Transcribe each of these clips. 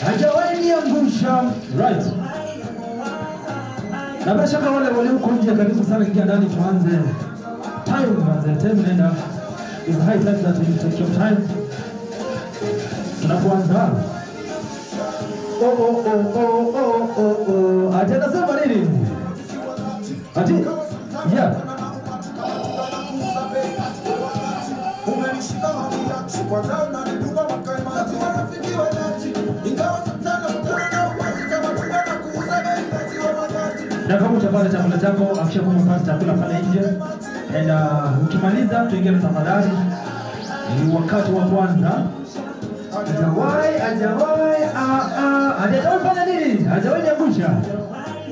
Hajawahi niangusha. Right. Na bila shaka wale waliokuja karibu sana ingia ndani tuanze. Time nenda. It's high time that you take your time. Tunapoanza. Oh. Ati anasema nini? Ati? Yeah. Na kama utapata chakula chako, hakikisha kwamba unapata chakula pale nje. Na ukimaliza tuingie tafadhali. Ni wakati wa kwanza. Hajawahi fanya nini? Hajawahi niangusha.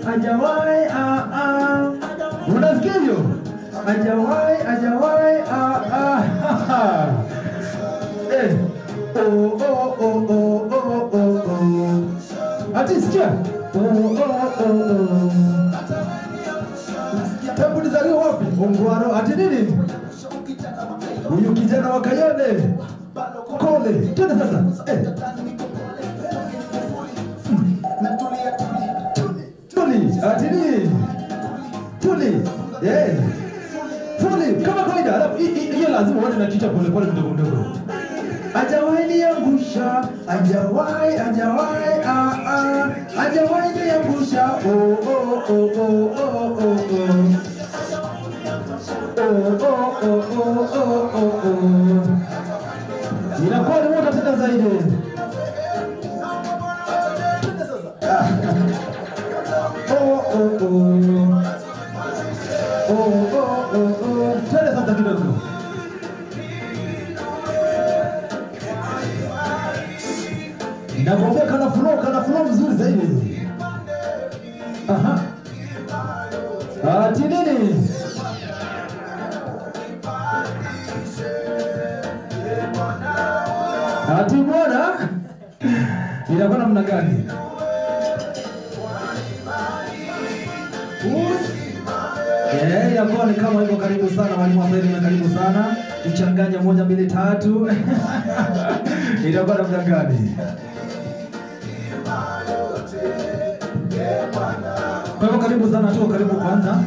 Hajawahi unasikia hiyo? Hajawahi Ati sikia? Tangu nizaliwa wapi? Ongwaro. Ati nini? Huyu kijana wa Kayole. Kole. Twende sasa. Tuli. Ati nini? Tuli. Tuli. Kama kawaida. Alafu hiyo lazima uone na kichwa pole pole mdogo mdogo. Hajawahi niangusha. Hajawahi niangusha. Inakuwa ni moto tena zaidi. Tena sasa kidogo. Nakwambia kana flow mzuri zaidi. Aha. Ati nini? Ati bwana? Inakuwa namna gani? Yakuwa ni kama hivyo. Karibu sana walimu wa Swahili, karibu sana. Tuchanganya 1 2 3. Inakuwa namna gani? Kwa hivyo karibu sana tu, karibu kwanza.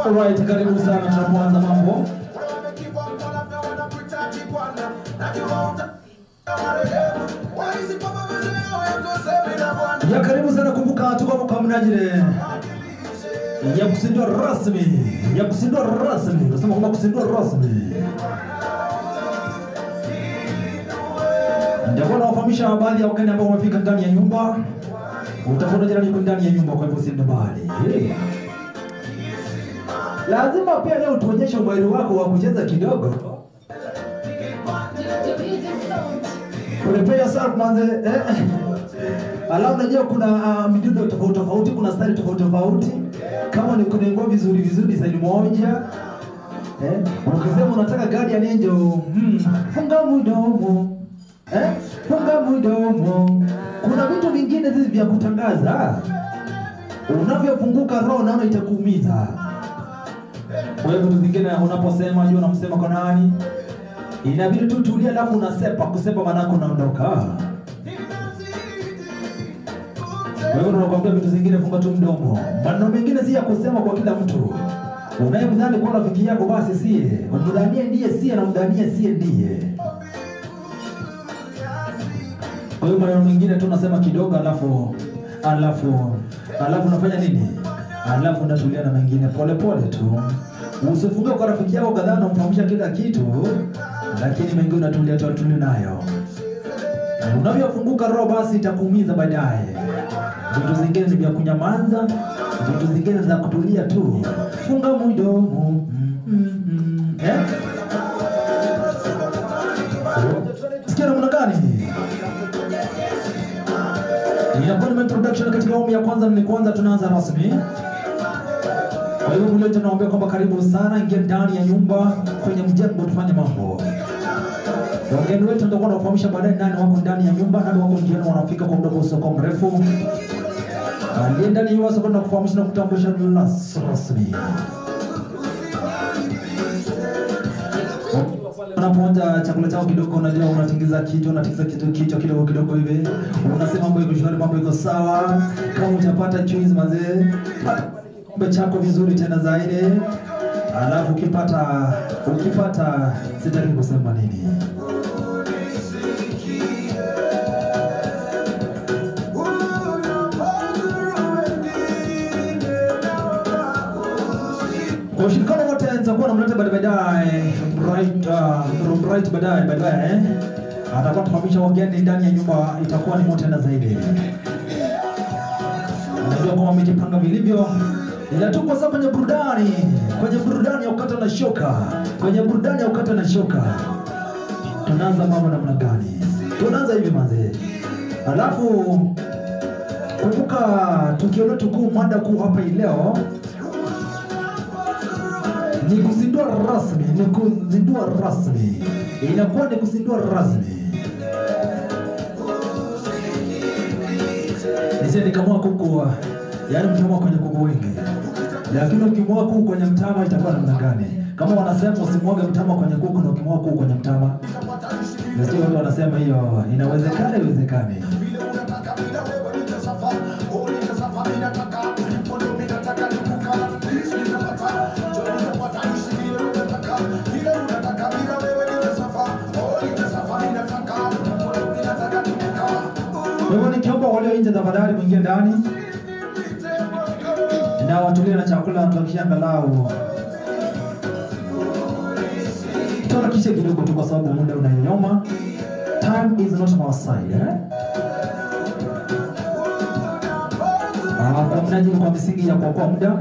Alright, karibu sana tunapoanza mambo. Ya karibu sana, kumbuka tuko kwa mnajili ya kusindua rasmi. Nasema kwamba kusindua rasmi. Ndio nawafahamisha baadhi ya wageni ambao wamefika ndani ya nyumba. Utafuta jirani yuko ndani ya nyumba, kwa hivyo usiende mbali. Lazima pia leo tuonyeshe umahiri wako wa kucheza kidogo. Prepare yourself manze. Alafu unajua kuna midundo tofauti, kuna style tofauti. Kama ni kunengwa vizuri side moja. Ukisema unataka Guardian Angel, funga mdomo. Funga mdomo. Kuna vitu vingine hivi vya kutangaza. Unavyofunguka roho naona itakuumiza. Kwa hiyo vitu vingine unaposema juu unamsema kwa nani? Inabidi tu tulia, alafu kusepa manako unaondoka. Kwa hiyo unakwambia vitu vingine funga tu mdomo. Maneno mengine si ya kusema kwa kila mtu. Unayemdhani kwa rafiki yako basi sie. Umdhanie ndiye sie na umdhanie sie ndiye. Kwa hiyo maneno mengine tu unasema kidogo alafu unafanya nini? Alafu unatulia na mengine pole tu. Usifunge kwa rafiki yako kadhaa na umfahamisha kila kitu, lakini mengine unatulia nayo. Unavyofunguka roho basi itakuumiza baadaye. Vitu zingine ni vya kunyamaza, vitu zingine za kutulia tu. Funga mdomo. Sikia namna gani? Inakuwa ni introduction katika awamu ya kwanza. Ni kwanza tunaanza rasmi. Kwa hiyo vile tunaomba kwamba karibu sana, ingia ndani ya nyumba kwenye mjengo tufanye mambo. Wageni wetu ndio wanafahamisha baadaye nani wako ndani ya nyumba, nani wako njiani wanafika kwa muda usio mrefu. aliye ndani ya wasa kwenda kufahamisha na kutambulisha rasmi. Unapoanza chakula chao kidogo, unajua unatingiza kichwa kidogo hivi. Unasema mambo yako shwari, mambo yako sawa. Kama utapata choice mazee, kikombe chako vizuri tena zaidi. Alafu ukipata sitaki kusema nini. Kwa ushirikiano wote nitakuwa namleta baadaye Bright baadaye atakuwa tufahamisha wageni ndani ya nyumba, itakuwa ni moto na zaidi. Unajua kama umejipanga vilivyo, ila tuko sasa kwenye burudani ya ukata na shoka. Tunaanza mambo namna gani? Tunaanza hivi mazee. Alafu kumbuka tukio letu kuu, mada kuu hapa leo ni kuzindua rasmi. Inakuwa ni kuzindua rasmi. Niseme kama kuku, yaani mtama kwenye kuku wengi. Lakini ukimwaga kuku kwenye mtama itakuwa namna gani? Kama wanasema usimwage mtama kwenye kuku na ukimwaga kuku kwenye mtama. Nasikia watu wanasema hiyo inawezekana, iwezekane. Wewe nikiomba walio nje tafadhali mwingie ndani. Na watulie na chakula tuhakikishe angalau tuharakishe kidogo tu, kwa sababu muda unayoyoma. Time is not on our side, kwa mnajili kwa misingi ya kuokoa muda.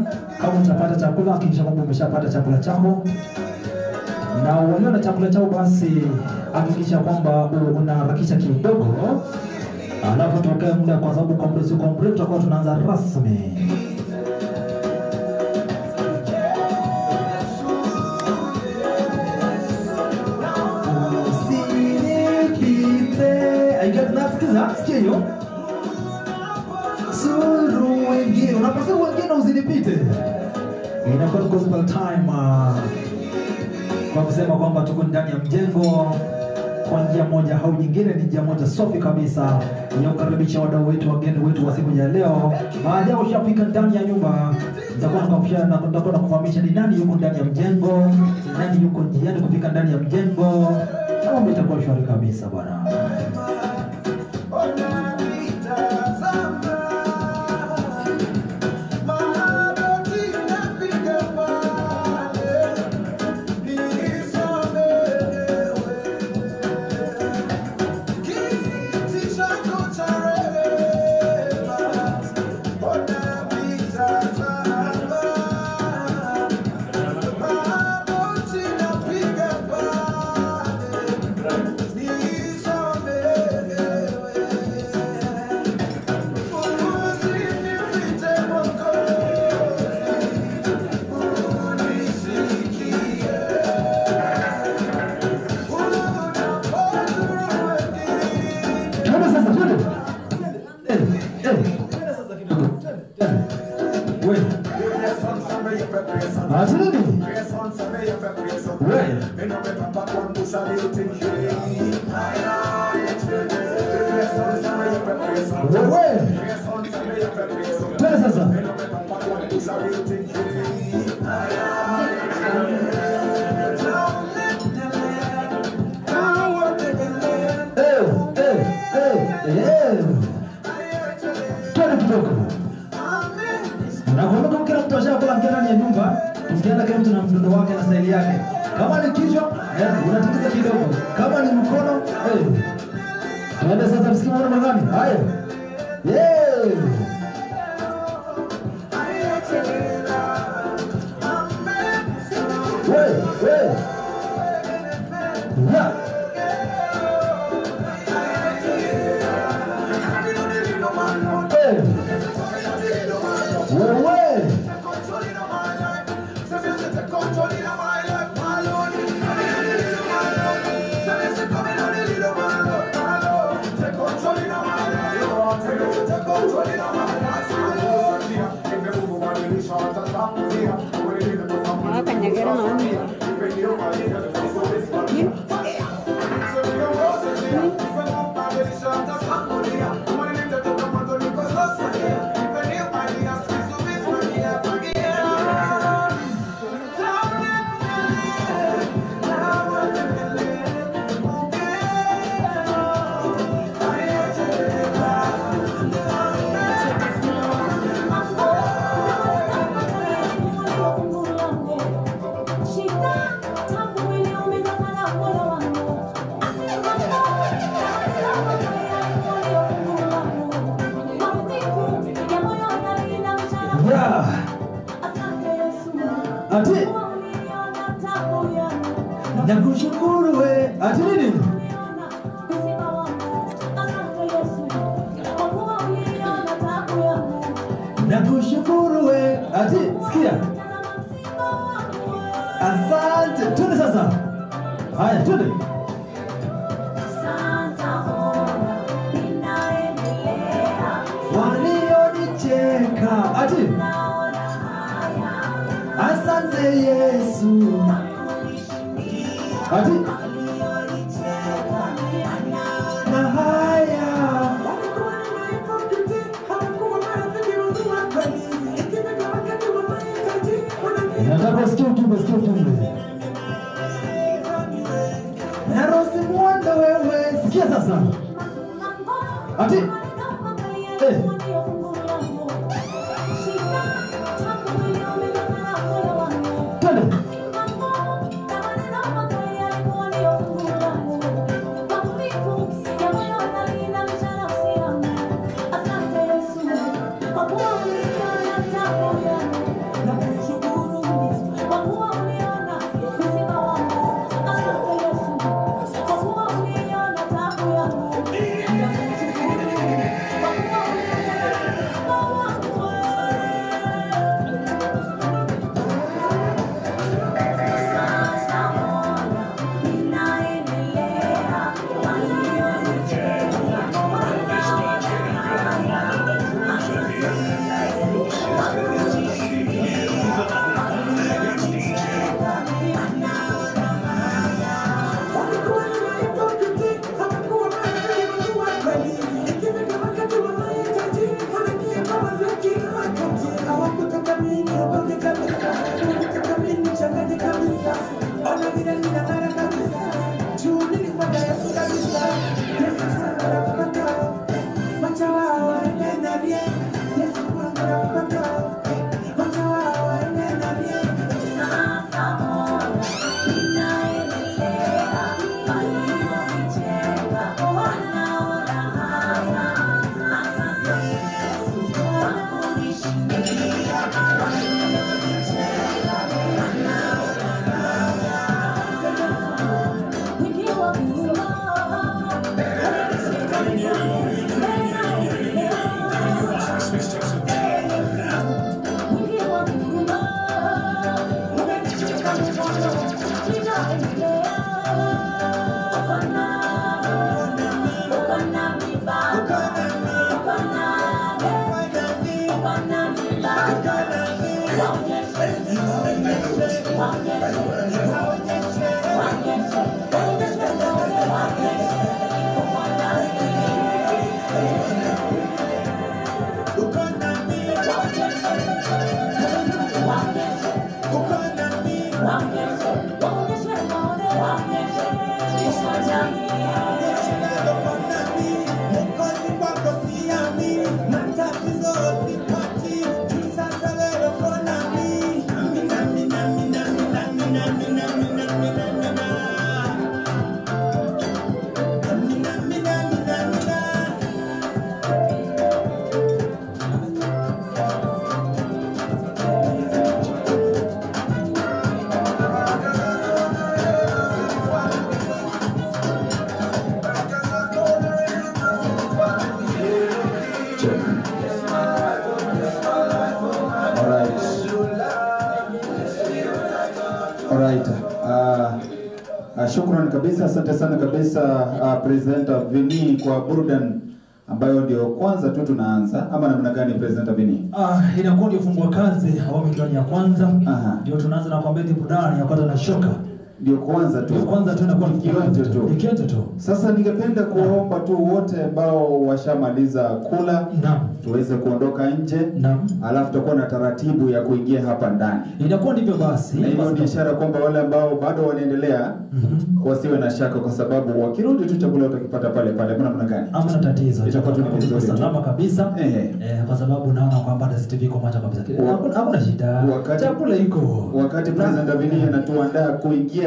Kama utapata chakula, hakikisha kwamba umeshapata chakula chako. Na walio na chakula chao basi hakikisha kwamba unaharakisha kidogo. Alafu tukae muda, kwa sababu kompreso tutakuwa tunaanza rasmi. Sikia hiyo. Suru wengine, unapaswa wengine usinipite. Inakuwa gospel time, kwa kusema kwamba tuko ndani ya mjengo kwa njia moja au nyingine. Ni njia moja safi kabisa ya kukaribisha wadau wetu, wageni wetu wa siku ya leo. Baada ya ushafika ndani ya nyumba, nitakuwa nakufahamisha ni nani yuko ndani ya mjengo, nani yuko njiani kufika ndani ya mjengo. Mambo itakuwa shwari kabisa bwana. Nakumbuka kila mtu ashakula ndani ya nyumba, tukienda kila mtu na mdundo wake na staili yake. Kama ni kichwa, unatikisa kidogo. Kama ni mkono, tuende sasa msikie mwana gani? Haya. Controlling my life. Nyagera na wani. Ati nakushukuru we. Ati nini? Nakushukuru we. Ati sikia. Asante. Twende sasa. Haya, twende. Walionicheka. Ati asante Yesu. Ati na haya nataka sikia ujumbe. Na Rosi Mwanda wewe. Sikia sasa. Ati twende. Shukran kabisa, asante sana kabisa President Vini kwa burudani ambayo ndio kwanza tu tunaanza ama namna gani President Bini? Inakuwa ndio fungua kazi awamu ya kwanza. Ndio tunaanza na kwambia burudani ya kwanza na shoka. Ndio kwanza tu. Ndio kwanza tu inakuwa kionjo tu. Sasa ningependa kuomba tu wote ambao washamaliza kula tuweze kuondoka nje. Alafu tutakuwa na taratibu ya kuingia hapa ndani. Inakuwa ndivyo basi. Na hiyo ni ishara kwamba wale ambao bado wanaendelea wasiwe na shaka, kwa sababu wakirudi tu chakula utakipata pale pale. Mbona gani? Hamna tatizo. Itakuwa tu vizuri salama kabisa. Kwa sababu naona kwamba DSTV iko moja kabisa. Hakuna shida. Chakula iko. Wakati President Bini anatuandaa kuingia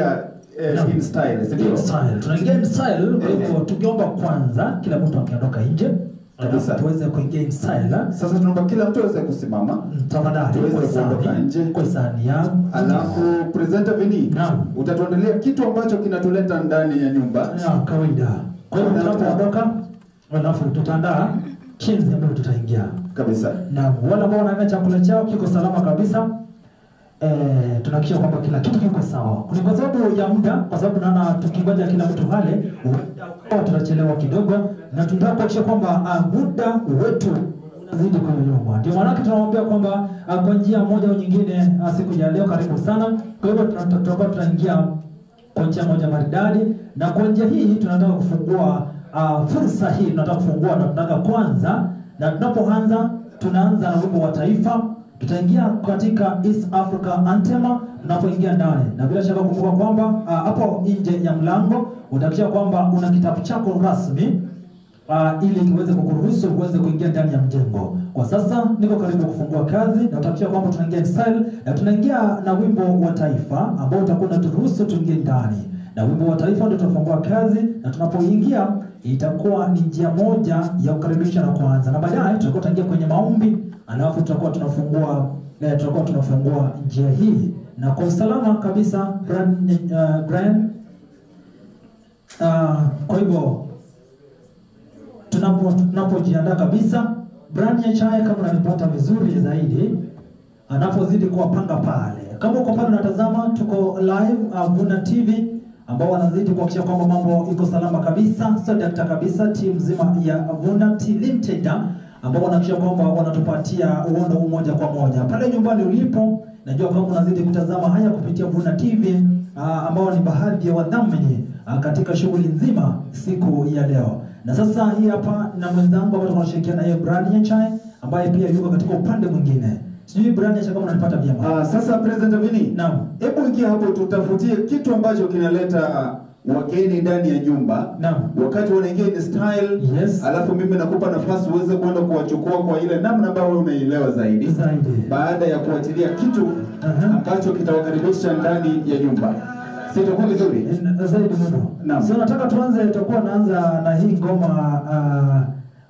in style, in style. Tunaingia in style, kwa hivyo tukiomba kwanza kila mtu akiondoka nje kabisa tuweze kuingia in style. Sasa tunaomba kila mtu aweze kusimama. Tafadhali tuweze kuondoka nje kwa sahani yao. Alafu President Bini utatuandalia kitu ambacho kinatuleta ndani ya nyumba. Kawaida. Kwa hivyo tunapoondoka alafu tutaandaa chinzi ambayo tutaingia kabisa. Na wale ambao wanaandaa chakula chao kiko salama kabisa. Tunahakikisha kwamba kila kitu kiko sawa. Kwa sababu ya muda, kwa sababu naona tukingoja kila mtu pale, tutachelewa kidogo, na tunataka kuhakikisha kwamba muda wetu unazidi kunyuma. Ndio maana tunawaambia kwamba kwa njia moja au nyingine siku ya leo karibu sana. Kwa hivyo tutakuwa tunaingia kwa njia moja maridadi, na kwa njia hii tunataka kufungua fursa hii, tunataka kufungua na tunataka kwanza, na tunapoanza tunaanza na wimbo wa taifa. Tutaingia katika East Africa Anthem tunapoingia ndani. Na bila shaka kumbuka kwamba hapo nje ya mlango utahakikisha kwamba una kitabu chako rasmi ili kiweze kukuruhusu uweze kuingia ndani ya mjengo. Kwa sasa niko karibu kufungua kazi, na utahakikisha kwamba tunaingia in style, na tunaingia na wimbo wa taifa ambao utakuwa unaturuhusu tuingie ndani. Na wimbo wa taifa ndio tutafungua kazi, na tunapoingia itakuwa ni njia moja ya kukaribisha na kuanza. Na baadaye tutakuwa tunaingia kwenye maombi, alafu tutakuwa tunafungua njia hii. Na kwa usalama kabisa Brian, kwa hivyo tunapojiandaa kabisa, Brian Nyachae kama unanipata vizuri zaidi anapozidi kuwapanga pale. Kama uko pale unatazama, tuko live Vuna TV ambao wanazidi kuhakikisha kwamba mambo iko salama kabisa. So dakta kabisa timu nzima ya Vuna Limited ambao wanahakikisha kwamba wanatupatia uono moja kwa moja. Pale nyumbani ulipo, najua kama unazidi kutazama haya kupitia Vuna TV ambao ni baadhi ya wadhamini katika shughuli nzima siku ya leo. Na sasa hii hapa na mwenzangu ambao tunashirikiana naye Brian Nyachae ambaye pia yuko katika upande mwingine. Sijui Brian Nyachae kama unanipata vyema. Sasa President Bini, hebu ingia hapo tutafutie kitu ambacho kinaleta wageni ndani ya nyumba. Wakati wanaingia in style, alafu mimi nakupa nafasi uweze kwenda kuwachukua kwa ile namna ambayo unaielewa zaidi. Baada ya kuachilia kitu ambacho kitawakaribisha ndani ya nyumba. Sitakuwa vizuri? Zaidi mno. So nataka tuanze, tutakuwa naanza na hii ngoma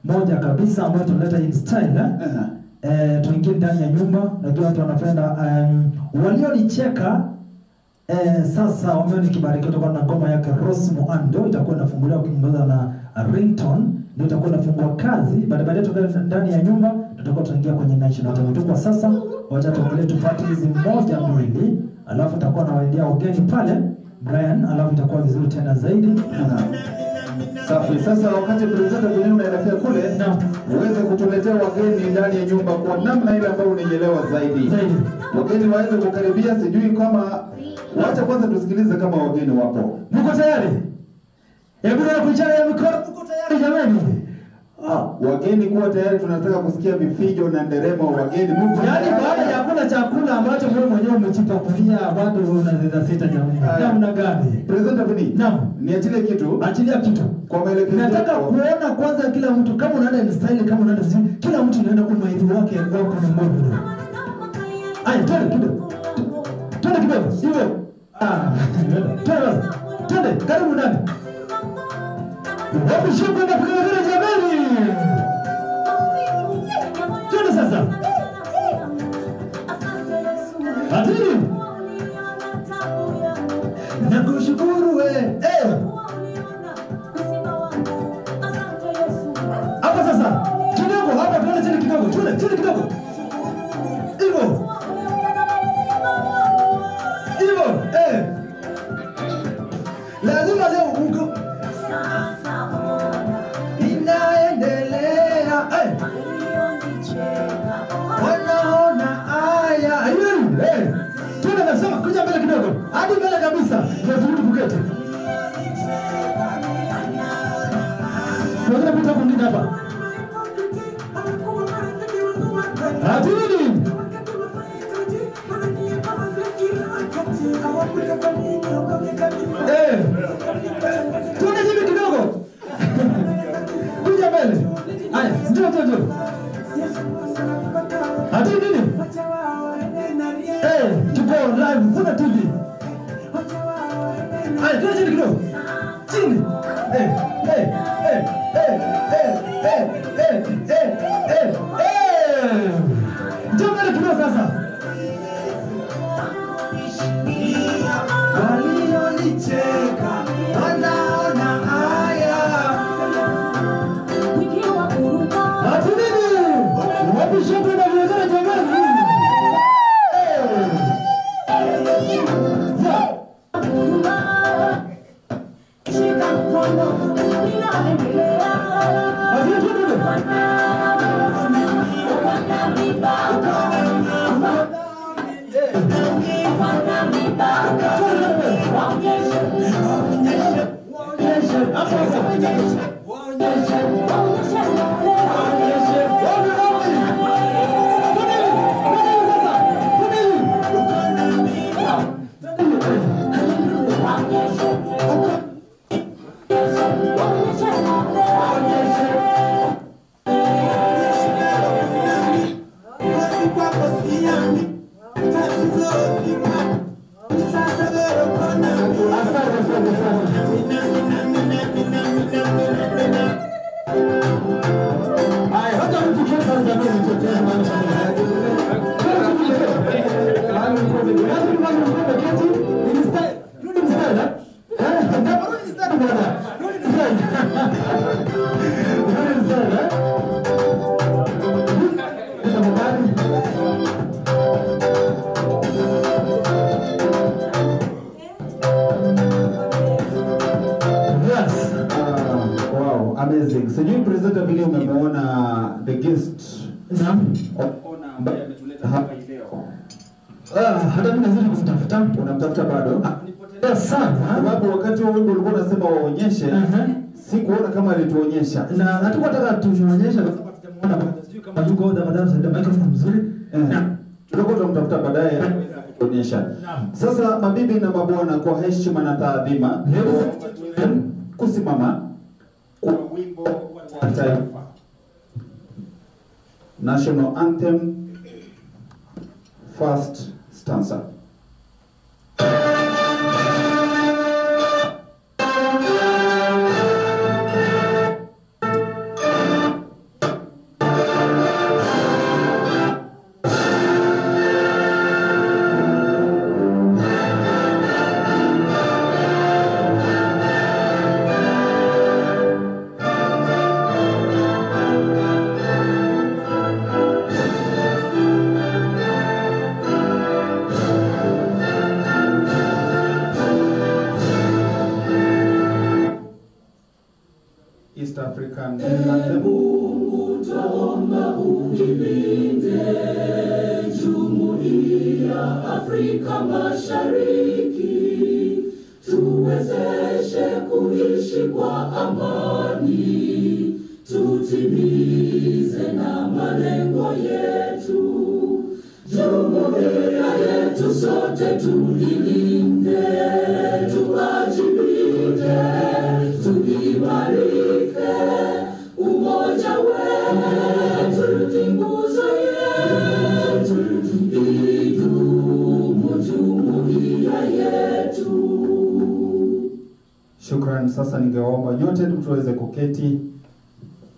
moja kabisa ambayo tunaleta in style. Tuingie ndani ya nyumba. Najua watu wanapenda walionicheka sasa wameona kibariki kutoka na ngoma yake Rose Muhando itakuwa inafunguliwa kiongozwa na ringtone, ndio itakuwa inafungua kazi. Baadaye tutakwenda ndani ya nyumba, tutakuwa tunaingia kwenye national anthem. Kwa sasa wacha tuangalie tupate hizi moja mbili, alafu tutakuwa na waidia wageni pale Brian, alafu itakuwa vizuri tena zaidi. Safi. Sasa wakati President Bini unaelekea kule, uweze kutuletea wageni ndani ya nyumba kwa namna ile ambayo unielewa zaidi. Wageni waweze kukaribia, sijui kama wacha kwanza tusikilize kama wageni wapo. Mko tayari? Hebu na kuchana ya mikono, mko tayari jamani? Wageni kuwa tayari, tunataka kusikia vifijo na nderemo wageni. Yaani baada ya kula chakula ambacho wewe mwenyewe umejipakulia bado unaweza sita jamani. Namna gani? President Bini. Niachilie kitu. Achilia kitu. Kwa maelekezo. Nataka kuona kwanza kila mtu kama unaenda in style, kama unaenda vizuri, kila mtu anaenda kwa umahiri wake wako na mbona. Aya, twende kidogo. Twende kidogo. Hivyo. Twende karibu ndani. Wapi shukrani kwa kuja jamani. Twende sasa. Adili. Nakushukuru wewe. Hapa sasa. Kidogo hapa twende chini kidogo. Twende chini kidogo. Hivyo. Hivyo. Lazima leo uko inaendelea. Tuone hivi kidogo. Kuja mbele. Haya, njoo. Hadi nini? Tuko live, kuna TV. Haya, tuone chini kidogo. Chini. Njoo mbele kidogo sasa. Walionicheka wanaona haya. Hatu nini? Wapi shaka na viongozi jamani? Amazing. Sijui presenter vile umemwona the guest. Naam. Ona ambaye ametuleta hapa leo. Hata mimi nazidi kumtafuta. Unamtafuta bado? Nipotelea sana. Sababu wakati wewe ulikuwa unasema waonyeshe, sikuona kama alituonyesha. Na hatukuwa nataka tumuonyeshe kwa sababu tujamuona bado. Sijui kama yuko au madam sasa microphone mzuri. Tulikuwa tunamtafuta baadaye aweze kutuonyesha. Sasa mabibi na mabwana, kwa heshima na taadhima, kusimama kwa wimbo wa taifa, National Anthem, first stanza. East African Anthem. Utaomba ulilinde Jumuiya Afrika Mashariki, tuwezeshe kuishi kwa amani, tutimize na malengo yetu. Jumuiya yetu sote tuilinde, tuwajibike, tuimarike. Umoja wetu ni nguzo yetu, idumu jumuiya yetu. Shukran. Sasa ningeomba nyote tuweze kuketi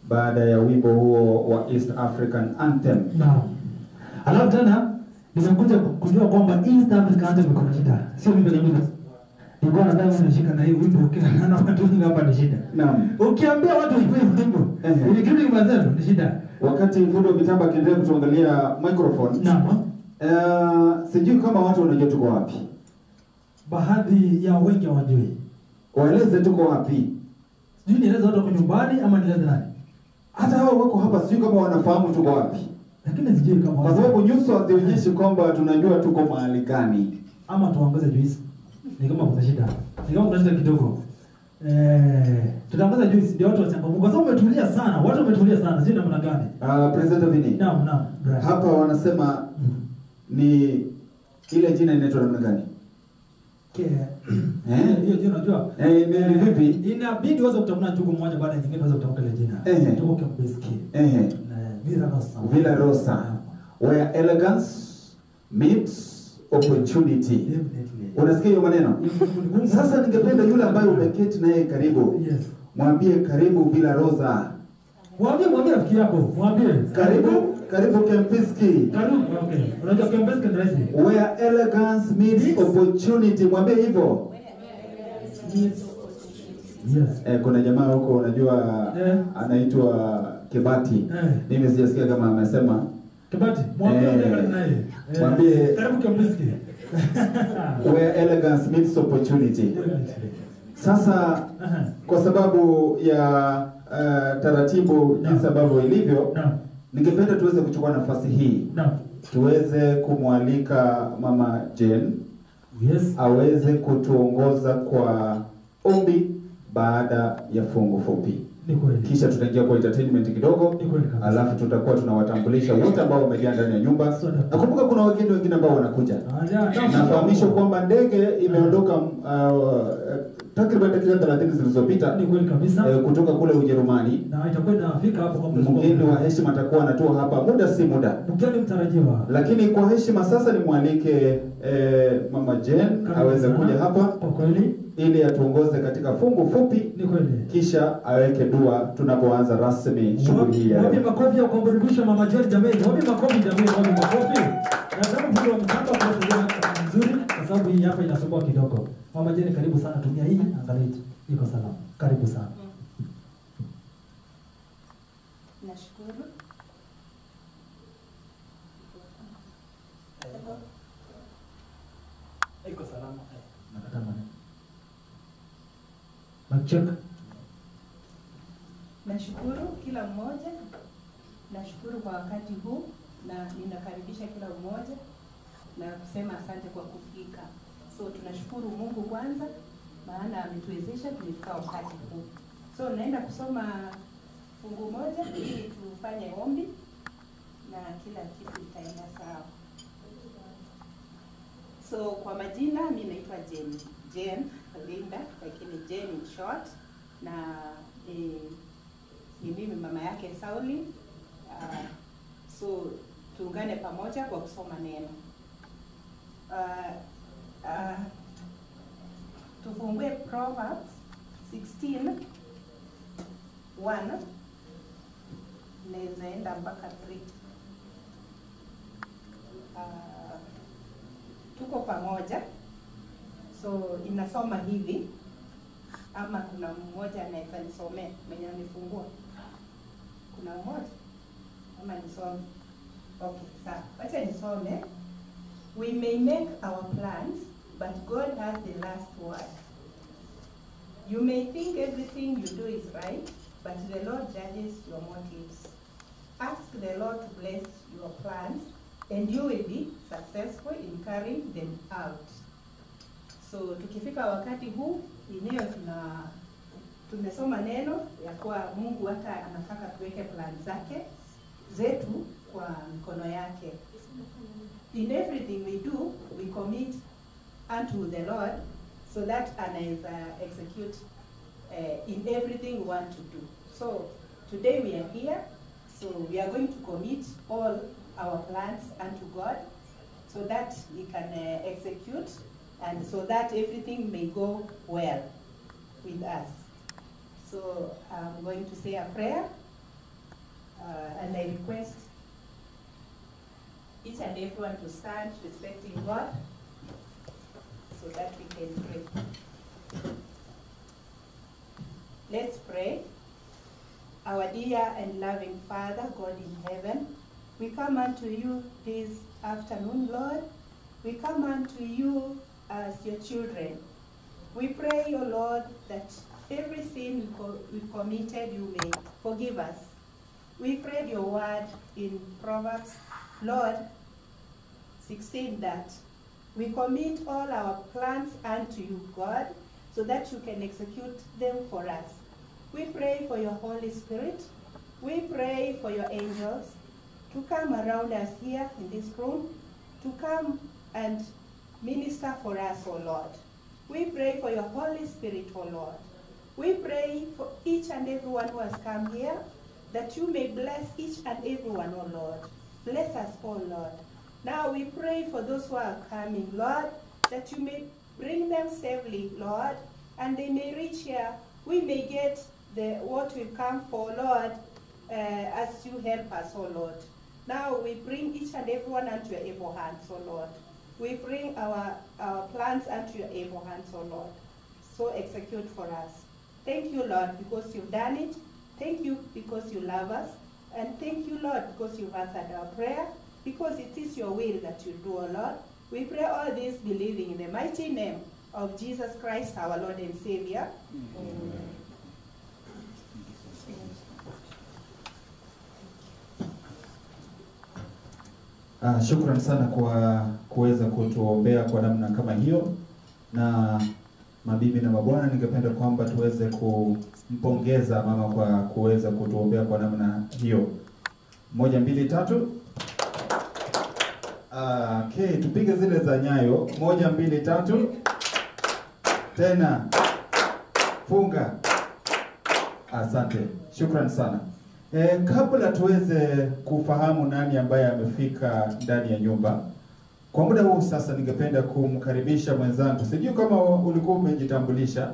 baada ya wimbo huo wa East African Anthem. Naam. Alafu tena nimekuja kujua kwamba East African Anthem iko na shida. Sio mimi na mimi. Nilikuwa nadhani unashika na hii wimbo kila na watu wengi hapa ni shida. Naam. Ukiambia watu wimbo ili kitu kimazeno ni shida. Wakati Fundo Vitamba akiendelea kutuangalia microphone. Naam. Sijui kama watu wanajua tuko wapi. Baadhi ya wengi hawajui. Waeleze tuko wapi. Sijui nieleze watu kwa nyumbani ama nieleze nani? Hata hao wako hapa sijui kama wanafahamu tuko wapi. Lakini sijui kama kwa sababu nyuso hazionyeshi kwamba tunajua tuko mahali gani. Ama tuangaze juice. Ni kama kuna shida. Ni kama kuna shida kidogo. Tutangaza juice ndio watu wachangamke. Kwa sababu umetulia sana. Watu wametulia sana. Sijui namna gani. President Vini. Naam. Hapa wanasema ni ile jina inaitwa namna gani? Hiyo unajua. Vipi? Inabidi uweze kutamka njugu moja baada ya nyingine uweze kutamka ile jina. Njugu Kempiski. Villa Rosa. Villa Rosa. Where elegance meets opportunity. Definitely. Unasikia hiyo maneno? Sasa ningependa yule ambaye umeketi naye karibu. Yes. Mwambie karibu Villa Rosa. Mwambie rafiki yako, mwambie. Karibu Kempiski. Karibu, okay. Unajua Kempiski ni rahisi. Where elegance meets opportunity. Mwambie hivyo. Yes. Kuna jamaa huko unajua anaitwa Kibati. Mimi sijasikia kama amesema Kibati. Mwambie karibu Kempiski. Where elegance meets opportunity. Sasa kwa sababu ya taratibu jinsi ambavyo ilivyo, ningependa tuweze kuchukua nafasi hii tuweze kumwalika Mama Jane aweze kutuongoza kwa ombi baada ya fungu fupi. Kisha tutaingia kwa entertainment kidogo, alafu tutakuwa tunawatambulisha wote ambao wamejaa ndani ya nyumba. Nakumbuka kuna wageni wengine ambao wanakuja. Nafahamishwa kwamba ndege imeondoka takriban dakika 30 zilizopita kutoka kule Ujerumani. Na itakuwa inafika hapo kwa mgeni wa heshima atakuwa anatua hapa muda si muda. Mgeni mtarajiwa. Lakini kwa heshima sasa nimwalike Mama Jane aweze kuja hapa. Kwa kweli ili atuongoze katika fungu fupi. Ni kweli. Kisha aweke dua tunapoanza rasmi shughuli hii ya leo. Wapi makofi ya kukaribisha Mama Jane jamani? Wapi makofi jamani? Wapi makofi? Na sababu ndio mtaka kwa nzuri kwa sababu hii hapa inasumbua kidogo. Mama Jane karibu sana, tumia hii angalia iko salama. Karibu sana. Nashukuru. Iko salama. Nakatama. Check. Nashukuru kila mmoja. Nashukuru kwa wakati huu na ninakaribisha kila mmoja na kusema asante kwa kufika. So tunashukuru Mungu kwanza maana ametuwezesha tulifika wakati huu. So naenda kusoma fungu moja ili tufanye ombi na kila kitu itaenda sawa. So kwa majina mimi naitwa Jane Linda, lakini Jane in short, na ni mimi mama yake Sauli. So tuungane pamoja kwa kusoma neno. Tufungue Proverbs 16:1 naweza enda mpaka 3. Tuko pamoja. So inasoma hivi, ama kuna mmoja anaweza nisomea mwenye amefungua? Kuna mmoja ama nisome? Okay, sawa. Acha nisome. We may make our plans, but God has the last word. You may think everything you do is right, but the Lord judges your motives. Ask the Lord to bless your plans, and you will be successful in carrying them out. So tukifika wakati huu yenyewe tumesoma neno ya kuwa Mungu hata anataka tuweke plan zetu kwa mikono yake. In everything we do, we commit unto the Lord so that anaweza execute in everything we want to do. So today we are here, so we are going to commit all our plans unto God so that He can execute and so that everything may go well with us. So I'm going to say a prayer and I request each and everyone to stand respecting God so that we can pray. Let's pray. Our dear and loving Father, God in heaven, we come unto you this afternoon, Lord. We come unto you as your children. We pray, O Lord, that every sin we committed, you may forgive us. We prayed your word in Proverbs, Lord, 16, that we commit all our plans unto you, God, so that you can execute them for us. We pray for your Holy Spirit. We pray for your angels to come around us here in this room, to come and minister for us, O Lord. We pray for your Holy Spirit, O Lord. We pray for each and everyone who has come here, that you may bless each and everyone, O Lord. Bless us, O Lord. Now we pray for those who are coming, Lord, that you may bring them safely, Lord, and they may reach here. We may get what we've come for, Lord, as you help us, O Lord. Now we bring each and everyone unto your able hands, O Lord. We bring our plans unto your able hands, O Lord. So execute for us. Thank you, Lord, because you've done it. Thank you because you love us. And thank you, Lord, because you've answered our prayer, because it is your will that you do, O Lord. We pray all this believing in the mighty name of Jesus Christ, our Lord and Savior. Amen. Shukran sana kwa kuweza kutuombea kwa namna kama hiyo. Na mabibi na mabwana, ningependa kwamba tuweze kumpongeza mama kwa kuweza kutuombea kwa namna hiyo. 1, 2, 3. Okay, tupige zile za nyayo. 1, 2, 3. Tena. Funga. Asante. Shukran sana. Kabla tuweze kufahamu nani ambaye amefika ndani ya nyumba, kwa muda huu sasa ningependa kumkaribisha mwenzangu. Sijui kama ulikuwa umejitambulisha.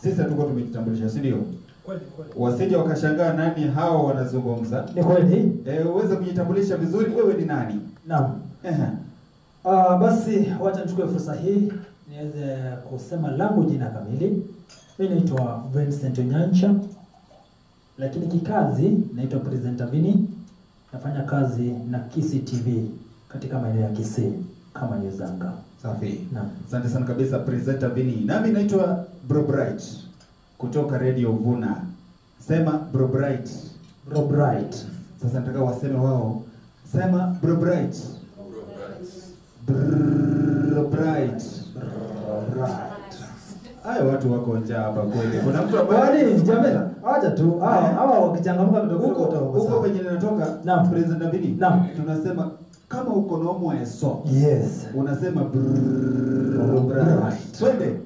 Sisi tulikuwa tumejitambulisha, si ndio? Kweli. Wasije wakashangaa nani hao wanazungumza. Ni kweli. Uweze kujitambulisha vizuri, wewe ni nani? Naam. Basi wacha nichukue fursa hii niweze kusema langu jina kamili. Mimi naitwa Vincent Onyancha. Lakini kikazi naitwa Presenter Vini. Nafanya kazi na Kisii TV katika maeneo ya Kisii kama Nyuzanga. Safi. Naam. Asante sana kabisa Presenter Vini. Nami naitwa Bro Bright kutoka Radio Vuna. Sema Bro Bright. Bro Bright. Sasa nataka waseme wao. Sema Bro Bright. Bro Bright. Hayo watu wako njaa hapa kweli. Kuna mtu ambaye jamani, acha tu hawa wakichangamka kidogo huko kwenye ninatoka Presenter Vini. Tunasema kama uko na omo eso. Yes. Unasema Bro Bright. Twende.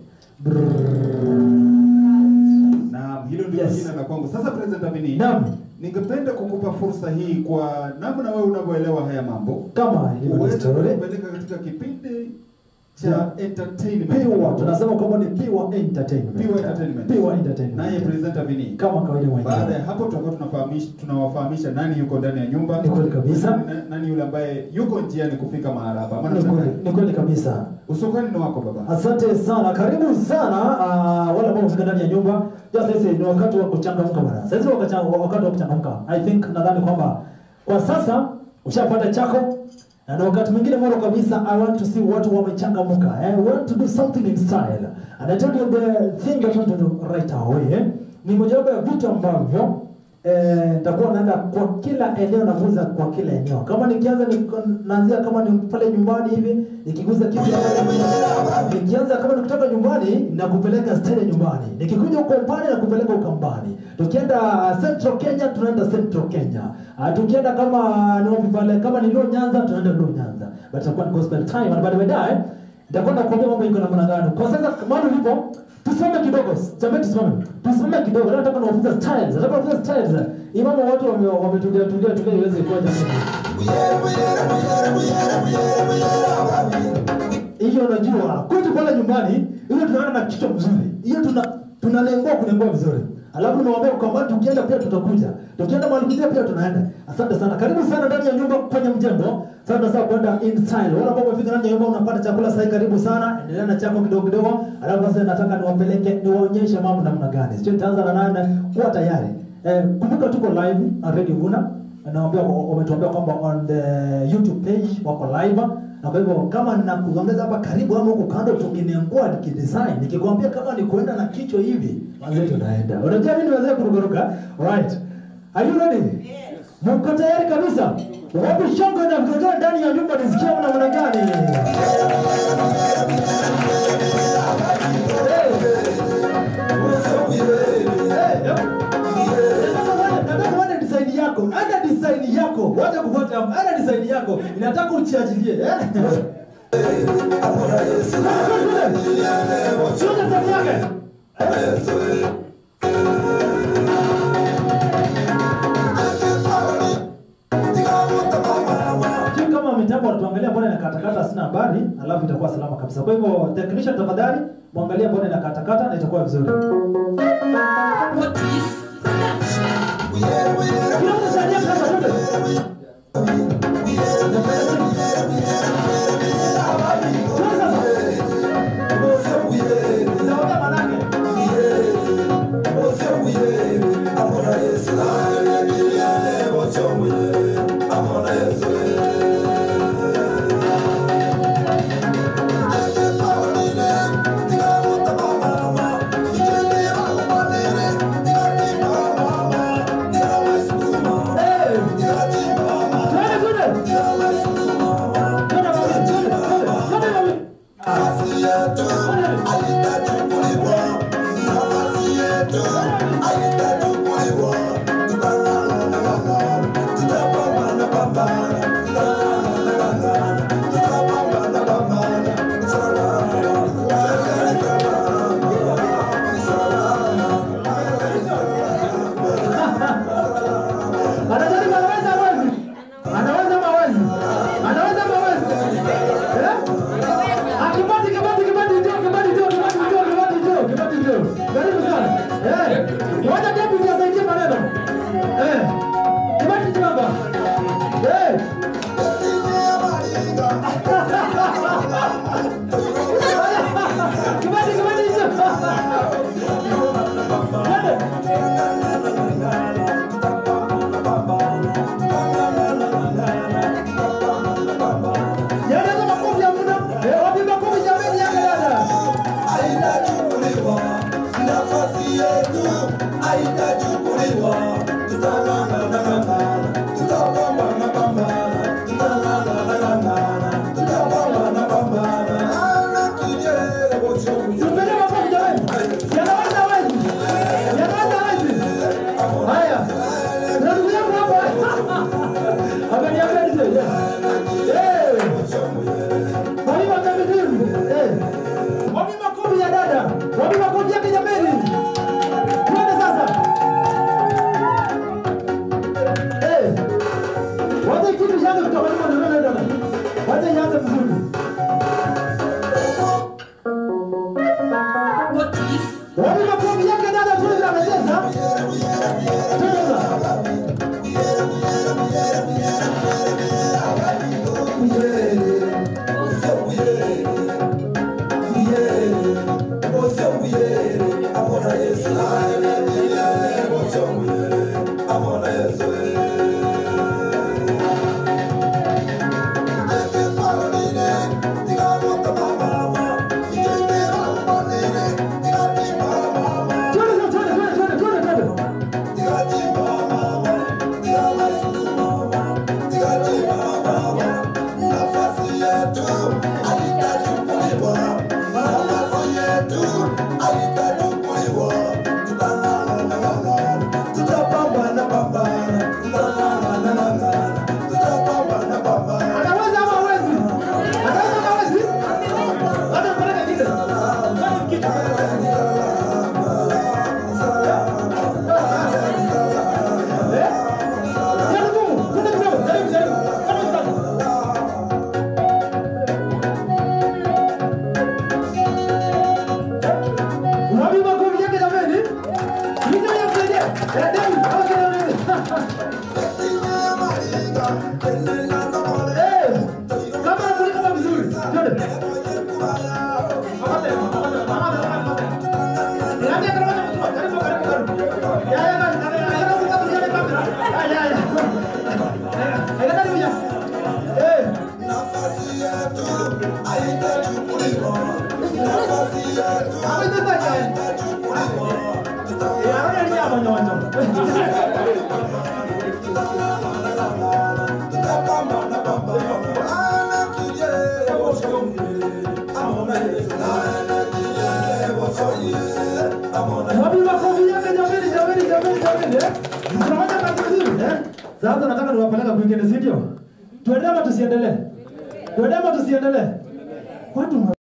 Naam, hilo ndio jina la kwangu. Sasa Presenter Vini. Naam. Ningependa kukupa fursa hii kwa namna wewe unavyoelewa haya mambo. Kama ilivyo story. Kupeleka katika kipindi cha entertainment. Pure, tunasema kwamba ni pure entertainment. Pure entertainment. Pure entertainment. Naye Presenter Vini. Kama kawaida mwenyewe. Baada ya hapo tutakuwa tunawafahamisha nani yuko ndani ya nyumba. Ni kweli kabisa. Nani yule ambaye yuko njiani kufika mahali hapa. Ni kweli kabisa. Usukani ni wako baba. Asante sana. Karibu sana wale ambao wamefika ndani ya nyumba. Sasa ni wakati wa kuchangamka bwana. Sasa wakati wa kuchangamka. I think nadhani kwamba kwa sasa ushapata chako. Na wakati mwingine moro kabisa, I want to see watu wamechangamka. I want to do something in style. And I told you the thing that I want to do right away. Ni mojawapo ya vitu ambavyo nitakuwa naenda kwa kila eneo, navuza kwa kila eneo. Kama nikianza naanzia kama ni pale nyumbani hivi, nikiguza kitu nikianza kama nikitoka nyumbani na kupeleka style nyumbani. Nikikuja huko Ukambani na kupeleka Ukambani. Tukienda Central Kenya tunaenda Central Kenya. Tukienda kama ni wapi pale, kama ni Luo Nyanza tunaenda Luo Nyanza. But itakuwa ni gospel time and baadaye nitakwenda kuambia mambo iko namna gani. Kwa sasa mahali ulipo tusimame kidogo. Jamani tusimame kidogo. Leo nataka kuwafunza styles. Nataka kuwafunza styles. Imamu watu wametulia iweze kuwa jamani. Hiyo unajua, kwetu pale nyumbani, ile tunaona na kichwa mzuri. Hiyo tunalengwa vizuri. Alafu nimwambia kwamba tukienda pia tutakuja. Tukienda mahali kwingine pia tunaenda. Asante sana. Karibu sana ndani ya nyumba kwenye mjengo. Sasa kwenda in style. Wala ambao wamefika ndani ya nyumba unapata chakula sasa, karibu sana. Endelea na chako kidogo kidogo. Alafu sasa nataka niwaonyeshe mambo namna gani. Sio nitaanza na nani, kuwa tayari. Kumbuka tuko live on Radio Vuna. Naambia umetuambia kwamba on the YouTube page wako live. Na kwa hivyo kama ninakuongeza hapa karibu ama huko kando tukinengua kidesign, nikikwambia kama ni kuenda na kichwa hivi, wazee tunaenda. Unajua mimi niweze kuruka. Right. Are you ready? Yes. Mko tayari kabisa? Wapi shangwe na mgogoro ndani ya nyumba, nisikie namna gani? Design yako, wacha kufuata ana design yako, inataka uchiachilie, Sio ndani yake. Kama mitambo tuangalia mbona inakatakata sina habari, alafu itakuwa salama kabisa. Kwa hivyo technician tafadhali muangalia mbona inakatakata na itakuwa vizuri. What is Sasa nataka niwapeleka kwingine, si ndio? Tuendelee ama tusiendelee? Tuendelee ama tusiendelee? Watu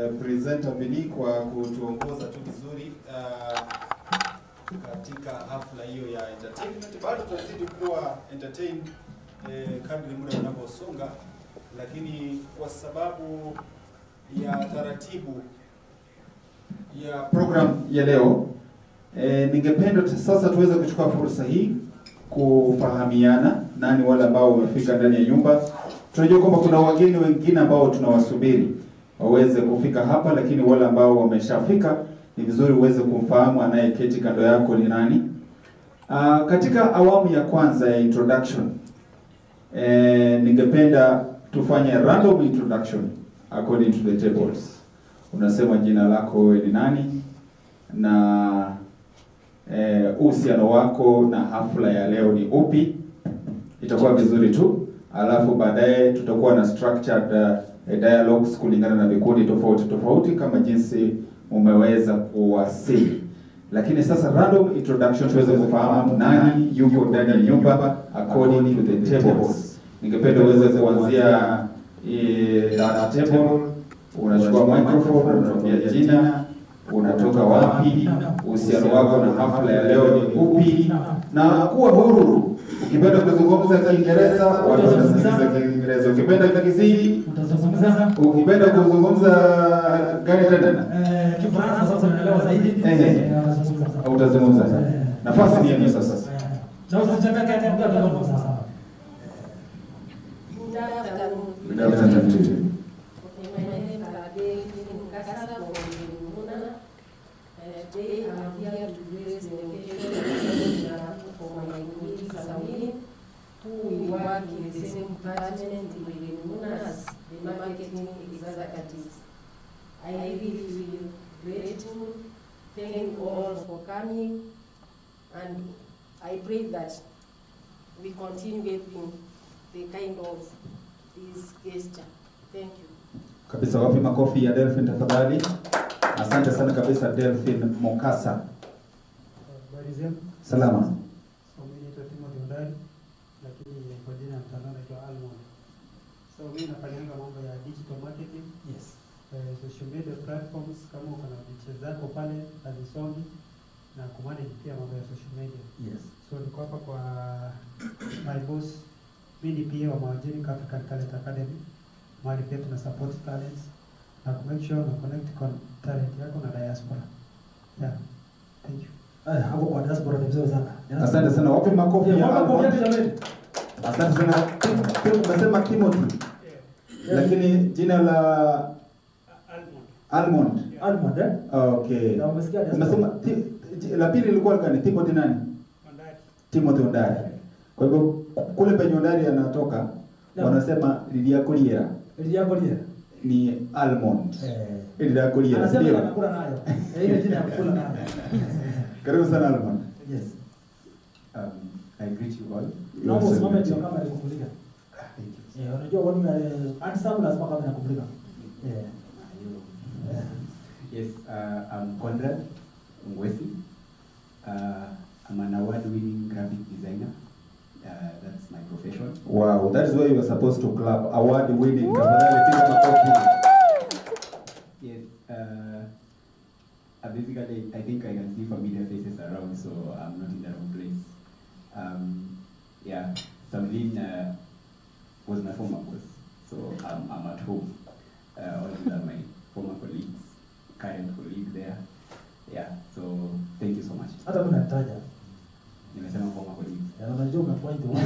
Presenter Bini kwa kutuongoza tu vizuri katika hafla hiyo ya entertainment. Bado tutazidi kuwa entertain kadri muda unavyosonga, lakini kwa sababu ya taratibu ya program ya leo ningependa sasa tuweze kuchukua fursa hii kufahamiana nani wale ambao wamefika ndani ya nyumba. Tunajua kwamba kuna wageni wengine ambao tunawasubiri waweze kufika hapa, lakini wale ambao wameshafika ni vizuri uweze kumfahamu anayeketi kando yako ni nani. Katika awamu ya kwanza ya introduction ningependa tufanye random introduction according to the tables. Unasema jina lako wewe ni nani na uhusiano wako na hafla ya leo ni upi. Itakuwa vizuri tu, alafu baadaye tutakuwa na structured dialogues kulingana na vikundi tofauti tofauti kama jinsi umeweza kuwasili. Lakini sasa random introduction tuweze kufahamu nani yuko ndani ya nyumba according to the tables. Ningependa uweze kuanzia table, unachukua microphone, unaambia jina, unatoka wapi, uhusiano wako na hafla ya leo ni upi, na kuwa huru. Ukipenda kuzungumza Kiingereza, watazungumza Kiingereza. Ukipenda Kiswahili, utazungumza. Ukipenda kuzungumza gani tena? Kifaransa sasa unaelewa zaidi. Utazungumza. Nafasi ni yenu sasa. Na usichanganye kwa ndio sasa. Good afternoon. Today I'm here to raise the occasion for my colleagues Samiri, who will work in the same department in as the marketing executives. I really feel grateful. Thank you all for coming, and I pray that we continue getting the kind of this gesture. Thank you. Kabisa, wapi makofi ya Delphine tafadhali. Asante sana kabisa Delphine Mokasa. Salama. So mimi naitwa Timothy Ondari, lakini kwa jina la mtandao naitwa Almond. So mimi nafanyanga mambo ya digital marketing. Yes. Social media platforms kama uko na picha zako pale hazisongi na kumanage pia mambo ya social media. Yes. So niko hapa kwa my boss, mimi pia wa Mawajiri African Talent Academy. Mahali pia tuna support talents na make sure na connect talent yako na diaspora. Yeah. Thank you. Hapo kwa diaspora ni vizuri sana. Asante sana. Wapi makofi ya Almond? Asante sana. Umesema Timothy. Lakini jina la Almond. Almond Okay. Na umesikia umesema la pili ilikuwa gani? Timothy nani? Ondari. Timothy Ondari. Kwa hivyo kule penye Ondari anatoka wanasema Lidia Kuriera. Lidia Kuriera ni Almond. Lidia Kuriera. Anasema anakula nayo. Ile jina ya kula nayo. Karibu sana Almond. Yes. I greet you all. Naomba usimame ndio kama nikukumulika. Unajua wani handsome lazima kama nakumulika. Yes, I'm Conrad Ngwesi. I'm an award-winning graphic designer. That's my profession. Wow, that is where you are supposed to clap. Award-winning. Yes. Basically, I think I can see familiar faces around, so I'm not in the wrong place. Yeah, Samlin was my former boss, so I'm at home. All these are my former colleagues, current colleague there. Yeah, so thank you so much. Hata mimi nataja. Nimesema former colleagues. Unajua umepoint wapi?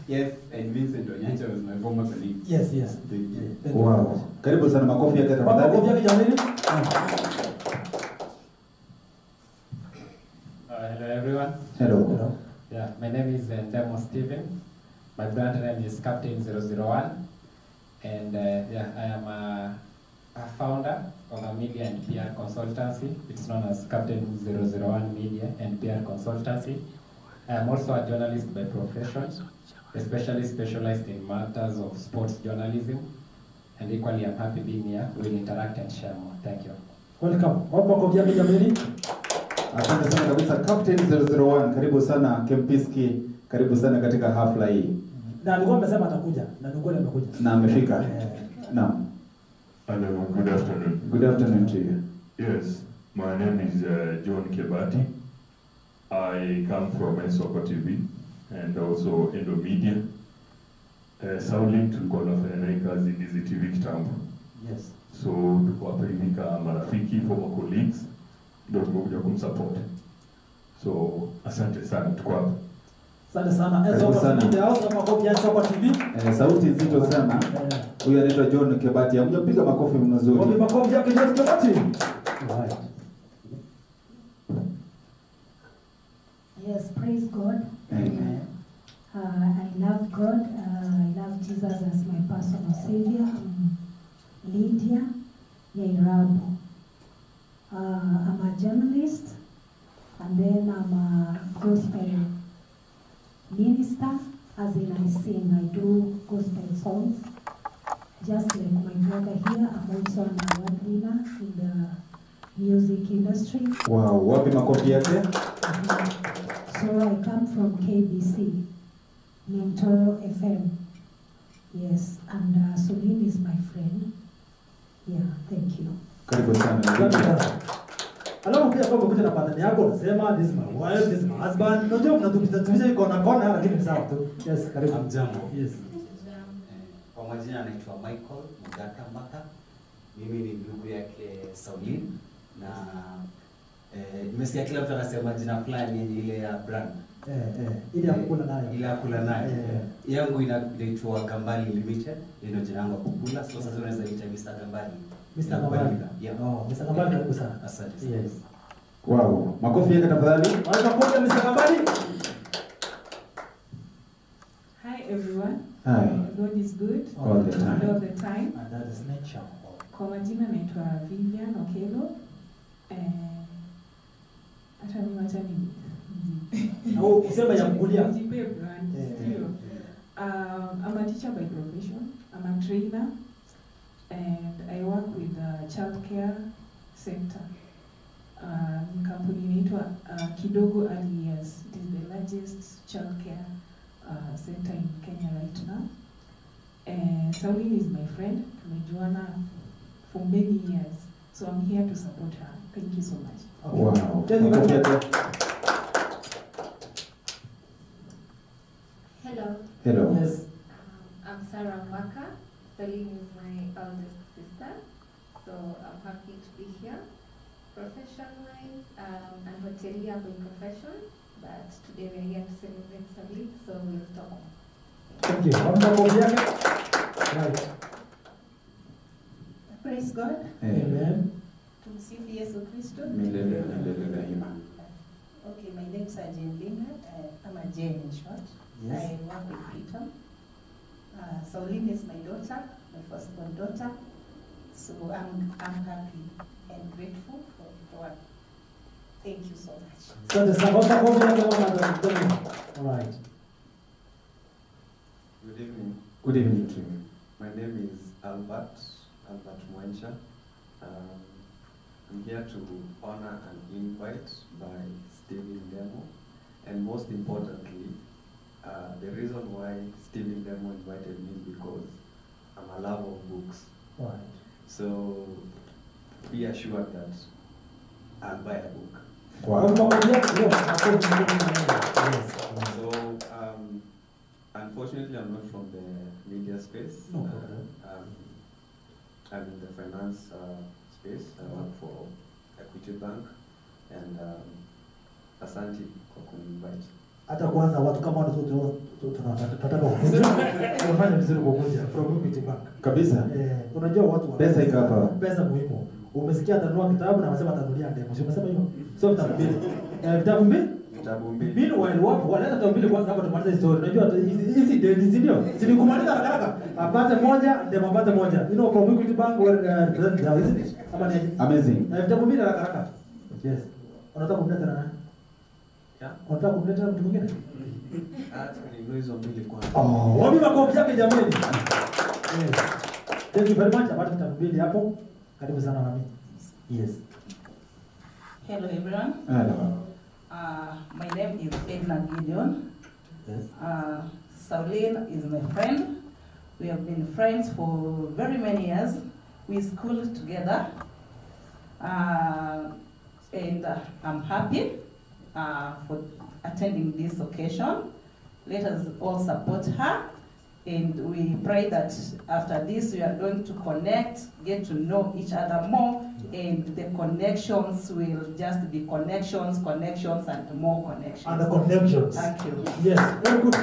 Yes, and Vincent Onyancha was my former colleague. Yes, yes. Thank you. Wow. Karibu sana, makofi yake tafadhali. Makofi yake jamani. Hello everyone. Hello. Yeah, my name is Demo Steven. My brand name is Captain 001, and I am a founder of a media and PR consultancy. It's known as Captain 001 Media and PR Consultancy. I am also a journalist by profession, especially specialized in matters of sports journalism. And equally, I'm happy being here. We'll interact and share more. Thank you. Welcome. Makofi yake jamani. Asante sana kabisa Captain 001. Karibu sana Kempiski. Karibu sana katika hafla hii. Na alikuwa amesema atakuja na ndio amekuja. Na amefika. Naam. Hello, good afternoon. Good afternoon to you. Yes, my name is John Kebati. I come from Soko TV and also Endo Media. Sauli tulikuwa tunafanya naye kazi Dizi TV kitambo. Yes. So tulikuwa hivi kama marafiki, former colleagues, ndio tumekuja kumsupport. So asante sana, tuko hapa. Asante sana. Soko TV au makofi ya Soko TV. Sauti nzito sana. Huyu anaitwa John Kebati. Hamjapiga makofi mazuri. Wapi makofi yake John Kebati? Right. Yes, praise God. Amen. I love God. I love Jesus as my personal savior. Lydia Yairabu. I'm a journalist, and then I'm a gospel minister. As in, I sing, I do gospel songs. Just like my brother here, I'm also an award winner in the music industry. Wow, wapi makofi yake? So I come from KBC, Mentor FM. Yes, and Solin is my friend. Yeah, thank you. Karibu sana. Alafu pia kama kuja na partner yako unasema this is my wife, this is my husband. Unajua mnatupitisha iko na kona lakini ni sawa tu. Yes, karibu. Jambo. Yes. Kwa majina anaitwa Michael Mugaka Maka. Mimi ni ndugu yake Saulin na nimesikia kila mtu anasema jina fulani yenye ile ya brand. Ile ya kukula nayo. Ile ya kula nayo. Yangu inaitwa Gambali Limited. Ndio jina langu kukula. So sasa unaweza ita Mr. Gambali. Mr. Gambali. Yeah. Oh, Mr. Gambali karibu sana. Asante. Yes. Wow, makofi yake tafadhali. Makofi Mr. Gambali. Hi everyone. Hi. God is good All the time. all the time. And that is nature. Kwa majina naitwa Vivian Okelo. Hata mimi wacha ni au usema ya kulia. Jipe brand. I'm a teacher by profession. I'm a trainer and I work with the child care sector. Company inaitwa Kidogo Early Years. It is the largest child care center in Kenya right now. Saulin is my friend. Tumejuana for many years. So I'm here to support her. Thank you so much. Wow. Hello. Hello. Yes. I'm Sarah Waka. Saulin is my eldest sister. So I'm happy to be here. Profession-wise, I'm a hotelier by profession, but today we're here to celebrate Saulin, so we'll talk more. Thank you. Right. Praise God. Amen. Tumsifu Yesu Kristo. Milele daima. Okay, my name is Jane Leonard. I'm a Jane in short. Yes. I work with Freedom. Saulin is my daughter, my firstborn daughter. So I'm happy and grateful for what. Thank you so much. So the all right. Good evening. Good evening to you. My name is Albert Mwencha. I'm here to honor an invite by Stephen Demo, and most importantly, the reason why Stephen Demo invited me is because I'm a lover of books. Right. So be assured that I'll buy a book. Wow. So unfortunately, I'm not from the media space. No problem. I'm in the finance space. I work for Equity Bank, and Asante kwa kuniinvite. Hata kwanza watu kama tunataka kukuja. Tunafanya vizuri kukuja from Equity Bank. Kabisa. Unajua watu pesa iko hapa. Pesa muhimu. Umesikia atanunua kitabu na anasema atanunulia ndemo. Sio umesema hivyo? Sio vitabu mbili. Vitabu mbili? Vitabu mbili. Mbili wapo wanaenda vitabu mbili kwanza hapa tumaliza story. Unajua hizi deni ndio. Zilikumaliza haraka. Apate moja, ndemo apate moja. You know from Equity Bank where represent now, isn't it? Ama ni amazing. Vitabu mbili haraka. Yes. Unataka kumleta nani? Yeah. Unataka kumleta mtu mwingine? Ni hizo mbili kwanza. Wapi makofi yake jamani? Yes. Thank you very much. Apate vitabu mbili hapo. Karibu sana mami. Yes. Hello everyone. Hello. My name is Edna Gideon. Yes. Saulin is my friend. We have been friends for very many years. We schooled together, and I'm happy for attending this occasion. Let us all support her, and we pray that after this we are going to connect, get to know each other more, and the connections will just be connections, and more connections. And the connections. Thank you. Yes, very good.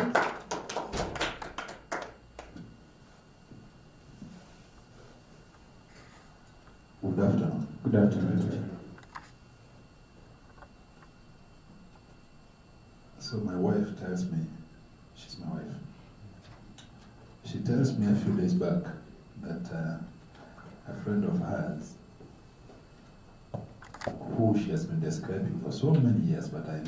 Good afternoon. Good afternoon. So my wife tells me, she's my wife, she tells me a few days back that a friend of hers, who she has been describing for so many years, but I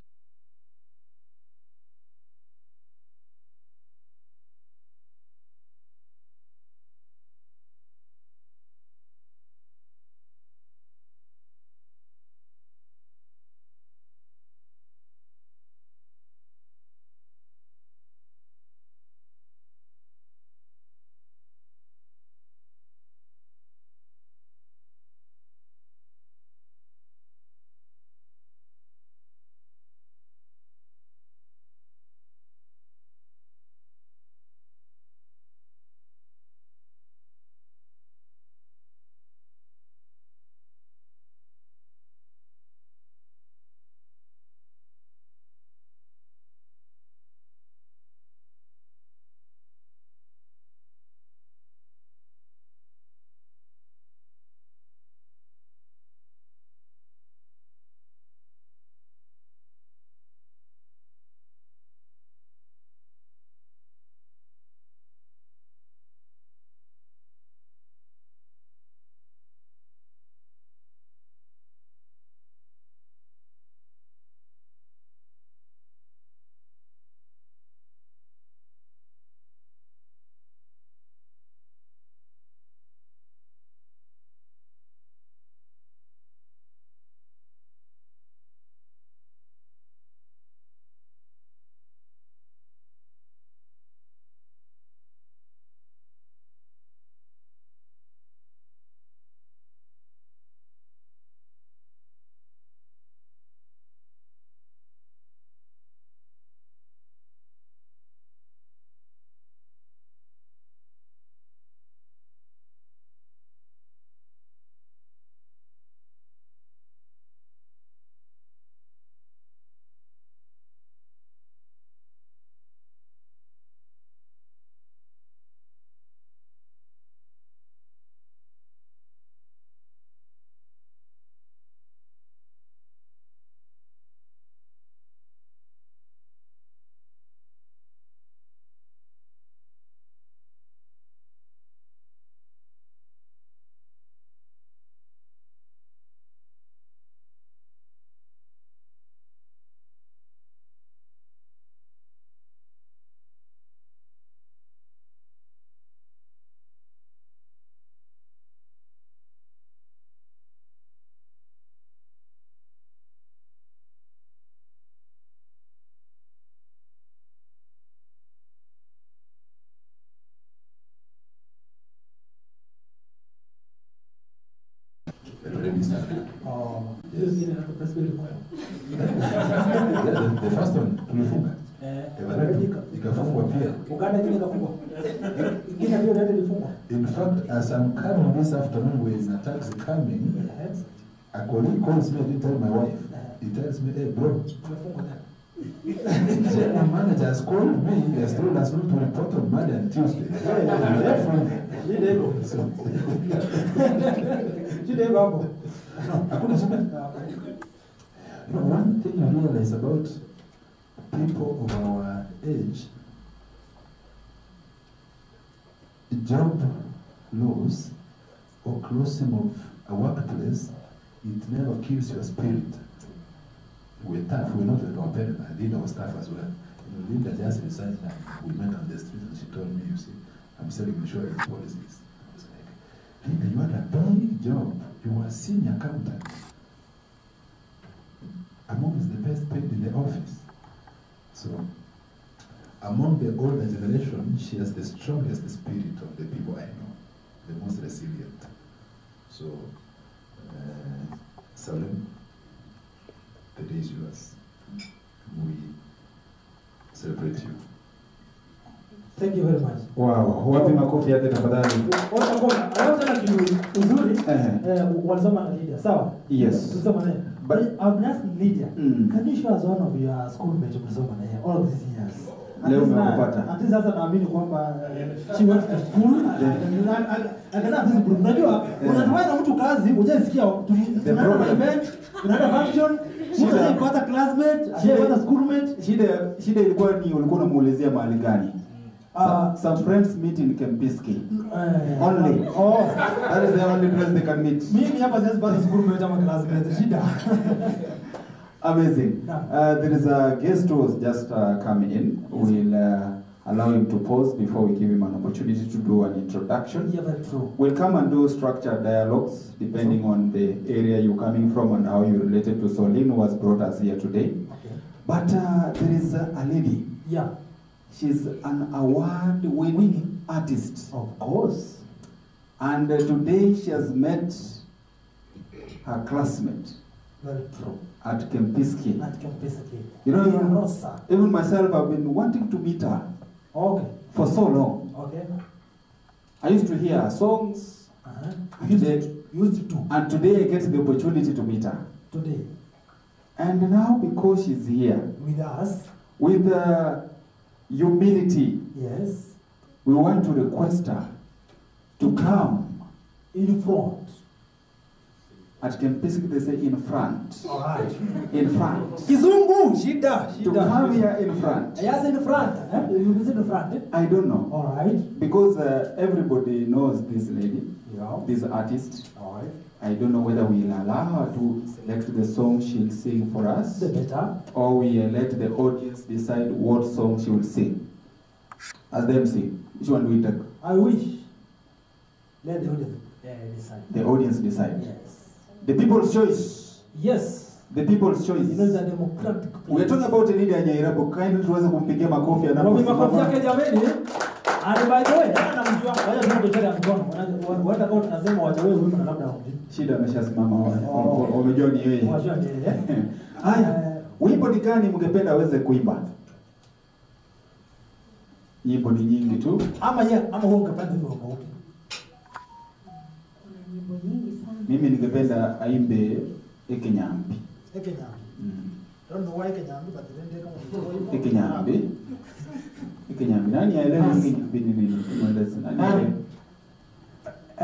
already started. Yes. The first one tulifunga. Ikafungwa pia. Uganda ingine ikafungwa. Ingine pia ndio ilifungwa. In fact, as I'm coming this afternoon with a taxi coming, a colleague calls me, I didn't tell my wife. He tells me, hey bro, general manager has called me, he has told us not to report on Monday and Tuesday. One thing I realize about people of our age, job loss or closing of a workplace, it never kills your spirit. We're tough, we're not like our parents. I did our staff as well. You know, Linda just resigned and we met on the street and she told me, you see, I'm selling insurance policies. I was like, Linda, you had a big job. You were a senior accountant. Amongst the best paid in the office. So, among the older generation, she has the strongest spirit of the people I know, the most resilient. So, Salim, the day is yours. We celebrate you. Thank you very much. Wow, wapi makofi yake tafadhali? Wacha kona, alafu tena kitu uzuri, walisoma na Lydia, sawa? Yes. Tulisoma naye. But I've asked Lydia, can you show us one of your schoolmates mlisoma naye all these years? Leo umepata. Hata sasa naamini kwamba she went to school. Akaanza hizo unajua unafanya na mtu kazi, hujasikia tunaenda event, tunaenda function, shida kupata classmate, kupata schoolmate. Shida ilikuwa ni ulikuwa unamuelezea mahali gani? Some friends meet in Kempinski. Only. Oh, that is the only place they can meet. Mimi hapa sasa bado schoolmate ama classmate shida. Amazing. There is a guest who has just come in. We'll allow him to pause before we give him an opportunity to do an introduction. Yeah, that's true. We'll come and do structured dialogues depending on the area you're coming from and how you're related to Solin, who has brought us here today. Okay. But there is a lady. Yeah. She's an award-winning artist. Of course. And today she has met her classmate. Very true. At Kempinski. At Kempinski. You know, even myself, I've been wanting to meet her. Okay. For so long. Okay. I used to hear her songs. Used to. And today I get the opportunity to meet her. Today. And now because she's here. With us. With humility. Yes. We want to request her to come. In front. At Kempinski they say in front. Alright. In front. Kizungu, shida. To come here in front. Yes, in front. You visit in front. I don't know. Alright. Because everybody knows this lady. Yeah. This artist. Alright. I don't know whether we'll allow her to select the song she'll sing for us. The better. Or we let the audience decide what song she will sing. As them sing. Which one do we take? I wish. Let the audience decide. The audience decide. Yes. The people's choice. Yes. The people's choice. You know, it's a democratic place. We're talking about a leader ya Nyairabu. Kindly tuweze kumpigia makofi anaposimama. Makofi yake jameni. And by the way, jana namjua, wacha tunapocheza mkono. Wanda kwa tunasema wacha wewe wimbo na labda hujui. Shida ameshasimama wamejua ni yeye. Wajua ni yeye. Haya, wimbo ni gani mngependa aweze kuimba? Nyimbo ni nyingi tu. Ama wewe ungependa wimbo upi? Nyimbo nyingi sana. Mimi ningependa aimbe Ekenyambi. Ekenyambi. Don't know why Ekenyambi, but then kama Ekenyambi. Ekenyambi. Nani aelewa Ekenyambi ni nini? Mweleze nani aelewa?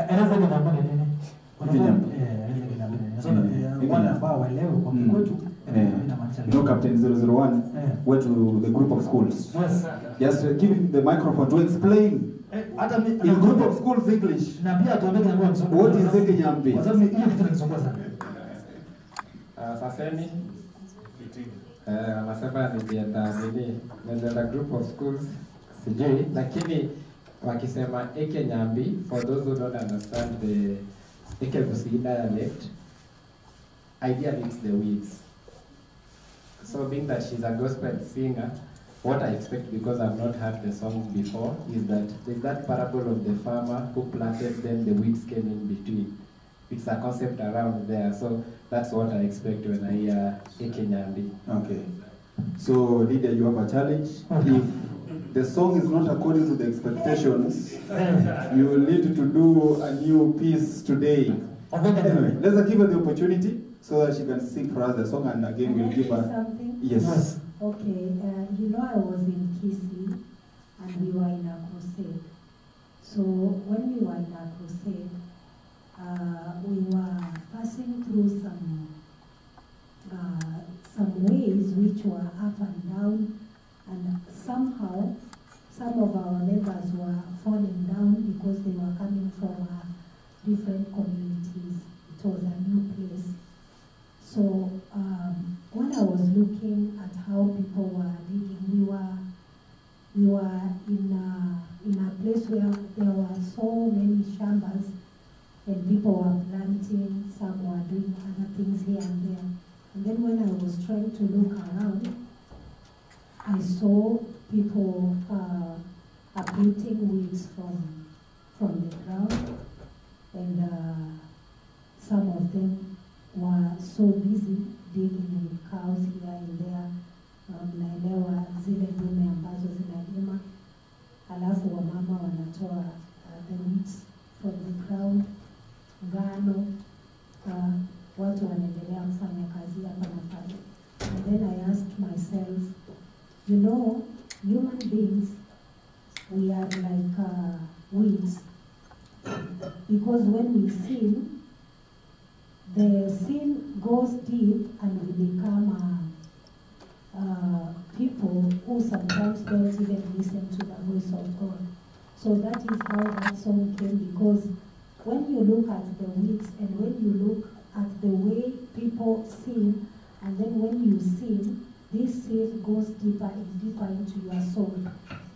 Eleza ni namba nini? Ekenyambi. Ekenyambi. Sasa wale ambao waelewe kwa kwetu You know, Captain 001 went to the group of schools. Yes. Just giving the microphone to explain in group of schools English. Na pia tuambie kwa Kiswahili. What is Ekenyambi? Kwa sababu hiyo kitu kinasumbua sana. Saseni. Wanasema nilienda group of schools sijui, lakini wakisema Ekenyambi, for those who don't understand the Ekebusi dialect, ideally it's the weeds. So being that she's a gospel singer, what I expect, because I've not heard the song before, is that there's that parable of the farmer who planted, then the weeds came in between. It's a concept around there, so that's what I expect when I hear Ekenyambi. Okay. So, leader, you have a challenge. If the song is not according to the expectations, you will need to do a new piece today. Anyway, let's give her the opportunity so that she can sing for us the song, and again we'll give her. Something? Yes. Okay, you know I was in Kisii and we were in a crusade. So when we were in a crusade, we were passing through some ways which were up and down, and somehow some of our neighbors were falling down because they were coming from different communities. It was a new place. So when I was looking at how people were digging, we were in a place where there were so many shambas and people were planting, some were doing other things here and there. And then when I was trying to look around, I saw people uprooting weeds from the ground, and some of them were so busy dealing with cows here and there. Mnaelewa zile dume ambazo zinalima, alafu wamama wanatoa the wheat from the ground, ngano, watu wanaendelea kufanya kazi hapa na pale. And then I asked myself, you know, human beings, we are like weeds. Because when we sin, the sin goes deep and we become people who sometimes don't even listen to the voice of God. So that is how that song came, because when you look at the weeds and when you look at the way people sin, and then when you sin, this sin goes deeper and deeper into your soul.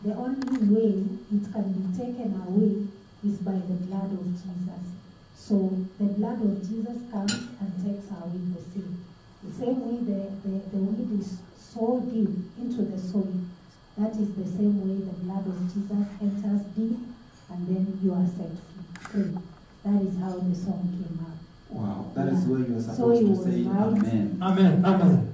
The only way it can be taken away is by the blood of Jesus. So the blood of Jesus comes and takes away the sin. The same way the weed is so deep into the soil, that is the same way the blood of Jesus enters deep, and then you are set free. That is how the song came out. Wow, that is where you are So supposed it to was say right. amen. Amen. Amen.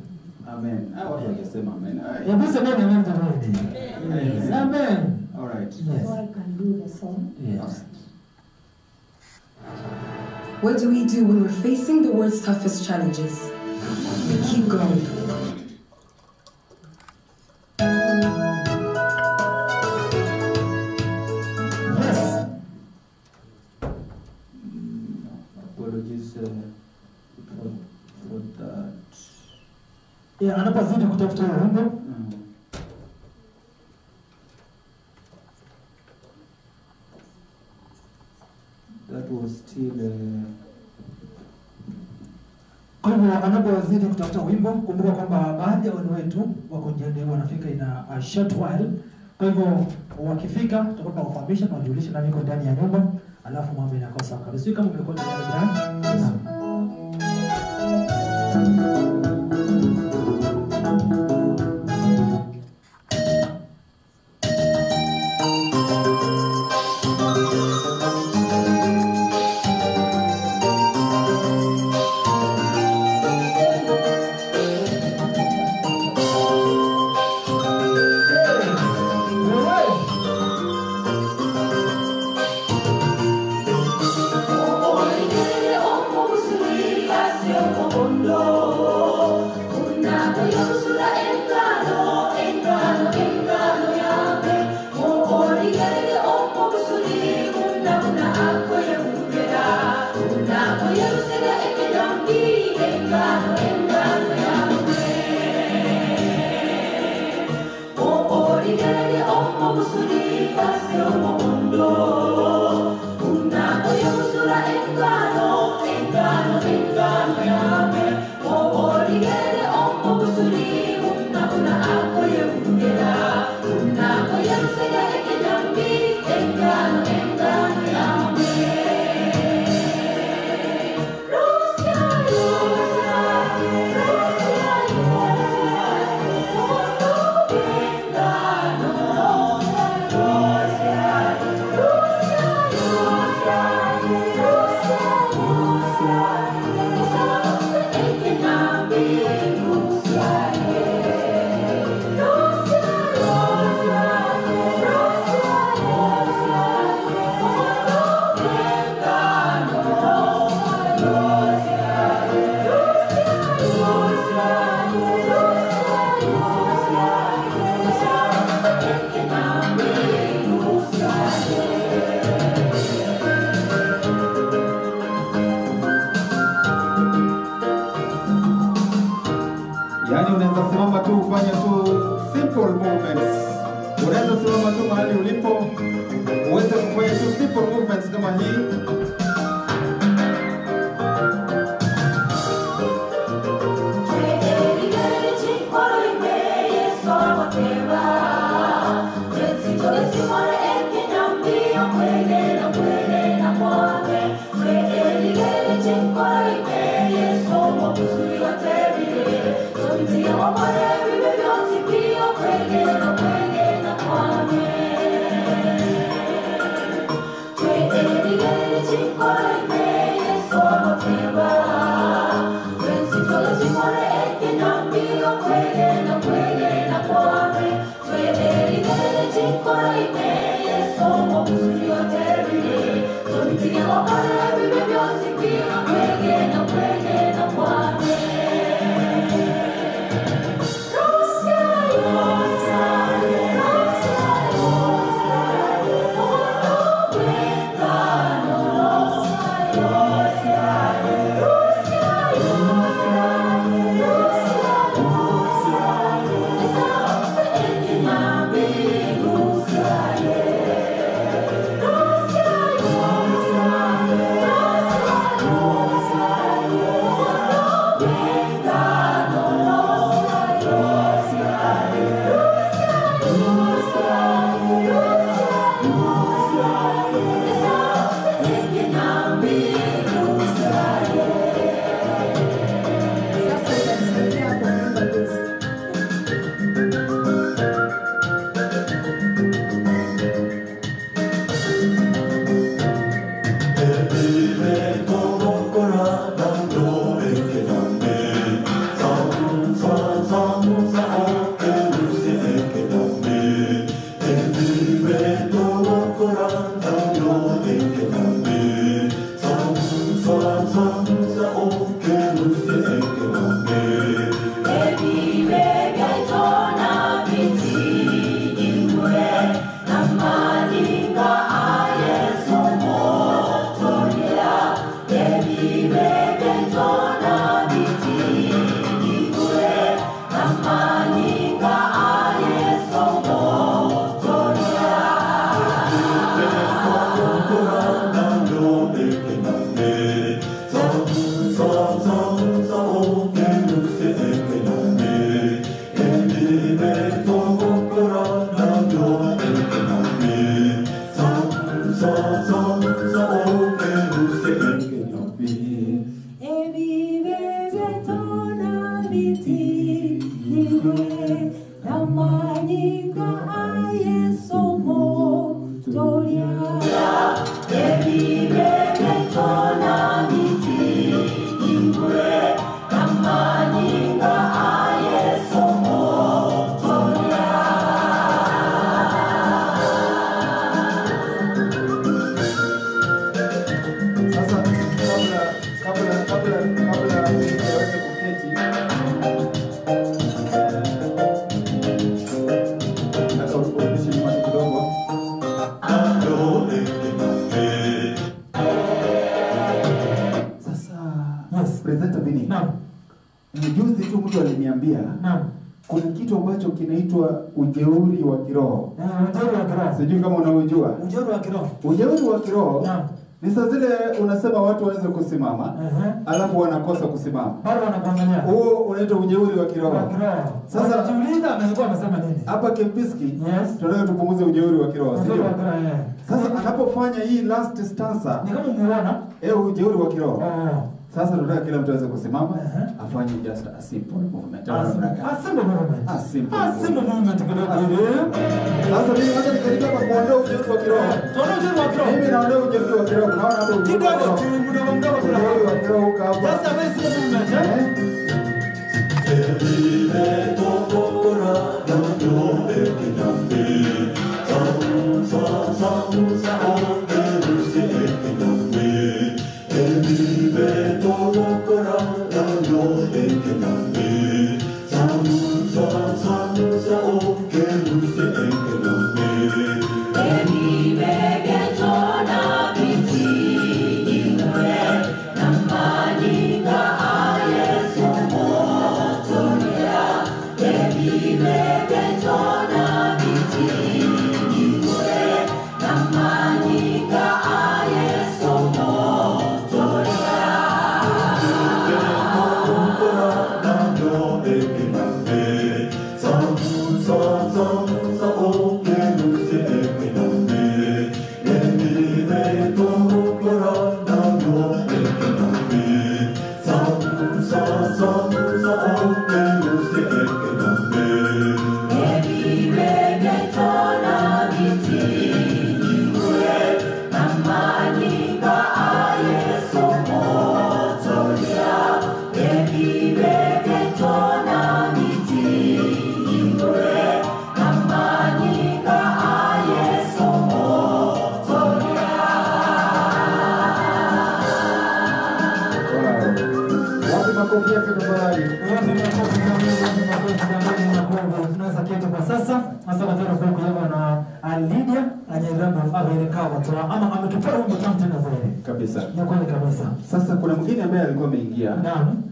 Amen. I want you to say amen. Hebu semeni amen jamani. Amen. All right. So I can do the song. Yes. What do we do when we're facing the world's toughest challenges? We keep going. Yes. Apologies for that. Yeah, anapozidi kutafuta wimbo. That was still Kwa hivyo anapozidi kutafuta wimbo, kumbuka kwamba baadhi ya wenu wetu wako njiani wanafika in a short while. Kwa hivyo wakifika tutakuwa tunawafahamisha na wajulisha nani yuko ndani ya nyumba, alafu mambo inakuwa sawa kabisa. Sio kama umekuwa ndani ya brand. Yaani unaweza simama tu ufanye tu simple movements. Unaweza simama tu mahali ulipo uweze kufanya tu simple movements kama hii. Yes, Juzi tu mtu aliniambia kuna kitu ambacho kinaitwa ujeuri wa kiroho. Ujeuri wa kiroho. Sijui kama unaujua. Ujeuri wa kiroho. Ujeuri wa kiroho. Ni saa zile unasema watu waweze kusimama, alafu wanakosa kusimama. Bado wanakuangalia. Huo unaitwa ujeuri wa kiroho. Sasa jiuliza amekuwa amesema nini? Hapa Kempiski tunataka tupunguze ujeuri wa kiroho, sio? Sasa anapofanya hii last stanza ni kama umeona ujeuri wa kiroho. Sasa tunataka kila mtu aweze kusimama, afanye just a simple movement. A simple movement. A simple movement kidogo hivi. Sasa mimi hata nikaribia kwa kuondoa ujeuri wa kiroho. Tuondoe ujeuri wa kiroho. Mimi naondoa ujeuri wa kiroho. Naona hapo kidogo tu mdogo ujeuri wa kiroho huko hapa. Just a very simple movement. sasa nataka kuongea na Lydia anyeramba abereka watu ama ametupea wimbo tena zaidi. Kabisa. Ni kweli kabisa. Sasa kuna mwingine ambaye alikuwa ameingia. Naam.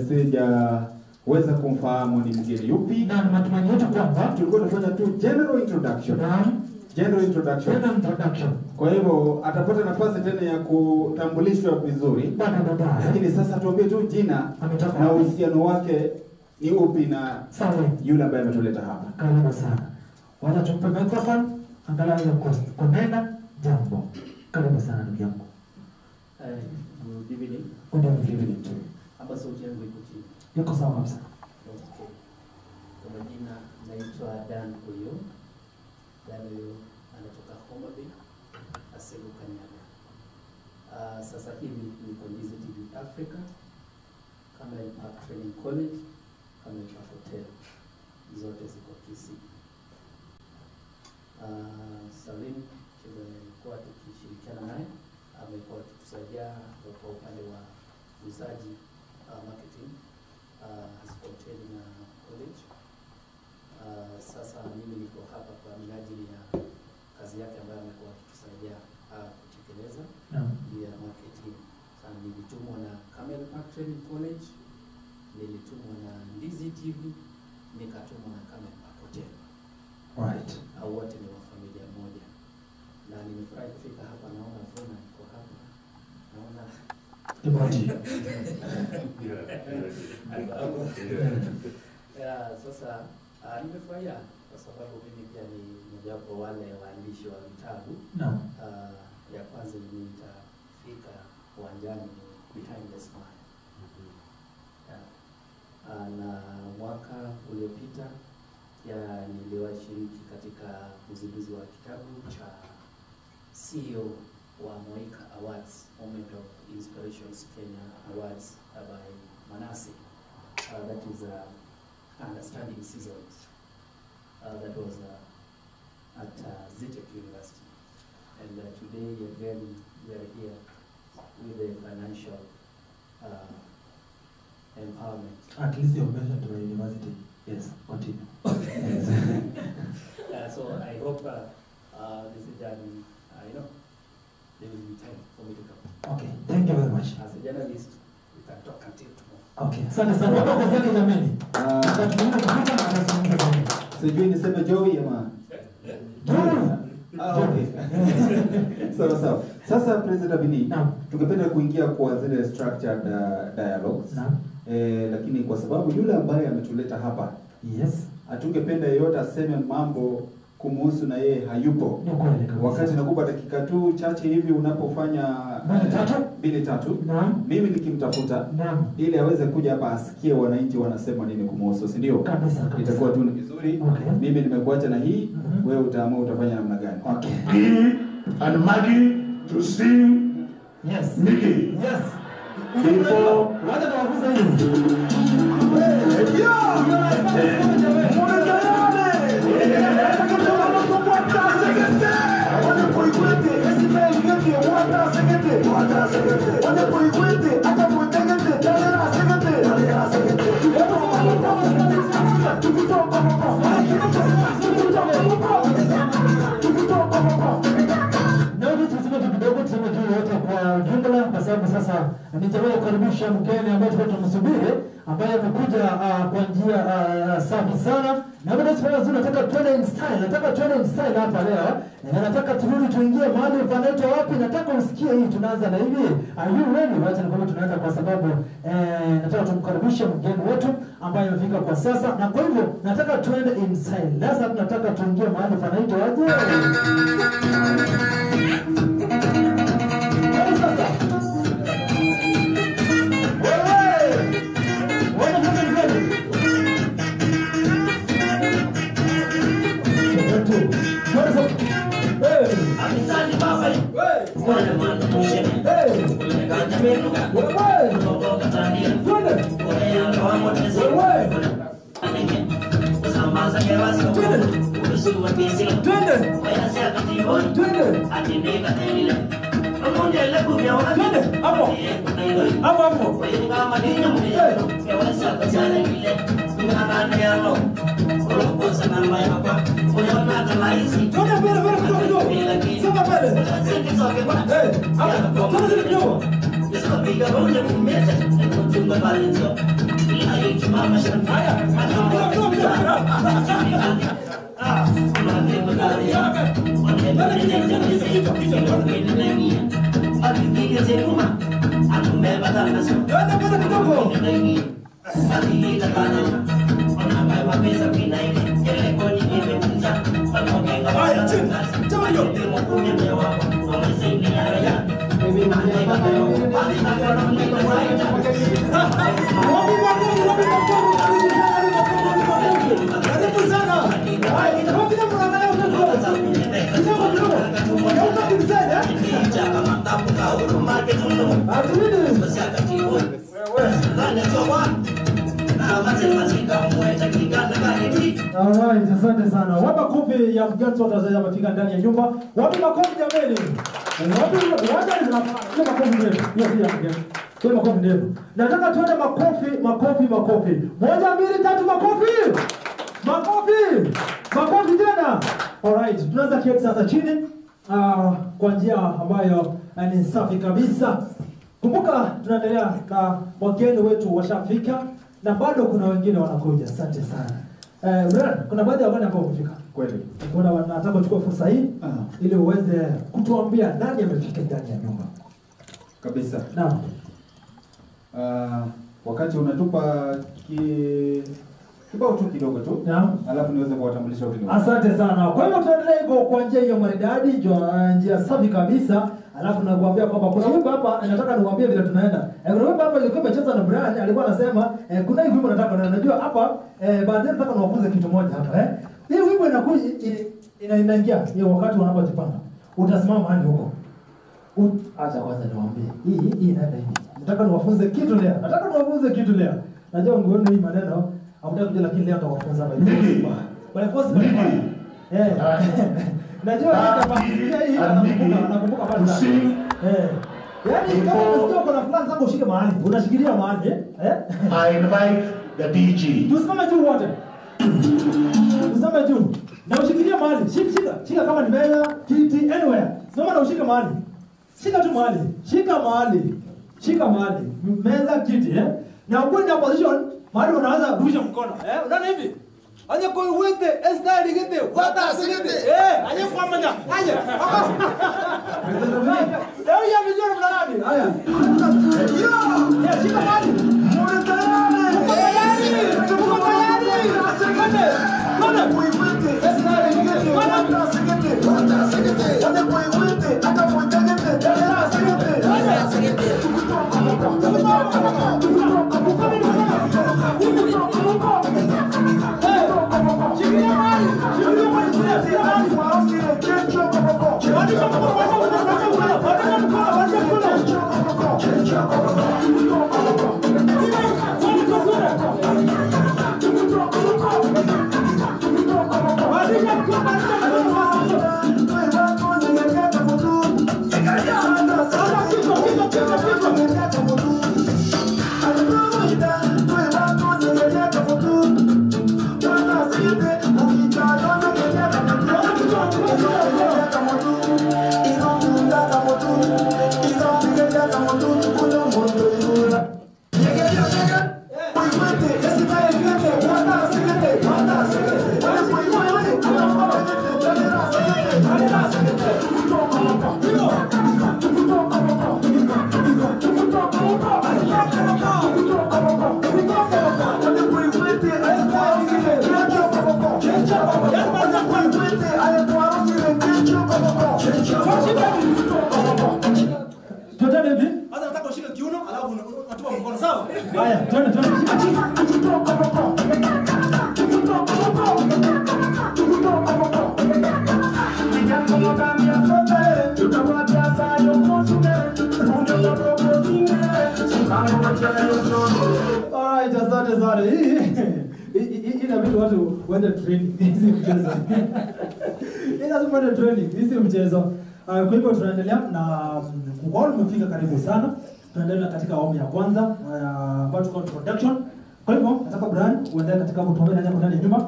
Sijaweza kumfahamu ni mgeni yupi. Naam, matumaini yetu kwamba tulikuwa tunafanya tu general introduction. Naam. General introduction. Kwa hivyo atapata nafasi tena ya kutambulishwa vizuri. Lakini sasa tuambie tu jina na uhusiano wake ni upi na yule ambaye ametuleta hapa. Karibu sana. Wacha tumpe microphone angalau ya kunena jambo. Karibu sana ndugu yangu. Good evening. Good evening. Hapa sauti yangu iko chini. Yuko sawa kabisa. Okay. Kwa majina naitwa Dan Oyo. Dan Oyo anatoka Homa Bay, Asego Kanyaga. Sasa hivi niko DZTV Africa, Camel Park Training College, Camel Park Hotel. Zote ziko Kisii. Salim tumekuwa tukishirikiana naye, amekuwa akitusaidia kwa upande wa uzaji marketing hospitali na college. Sasa mimi niko hapa kwa minajili ya kazi yake ambayo amekuwa akitusaidia kutekeleza ya marketing. Sasa nilitumwa na Camel Park Training College, nilitumwa na Ndizi TV, nikatumwa na Camel Park Hotel. Right. Wote ni wa familia moja. Na nimefurahi kufika hapa, naona Vona niko hapa. Naona sasa nimefurahia kwa sababu mimi pia ni mmojawapo wale waandishi wa vitabu. Ya kwanza nitafika uwanjani Behind the Smile. Na mwaka uliopita niliwashiriki katika uzinduzi wa kitabu cha CEO wa Moika Awards, Moment of Inspirations Kenya Awards by Manase. That is Understanding Seasons. That was at Zetech University. And today again we are here with the financial empowerment. At least you mentioned to the university. Yes, continue. So I hope this is done, there will be time for me to come. Okay, thank you very much. As a journalist, we can talk until tomorrow. Okay, asante sana. Wako kwa yake jameni. Sijui niseme Joey ama okay. Sawa. Sasa President Bini, tungependa kuingia kwa zile structured dialogues. Lakini kwa sababu yule ambaye ametuleta hapa, hatungependa yeyote aseme mambo kumuhusu na yeye hayupo. Wakati nakupa dakika tu chache hivi unapofanya mbili tatu, mimi nikimtafuta ili aweze kuja hapa asikie wananchi wanasema nini kumuhusu, si ndio? Itakuwa tu ni vizuri. Mimi nimekuacha na hii, wewe utaamua utafanya namna gani. Okay. And Maggie to sing. Yes. Mickey. Yes. Before. Wacha tuwafunze hivi. Kwa jumla, kwa sababu sasa nitawahi kukaribisha mgeni ambaye tulikuwa tunamsubiri, ambaye amekuja kwa njia safi sana. Na baada ya sababu nataka twende in style hapa leo. Na nataka turudi tuingie mahali panaitwa wapi? Nataka usikie hii, tunaanza na hivi. Are you ready? Wacha nikwambie tunaanza kwa sababu nataka tumkaribishe mgeni wetu ambaye amefika kwa sasa, na kwa hivyo nataka tuende in style. Sasa tunataka tuingie mahali panaitwa aje? Hapo Twende mbele mbele kidogo. Sema mbele. Hapo. Twende kidogo. Alright, asante sana. Wapi makofi ya mgeni wote wamefika ndani ya nyumba? Wapi makofi jameni? Wapi makofi ndio? Yes, ya mgeni. Kwa makofi ndio. Nataka tuende makofi. 1 2 3 makofi. Makofi tena. Alright, tunaanza kiasi sasa chini. Kwa njia ambayo ni safi kabisa. Kumbuka tunaendelea na wageni wetu washafika na bado kuna wengine wanakuja. Asante sana. Brian, kuna baadhi ya wageni ambao wamefika. Kweli. Kuna wanataka kuchukua fursa hii ili uweze kutuambia nani amefika ndani ya nyumba. Kabisa. Naam. Wakati unatupa kibao tu kidogo tu. Naam. Alafu niweze kuwatambulisha kidogo. Asante sana. Kwa hivyo tuendelee hivyo kwa njia hiyo maridadi, njia safi kabisa. Alafu nakuambia kwamba kuna wimbo hapa nataka niwaambie vile tunaenda. Kuna wimbo hapa ilikuwa imecheza na Brian, alikuwa anasema kuna hii wimbo nataka na najua hapa baadaye nataka niwafunze kitu moja hapa Hii wimbo inakuja inaingia hiyo wakati wanapojipanga. Utasimama mahali huko. Acha kwanza niwaambie. Hii inaenda hivi. Nataka niwafunze kitu leo. Najua ngono hii maneno hamtaki kuja lakini leo nitawafunza by force. Najua nitawafunza hii anakumbuka pale sana. Yaani kama unasikia kuna fulani zako ushike mahali, unashikilia mahali I invite the DJ. Tusimame juu wote. Tusimame juu. Na ushikilie mahali. Shika kama ni meza, kiti, anywhere. Simama na ushike mahali. Shika tu mahali. Shika mahali. Meza, kiti Na ukwenda position, mahali unaanza kurusha mkono. Unaona hivi? Aje kwa uwete, estadi gete, wata sigete. Aje kwa manya. Aje. Leo ya vijana mnalani. Haya. Shika mahali. Muone tayari. Tuko tayari. Asante. Mana kuiwete, estadi gete, wata sigete. Wata sigete. Aje kwa uwete, ata kwa gete. Dala sigete. Wata sigete. Kwa hivyo tunaendelea na kwa umefika karibu sana. Tunaendelea katika awamu ya kwanza ambayo tuko introduction. Kwa hivyo nataka Brian uendelee katika kutuambia ndani ya nyumba.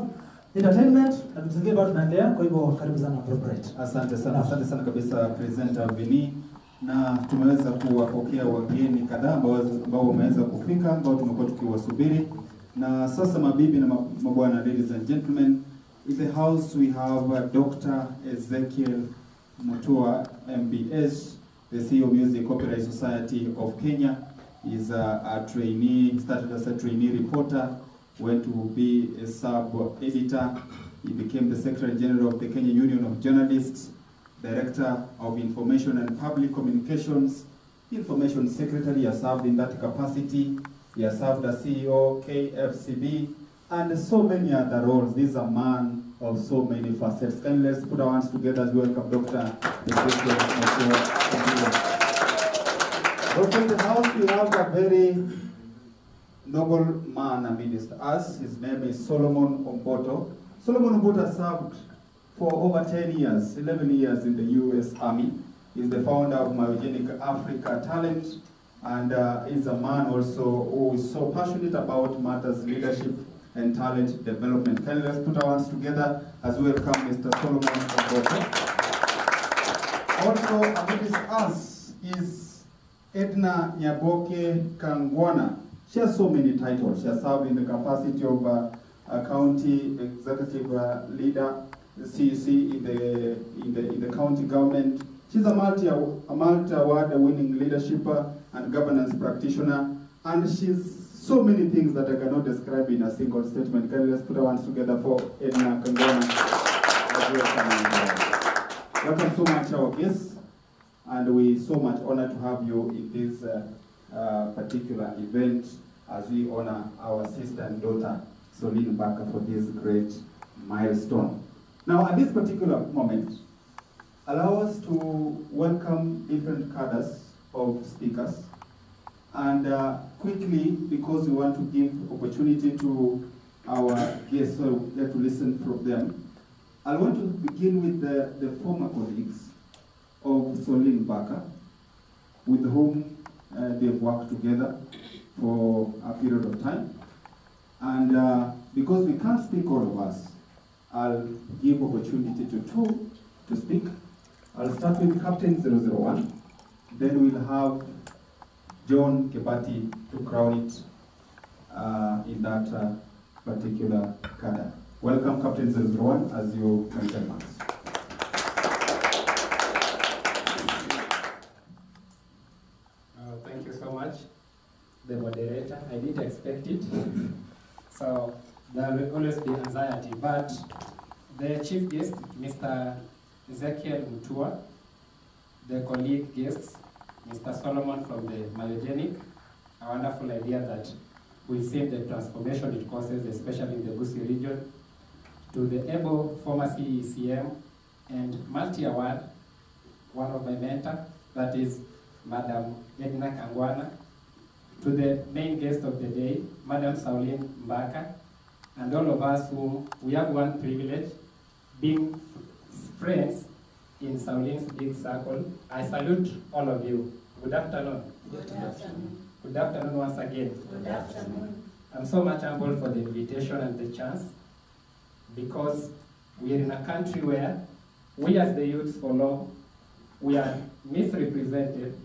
entertainment na vitu zingine bado tunaendelea, kwa hivyo karibu sana appropriate. Asante sana kabisa presenter Vini, na tumeweza kuwapokea wageni kadhaa ambao wameweza kufika, ambao tumekuwa tukiwasubiri. Na sasa mabibi na mabwana, ladies and gentlemen, in the house we have Dr. Ezekiel Mutua, MBS, the CEO of Music Copyright Society of Kenya. He's a trainee, started as a trainee reporter, went to be a sub-editor. He became the Secretary General of the Kenya Union of Journalists, Director of Information and Public Communications, Information Secretary. He has served in that capacity. He has served as CEO, KFCB, and so many other roles. This is a man of so many facets. And let's put our hands together as we welcome Dr. Ezekiel Mutua. Also in the house we have a very noble man amidst us. His name is Solomon Omboto. Solomon Omboto served for over 10 years, 11 years in the U.S. Army. He's the founder of Myogenic Africa Talent, and is a man also who is so passionate about matters leadership and talent development. Can let's put our hands together as we welcome Mr. Solomon Omboto. Also amidst us is Edna Nyaboke Kangwana. She has so many titles. She has served in the capacity of a county executive leader, CEC in the county government. She's a multi-award winning leadership and governance practitioner, and she's so many things that I cannot describe in a single statement. Can let's put our hands together for Edna Kangwana. Welcome so much our guests, and we so much honored to have you in this particular event as we honor our sister and daughter Solin Mbaka for this great milestone. Now at this particular moment, allow us to welcome different cadres of speakers, and quickly, because we want to give opportunity to our guests so we get to listen from them, I want to begin with the former colleagues of Solin Mbaka, with whom they've worked together for a period of time. And because we can't speak all of us, I'll give opportunity to two to speak. I'll start with Captain 001, then we'll have John Kebati to crown it in that particular cadre. Welcome Captain 001 as you can tell us. Thank you so much, the moderator. I didn't expect it. So there will always be anxiety, but the chief guest, Mr. Ezekiel Mutua, the colleague guests, Mr. Solomon from the Myogenic, a wonderful idea that we've seen the transformation it causes, especially in the Gusii region, to the able former CECM and multi-award, one of my mentors, that is Madam Edna Kangwana, to the main guest of the day, Madam Solin Mbaka, and all of us who we have one privilege, being friends in Saulin's big circle. I salute all of you. Good afternoon. Good afternoon. Good afternoon once again. Good afternoon. I'm so much humbled for the invitation and the chance, because we are in a country where we as the youths for long, we are misrepresented,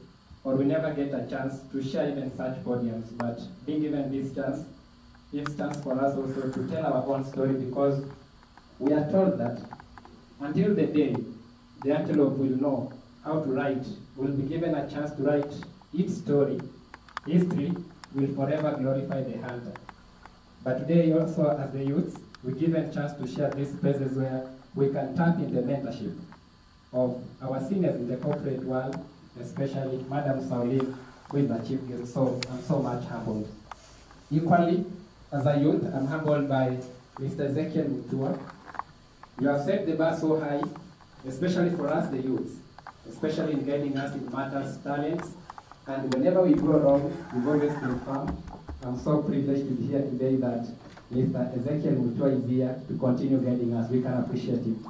or we never get a chance to share even such podiums. But being given this chance, it's chance for us also to tell our own story, because we are told that until the day the antelope will know how to write, will be given a chance to write its story, history will forever glorify the hunter. But today also as the youths, we're given a chance to share these spaces where we can tap in the mentorship of our seniors in the corporate world, especially Madam Solin, who is the chief guest. So I'm so much humbled. Equally, as a youth, I'm humbled by Mr. Ezekiel Mutua. You have set the bar so high, especially for us the youths, especially in guiding us in matters, talents, and whenever we go wrong, we've always been firm. I'm so privileged to be here today that Mr. Ezekiel Mutua is here to continue guiding us. We can appreciate him.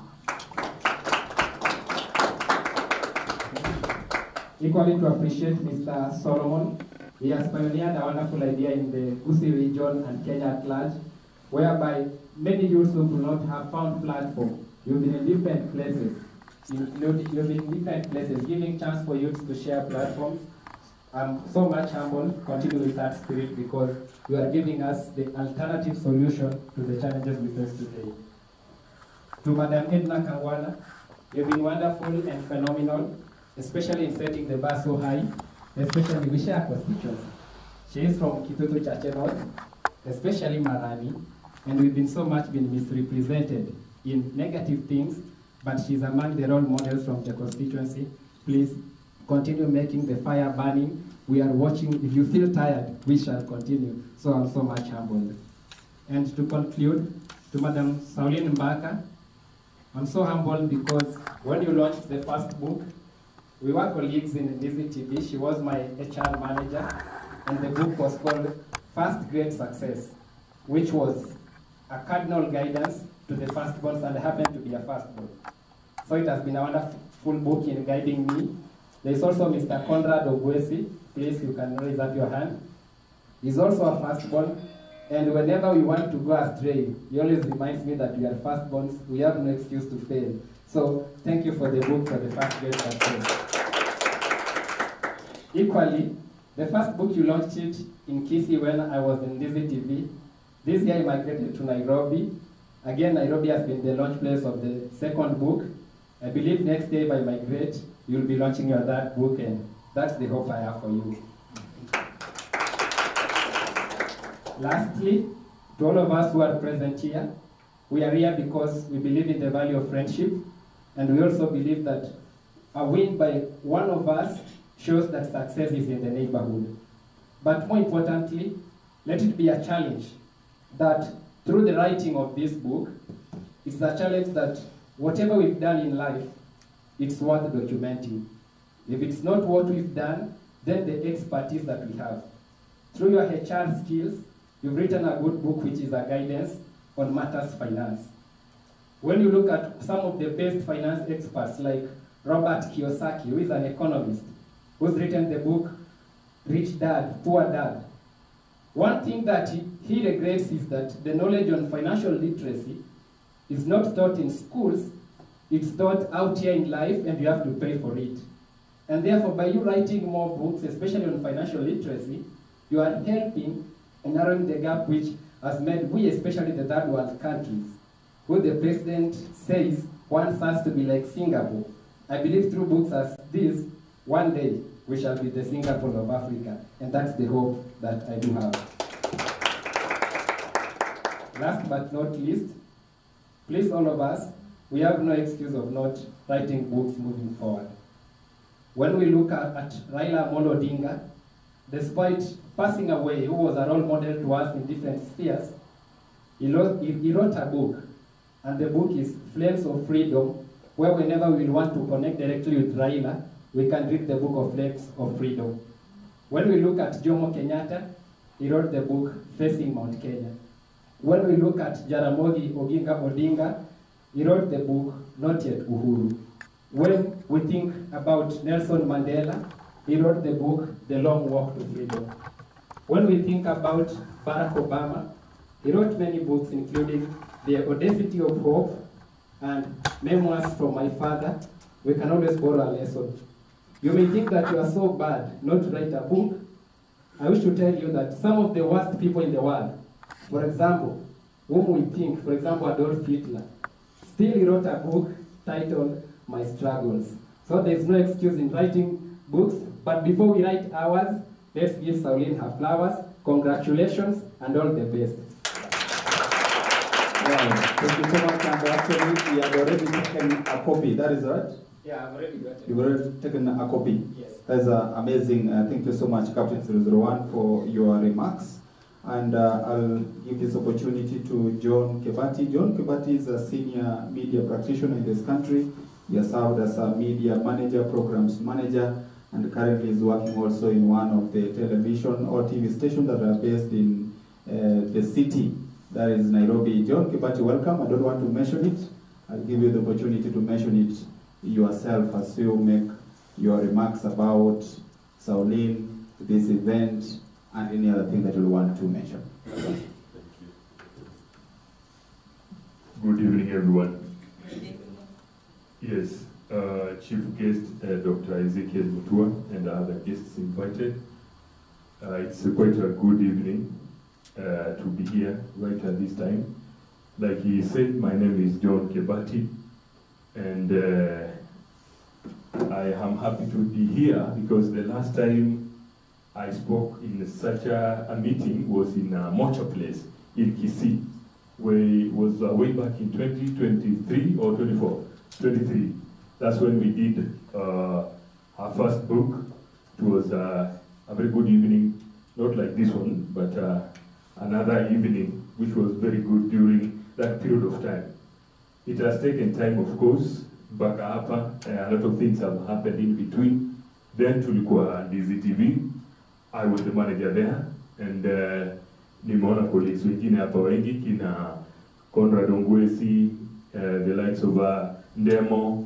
Equally to appreciate Mr. Solomon. He has pioneered a wonderful idea in the Gusii region and Kenya at large, whereby many youths who do not have found platform. You've been in different places. You've been in different places, giving chance for youths to share platforms. I'm so much humbled. Continue with that spirit because you are giving us the alternative solution to the challenges we face today. To Madam Edna Kangwana, you've been wonderful and phenomenal, especially in setting the bar so high, especially we share constituency. She is from Kitutu Chache North, especially Marani, and we've been so much been misrepresented in negative things, but she's among the role models from the constituency. Please continue making the fire burning. We are watching. If you feel tired, we shall continue. So I'm so much humbled. And to conclude, to Madam Sauline Mbaka, I'm so humbled because when you launched the first book, we were colleagues in Ndizi TV. She was my HR manager, and the book was called First Grade Success, which was a cardinal guidance to the firstborns, and I happen to be a firstborn. So it has been a wonderful book in guiding me. There is also Mr. Conrad Ogwesi. Please, you can raise up your hand. He's also a firstborn, and whenever we want to go astray, he always reminds me that we are firstborns. We have no excuse to fail. So thank you for the book for the First Grade Success. Equally, the first book you launched it in Kisii when I was in Ndizi TV. This year I migrated to Nairobi. Again, Nairobi has been the launch place of the second book. I believe next day if I migrate, you'll be launching your third book, and that's the hope I have for you. Lastly, to all of us who are present here, we are here because we believe in the value of friendship, and we also believe that a win by one of us shows that success is in the neighborhood. But more importantly, let it be a challenge that through the writing of this book, it's a challenge that whatever we've done in life, it's worth documenting. If it's not what we've done, then the expertise that we have. Through your HR skills, you've written a good book which is a guidance on matters finance. When you look at some of the best finance experts like Robert Kiyosaki, who is an economist, who's written the book Rich Dad, Poor Dad. One thing that he regrets is that the knowledge on financial literacy is not taught in schools, it's taught out here in life, and you have to pay for it. And therefore, by you writing more books, especially on financial literacy, you are helping and narrowing the gap which has made we, especially the third world countries, who the president says wants us to be like Singapore. I believe through books as this, one day we shall be the Singapore of Africa, and that's the hope that I do have. Last but not least, please all of us, we have no excuse of not writing books moving forward. When we look at Raila Amolo Odinga, despite passing away, who was a role model to us in different spheres, he wrote a book, and the book is Flames of Freedom, where whenever we want to connect directly with Raila, we can read the book of Flames of Freedom. When we look at Jomo Kenyatta, he wrote the book Facing Mount Kenya. When we look at Jaramogi Oginga Odinga, he wrote the book Not Yet Uhuru. When we think about Nelson Mandela, he wrote the book The Long Walk to Freedom. When we think about Barack Obama, he wrote many books including The Audacity of Hope and Memoirs from My Father. We can always borrow a lesson. You may think that you are so bad not to write a book. I wish to tell you that some of the worst people in the world, for example, whom we think, for example, Adolf Hitler, still wrote a book titled My Struggles. So there's no excuse in writing books, but before we write ours, let's give Sauline her flowers. Congratulations and all the best. Wow, thank you so much. And actually, we have already taken a copy, that is right? Yeah, I've already got it. You've already taken a copy? Yes. That's amazing. Thank you so much, Captain 001, for your remarks. And I'll give this opportunity to John Kebati. John Kebati is a senior media practitioner in this country. He has served as a media manager, programs manager, and currently is working also in one of the television or TV stations that are based in the city, that is Nairobi. John Kebati, welcome. I don't want to mention it. I'll give you the opportunity to mention it yourself as you make your remarks about Sauline, this event, and any other thing that you want to mention. Good evening, everyone. Yes, Chief Guest Dr. Ezekiel Mutua and other guests invited. It's quite a good evening to be here right at this time. Like he said, my name is John Kebati, and I am happy to be here because the last time I spoke in such a meeting was in Mocha Place in Kisii, where it was way back in 2023 or 24, 23. That's when we did our first book. It was a very good evening, not like this one, but another evening, which was very good during that period of time. It has taken time, of course, back up, a lot of things have happened in between. Then tulikuwa DZTV, I was the manager there, and nimeona colleagues wengine hapa wengi, kina Conrad Ongwesi, the likes of Ndemo,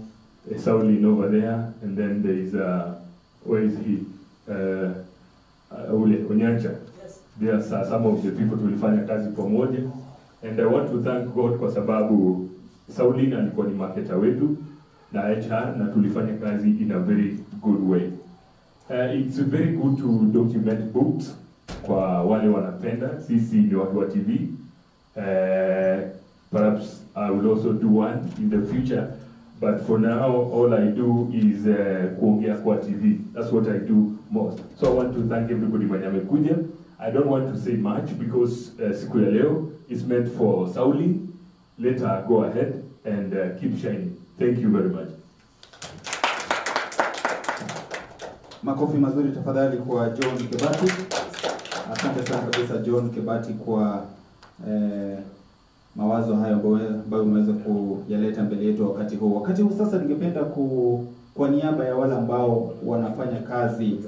Saulin over there, and then there is, where is he? Ule Onyancha. Yes. There are some of the people tulifanya kazi pamoja, and I want to thank God kwa sababu Saulin alikuwa ni marketer wetu na HR na tulifanya kazi in a very good way. It's very good to document books kwa wale wanapenda. Sisi ni watu wa TV. Perhaps I will also do one in the future, but for now all I do is kuongea kwa TV. That's what I do most. So I want to thank everybody mwenye amekuja. I don't want to say much because siku ya leo is meant for Sauli. Let her go ahead and keep shining. Thank you very much. Makofi mazuri tafadhali kwa John Kebati. Asante sana kabisa John Kebati kwa mawazo hayo ambayo umeweza kuyaleta mbele yetu wakati huu. Wakati huu sasa ningependa kwa niaba ya wale ambao wanafanya kazi,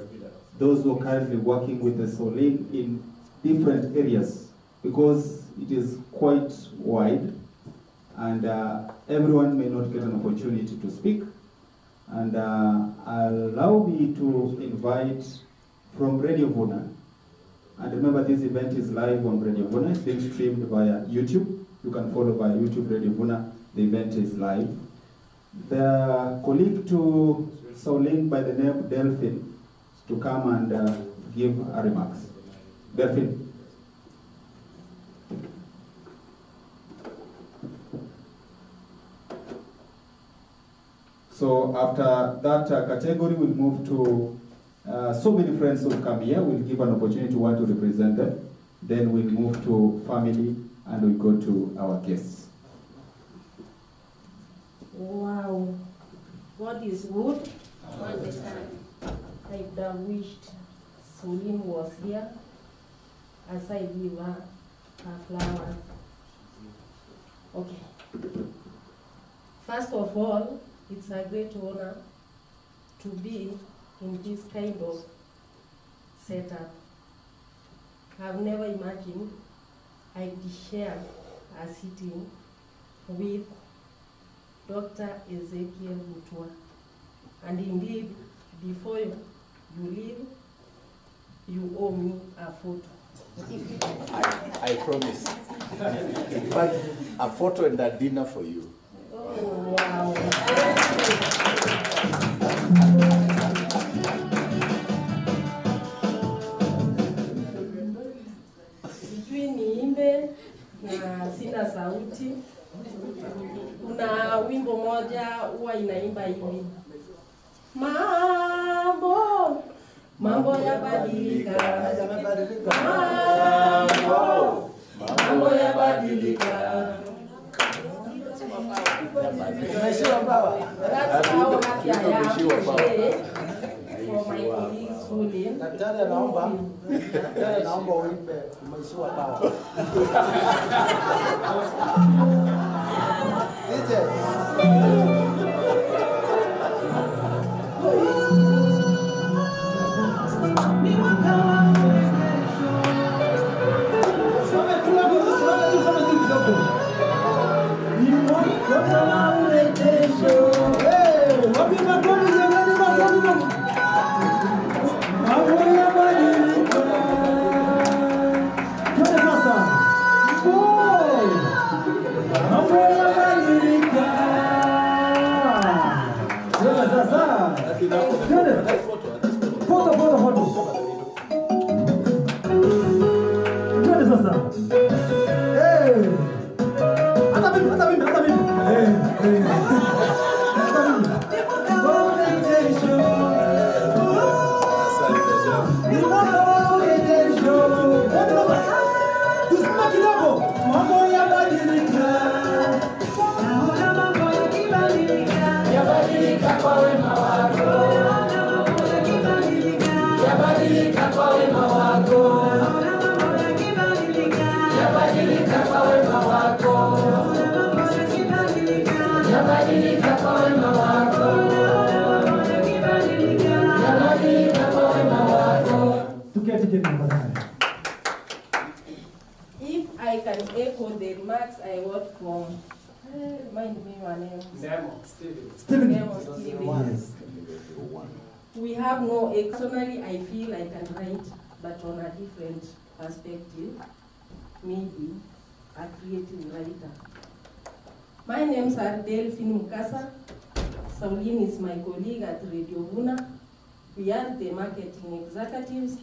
those who are currently working with the Saulin in different areas, because it is quite wide and everyone may not get an opportunity to speak. And allow me to invite from Radio Vuna. And remember, this event is live on Radio Vuna. It's being streamed via YouTube. You can follow via YouTube Radio Vuna. The event is live. The colleague to Saulin by the name Delphine to come and give her remarks. Delphine. So after that category, we'll move to so many friends will come here. We'll give an opportunity to one to represent them. Then we'll move to family and we'll go to our guests. Wow, God is good all the time. I would have wished Saulin was here as I give her flowers. Okay. First of all, it's a great honor to be in this kind of setup. I've never imagined I'd share a sitting with Dr. Ezekiel Mutua. And indeed, before you leave, you owe me a photo. I promise. In fact, a photo and a dinner for you. Oh, wow. Sijui niimbe na sina sauti. Kuna wimbo moja huwa inaimba hivi. Mambo yabadilika. Mambo yabadilika. That's how happy I am today for my colleagues Saulin. Daktari naomba uimbe umeishiwa pawa. Mambo If I can echo the remarks I wrote from, remind me your name. Stephen. We have no, personally I feel I can write, but on a different perspective, maybe a creative writer. My name's Delphine Mukasa. Saulin is my colleague at Radio Vuna. We are the marketing executives.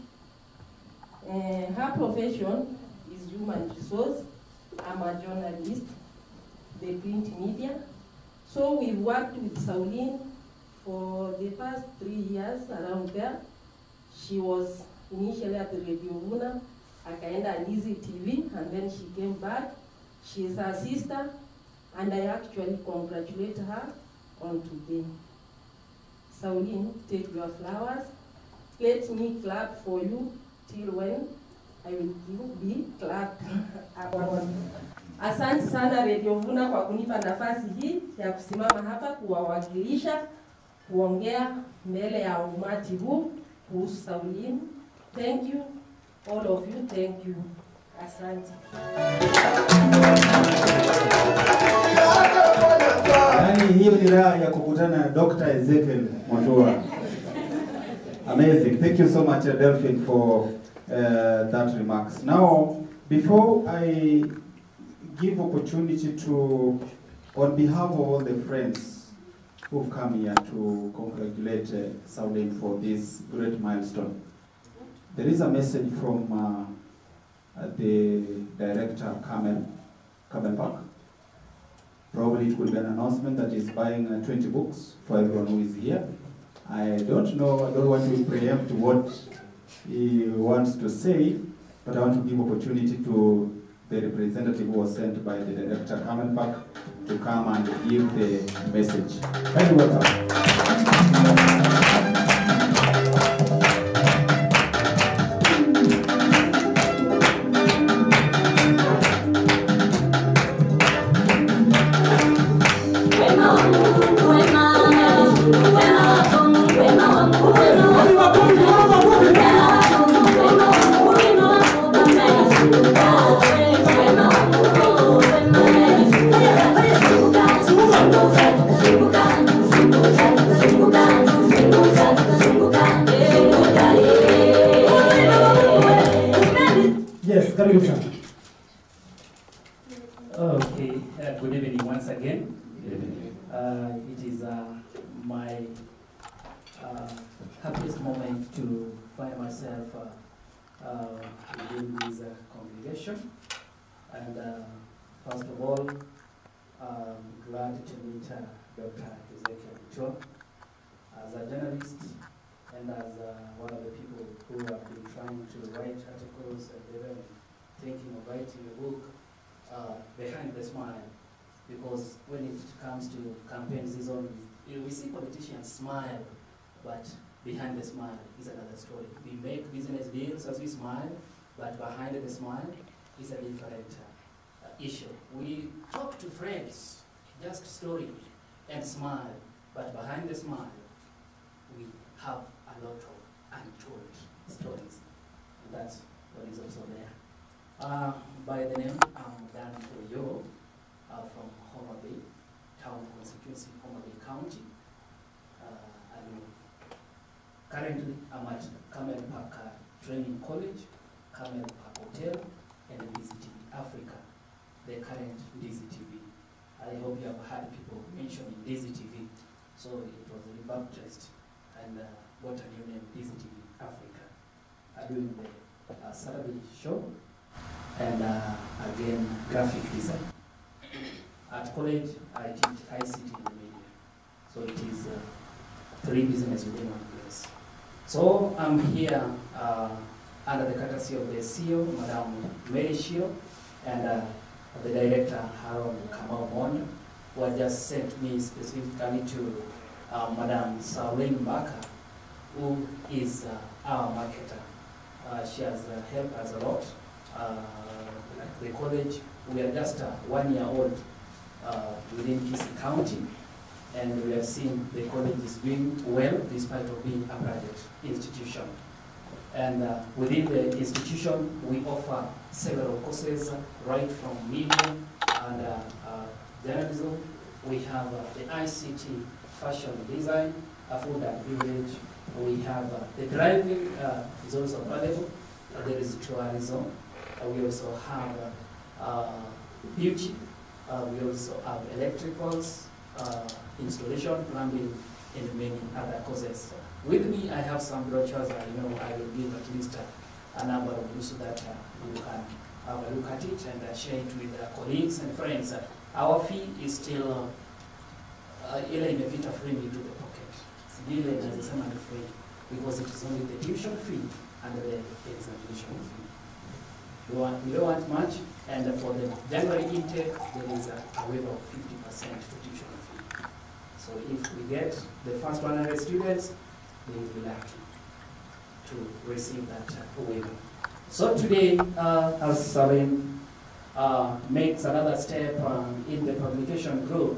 Her profession is human resource. I'm a journalist, the print media. So we've worked with Saulin for the past 3 years around there. She was initially at the Radio Vuna, akaenda Easy TV, and then she came back. She is her sister, and I actually congratulate her on today. Saulin, take your flowers. Let me clap for you till when I will be clapped upon. Asante sana Radio Vuna kwa kunipa nafasi hii ya kusimama hapa kuwawakilisha, kuongea mbele ya umati huu kuhusu Saulin. Thank you, all of you, thank you. Asante. Yaani hiyo ni raha ya kukutana na Dr. Ezekiel Mutua. Amazing. Thank you so much, Delphine, for that remarks. Now, before I give opportunity to, on behalf of all the friends who've come here to congratulate Saulin for this great milestone, there is a message from the director, Kamel Park. Probably it will be an announcement that he's buying 20 books for everyone who is here. I don't know, I don't want to preempt what he wants to say, but I want to give opportunity to the representative who was sent by the director, Kamel Park, to come and give the message. Very welcome. Yes, karibu sana. Okay, good evening once again. It is my happiest moment to find myself within this congregation. And first of all, I'm glad to meet Dr. Ezekiel Mutua as a journalist and as one of the people who have been trying to write articles and even thinking of writing a book behind the smile. Because when it comes to campaign season, we see politicians smile, but behind the smile is another story. We make business deals as we smile, but behind the smile is a different issue. We talk to friends, just story and smile, but behind the smile, we have a lot of untold stories. And that's what is also there. By the name, I'm Dan Oyo from Homa Bay Town Constituency, Homa Bay County. Currently, I'm at Kamel Park Training College, Kamel Park Hotel, and DZTV Africa, the current DZTV. I hope you have heard people mentioning DZTV. So it was rebaptized and got a new name, DZTV Africa. Doing the Saturday show and again graphic design. At college, I teach ICT in the media. So it is 3 business within one place. So I'm here under the courtesy of the CEO, Madam Mary Shio, and the director, Harold Kamau Mondo, who had just sent me specifically to Madam Saulene Baka, who is our marketer. She has helped us a lot. Like the college, we are just 1 year old within Kisii County, and we have seen the college is doing well despite of being a private institution. And within the institution, we offer several courses, right from media and journalism. We have the ICT, fashion design, food and beverage. We have the driving is also available. There is tourism. We also have beauty. We also have electricals, installation, plumbing, and many other courses. With me, I have some brochures. I know I will give at least a number of you so that you can have a look at it and share it with colleagues and friends. Our fee is still ile imepita free to the pocket. Sijile inasema ni free because it is only the tuition fee and the examination fee. We don't want much, and for the January intake, there is a waiver of 50% to tuition fee. So if we get the first 100 students, they will be lucky to receive that waiver. So today, as Salim makes another step in the publication group,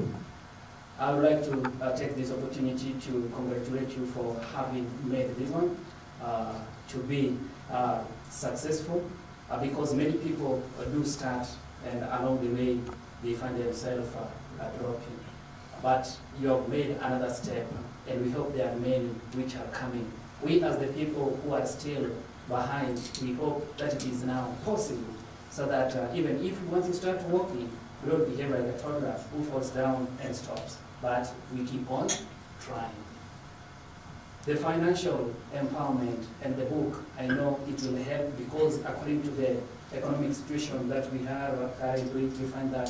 I would like to take this opportunity to congratulate you for having made this one to be successful, because many people do start and along the way they find themselves dropping. But you have made another step, and we hope there are many which are coming. We as the people who are still behind, we hope that it is now possible, so that even if we want to start walking, we don't behave like a toddler who falls down and stops, but we keep on trying. The financial empowerment and the book, I know it will help, because according to the economic situation that we have currently, we find that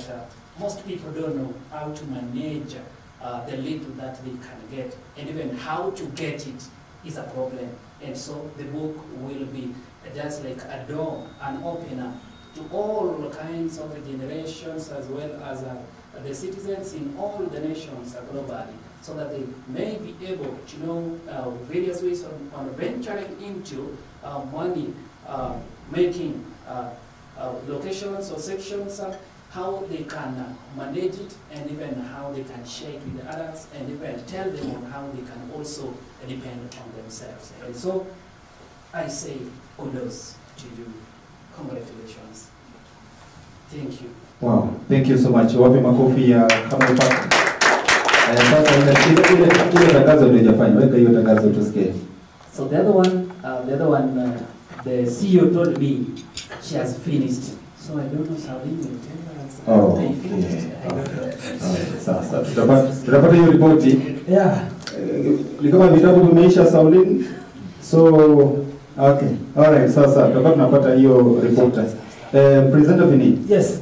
most people don't know how to manage the little that they can get, and even how to get it is a problem. And so the book will be just like a door, an opener to all kinds of the generations, as well as the citizens in all the nations globally, so that they may be able to know various ways on venturing into money making locations or sections, how they can manage it, and even how they can share it with others, and even tell them on how they can also depend on themselves. And so I say kudos to you. Congratulations. Thank you. Wow, thank you so much. Wapi makofi ya kama mpaka. Sasa ile tangazo ndio hajafanya. Weka hiyo tangazo tusikie. So the other one, the CEO told me she has finished. So I don't know Saulene will tell us. Oh, they finished. I don't know. Sasa tutapata hiyo ripoti. Yeah. Ni kama vitabu vimeisha Saulene. So okay. All right, sasa tutakuwa tunapata hiyo report. Presenter Vinny. Yes.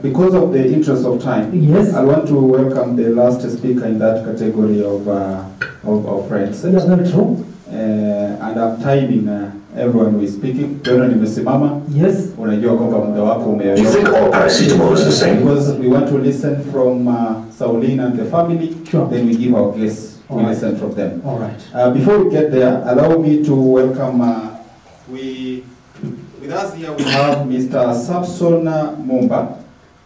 Because of the interest of time, yes, I want to welcome the last speaker in that category of friends. That's very true. And I'm timing everyone who is speaking. Nimesimama. Yes. Unajua kwamba muda wako umeisha. You think all paracetamol is the same? Because we want to listen from Saulene and the family. Sure. Then we give our guests. We All listen right. from them. All right. Before we get there, allow me to welcome. With us here we have Mr. Samson Mumba.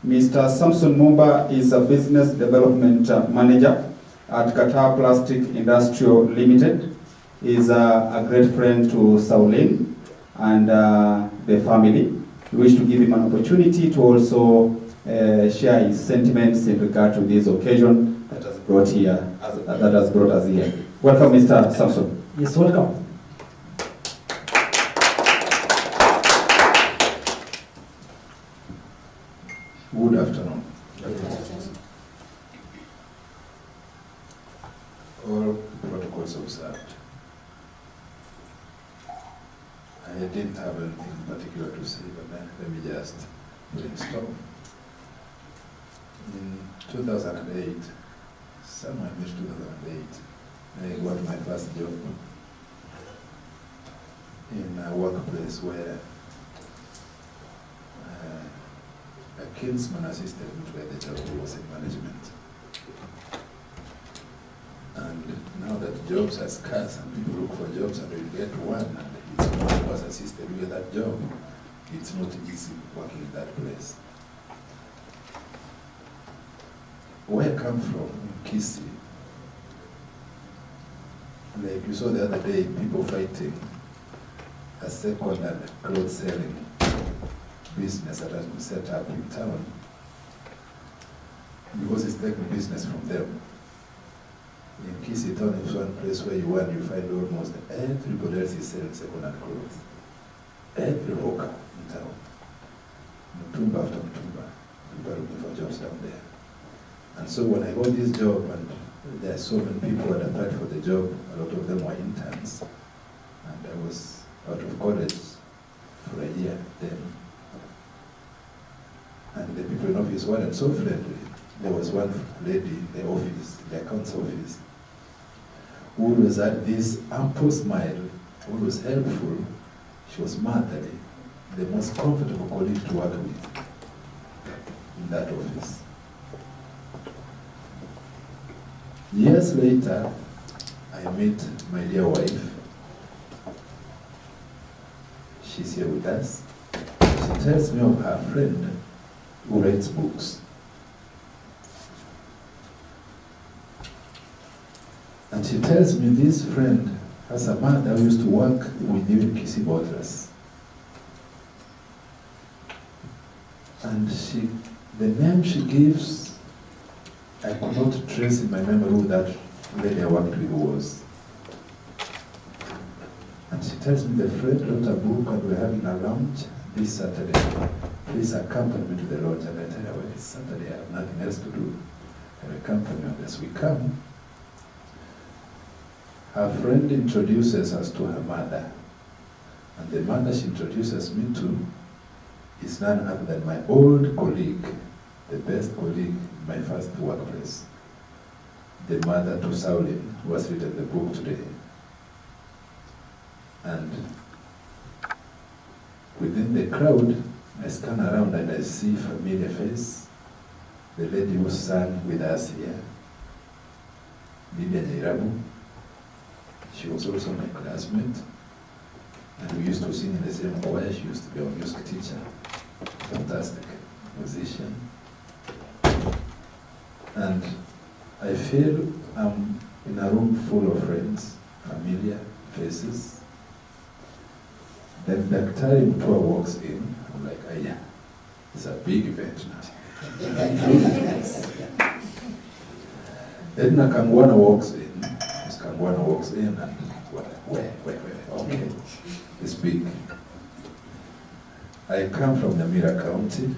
Mr. Samson Mumba is a business development manager at Qatar Plastic Industrial Limited. He is a great friend to Saulene and the family. We wish to give him an opportunity to also share his sentiments in regard to this occasion that has brought us here. Welcome, Mr. Samson. Yes, welcome. Good afternoon. All protocols observed. I didn't have anything particular to say, but then let me just brainstorm. In 2008, somewhere in 2008, I got my first job in a workplace where a kinsman assisted me to get the job who was in management. And now that jobs are scarce and people look for jobs and they get one and it's someone who was assisted with that job, it's not easy working in that place. Where I come from, in Kisii, like you saw the other day, people fighting a second-hand clothes selling business that has been set up in town because it's taking business from them. In Kisii town is one place where you find almost everybody else is selling second-hand clothes. Every hawker in town, Mutumba after Mutumba, people are looking for jobs down there. And so when I got this job, and there are so many people who had applied for the job, a lot of them were interns, and I was out of college for a year then. And the people in office weren't so friendly. There was one lady in the office, the accounts office, who always had this ample smile, always helpful. She was motherly, the most comfortable colleague to work with in that office. Years later, I met my dear wife. She's here with us. She tells me of her friend who writes books. And she tells me this friend has a mother who used to work with you in Kisii Botras. And the name she gives, I could not trace in my memory who that lady I worked with was. And she tells me the friend wrote a book and we're having a lunch this Saturday. Please accompany me to the lodge. And I tell her, well, it's Saturday, I have nothing else to do. And accompany me as we come. Her friend introduces us to her mother. And the mother she introduces me to is none other than my old colleague, the best colleague in my first workplace, the mother to Saulin, who has written the book today. And within the crowd, I scan around and I see familiar face, the lady who sang with us here, Lydia Jairabu. She was also my classmate, and we used to sing in the same choir. She used to be our music teacher, fantastic musician. And I feel I'm in a room full of friends, familiar faces. Then Daktari Mutua walks in. I'm like, oh yeah, it's a big event now. Then Kangwana walks in. Kangwana walks in and where? Okay, it's big. I come from Nyamira County.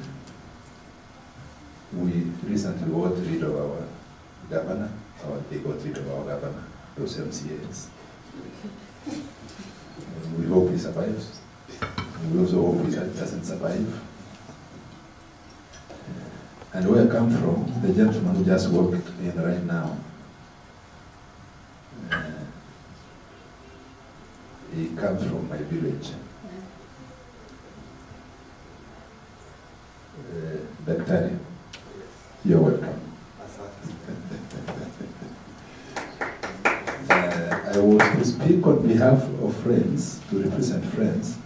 We recently got rid of our governor, or they got rid of our governor, those MCAs. And we hope he survives. We also hope he doesn't survive. And where I come from, the gentleman who just walked in right now, he comes from my village. Daktari, you're welcome. I was to speak on behalf of friends, to represent friends,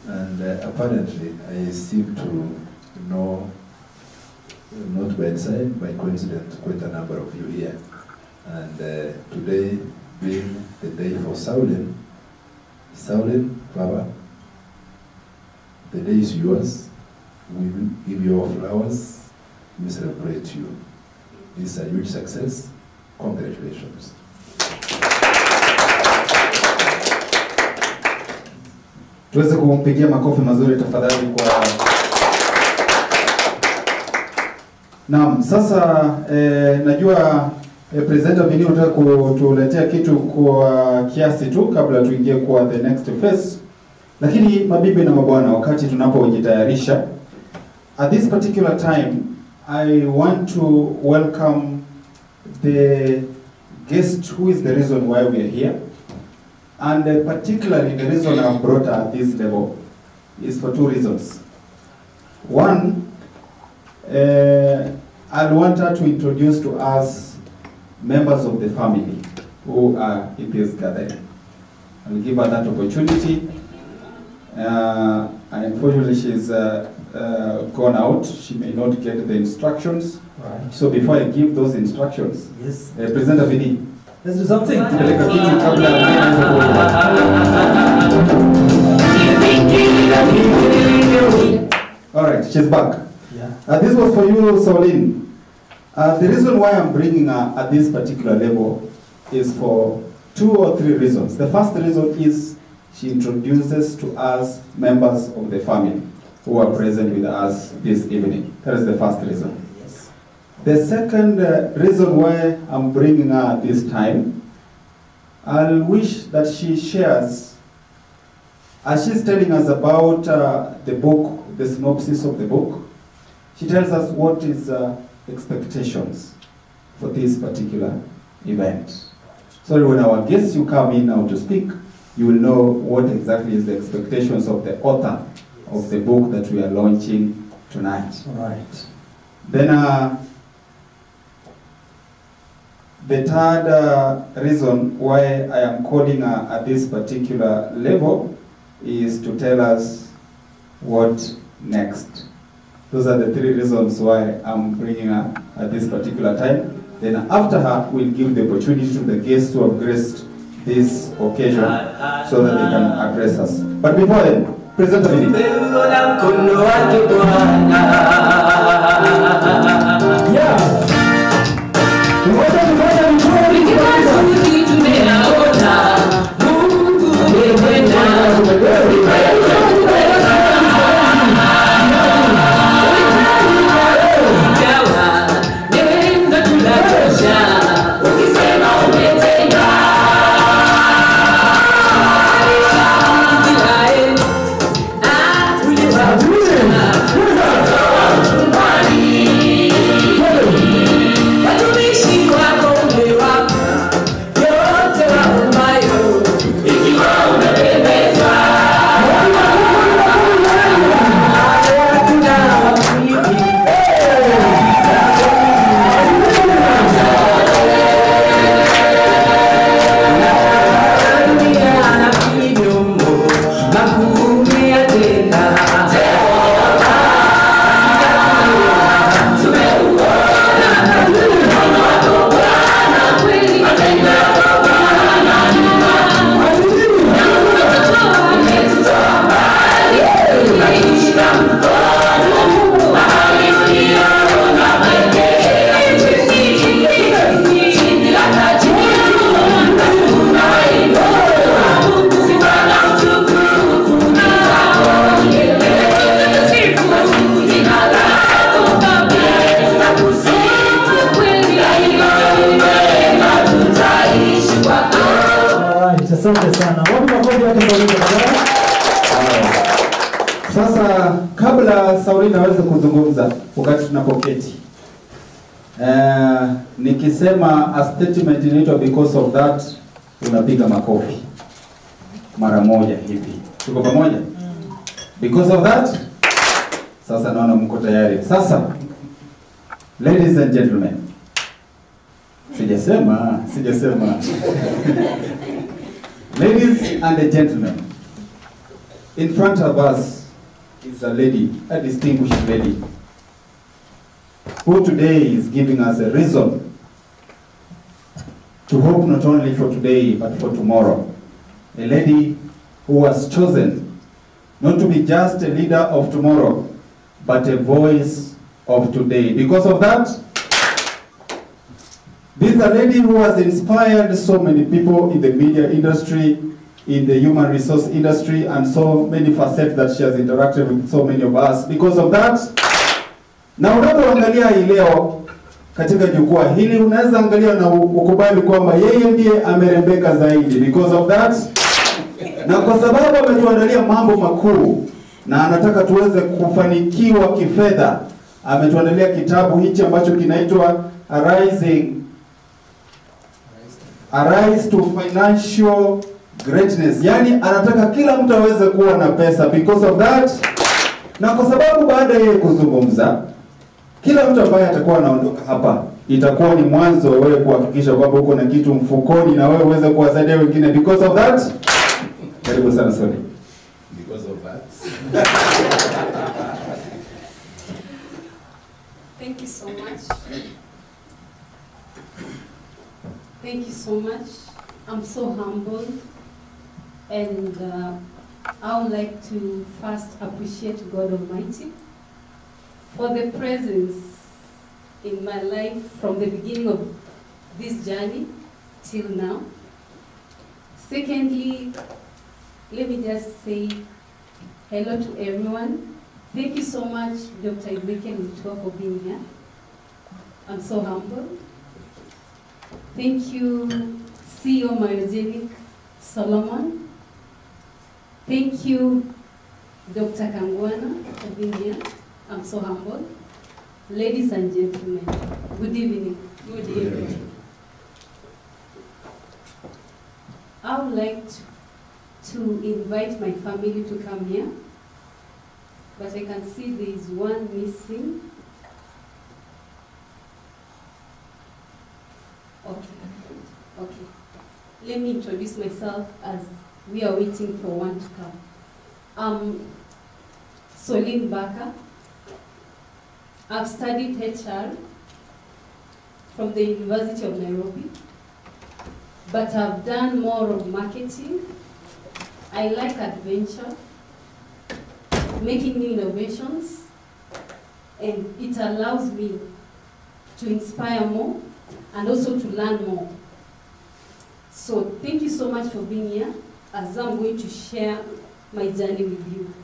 and apparently I seem to know, not by design, by coincidence, quite a number of you here. And today being the day for Saulin, Baba, the day is yours. We will give you our flowers. We celebrate you. This is a huge success. Congratulations. Tuweze kumpigia makofi mazuri tafadhali kwa. Naam, sasa najua presenter Vini unataka kutuletea kitu kwa kiasi tu kabla tuingie kwa the next phase. Lakini mabibi na mabwana, wakati tunapojitayarisha at this particular time I want to welcome the guest who is the reason why we are here. And particularly the reason I brought her at this level is for two reasons. One, I want her to introduce to us members of the family who are in this gathering. I'll give her that opportunity. Unfortunately, she's gone out. She may not get the instructions. Right. So before I give those instructions, yes, Presenter Vini. Let's do something. All right, she's back. Yeah. This was for you, Saulin. The reason why I'm bringing her at this particular level is for 2 or 3 reasons. The first reason is she introduces to us members of the family who are present with us this evening. That is the first reason. Yes. The second reason why I'm bringing her at this time, I'll wish that she shares, as she's telling us about the book, the synopsis of the book, she tells us what is expectations for this particular event. So when our guests you come in now to speak, you will know what exactly is the expectations of the author of the book that we are launching tonight. Right. Then the third reason why I am calling her at this particular level is to tell us what next. Those are the 3 reasons why I'm bringing her at this particular time. Then after her, we'll give the opportunity to the guests who have graced this occasion so that they can address us. But before then, Presenter Vini. Asante sana. Wapi makofi yake Saulin? Sasa kabla Saulin aweze kuzungumza wakati tunapoketi, nikisema a statement inaitwa because of that, unapiga makofi mara moja hivi. Tuko pamoja? Because of that. Sasa naona mko tayari. Sasa ladies and gentlemen, sijasema ladies and gentlemen, in front of us is a lady, a distinguished lady, who today is giving us a reason to hope not only for today but for tomorrow. A lady who has chosen not to be just a leader of tomorrow, but a voice of today. Because of that, this is a lady who has inspired so many people in the media industry, in the human resource industry, and so many facets that she has interacted with so many of us. Because of that, na unapoangalia hii leo katika jukwaa hili, unaweza angalia na ukubali kwamba yeye ndiye amerembeka zaidi. Because of that, na kwa sababu ametuandalia mambo makuu na anataka tuweze kufanikiwa kifedha, ametuandalia kitabu hichi ambacho kinaitwa Arise to Financial Greatness. Yani anataka kila mtu aweze kuwa na pesa because of that. Na kwa sababu baada ya kuzungumza, kila mtu ambaye atakuwa anaondoka hapa itakuwa ni mwanzo wewe kuhakikisha kwamba uko na kitu mfukoni na wewe uweze kuwasaidia wengine because of that. Karibu sana sorry. Because of that. Thank you so much. Thank you so much. I'm so humbled, and I would like to first appreciate God Almighty for the presence in my life from the beginning of this journey till now. Secondly, let me just say hello to everyone. Thank you so much, Dr. Ezekiel Mutua, for being here. I'm so humbled. Thank you, CEO Myogenic Solomon. Thank you, Dr. Kangwana, for being here. I'm so humbled. Ladies and gentlemen, good evening. Good evening. I would like to invite my family to come here, but I can see there is one missing. Okay. Let me introduce myself as we are waiting for one to come. Solin Baka. I've studied HR from the University of Nairobi, but I've done more of marketing. I like adventure, making new innovations, and it allows me to inspire more and also to learn more. So thank you so much for being here as I'm going to share my journey with you.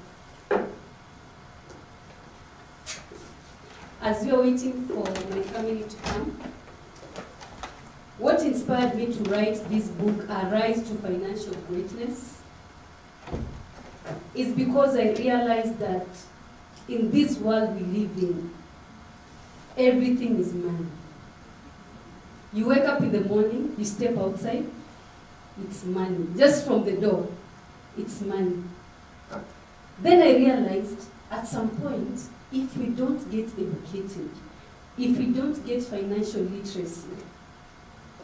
As we are waiting for my family to come, what inspired me to write this book, Arise to Financial Greatness, is because I realized that in this world we live in, everything is money. You wake up in the morning, you step outside, it's money. Just from the door, it's money. Then I realized at some point, if we don't get educated, if we don't get financial literacy,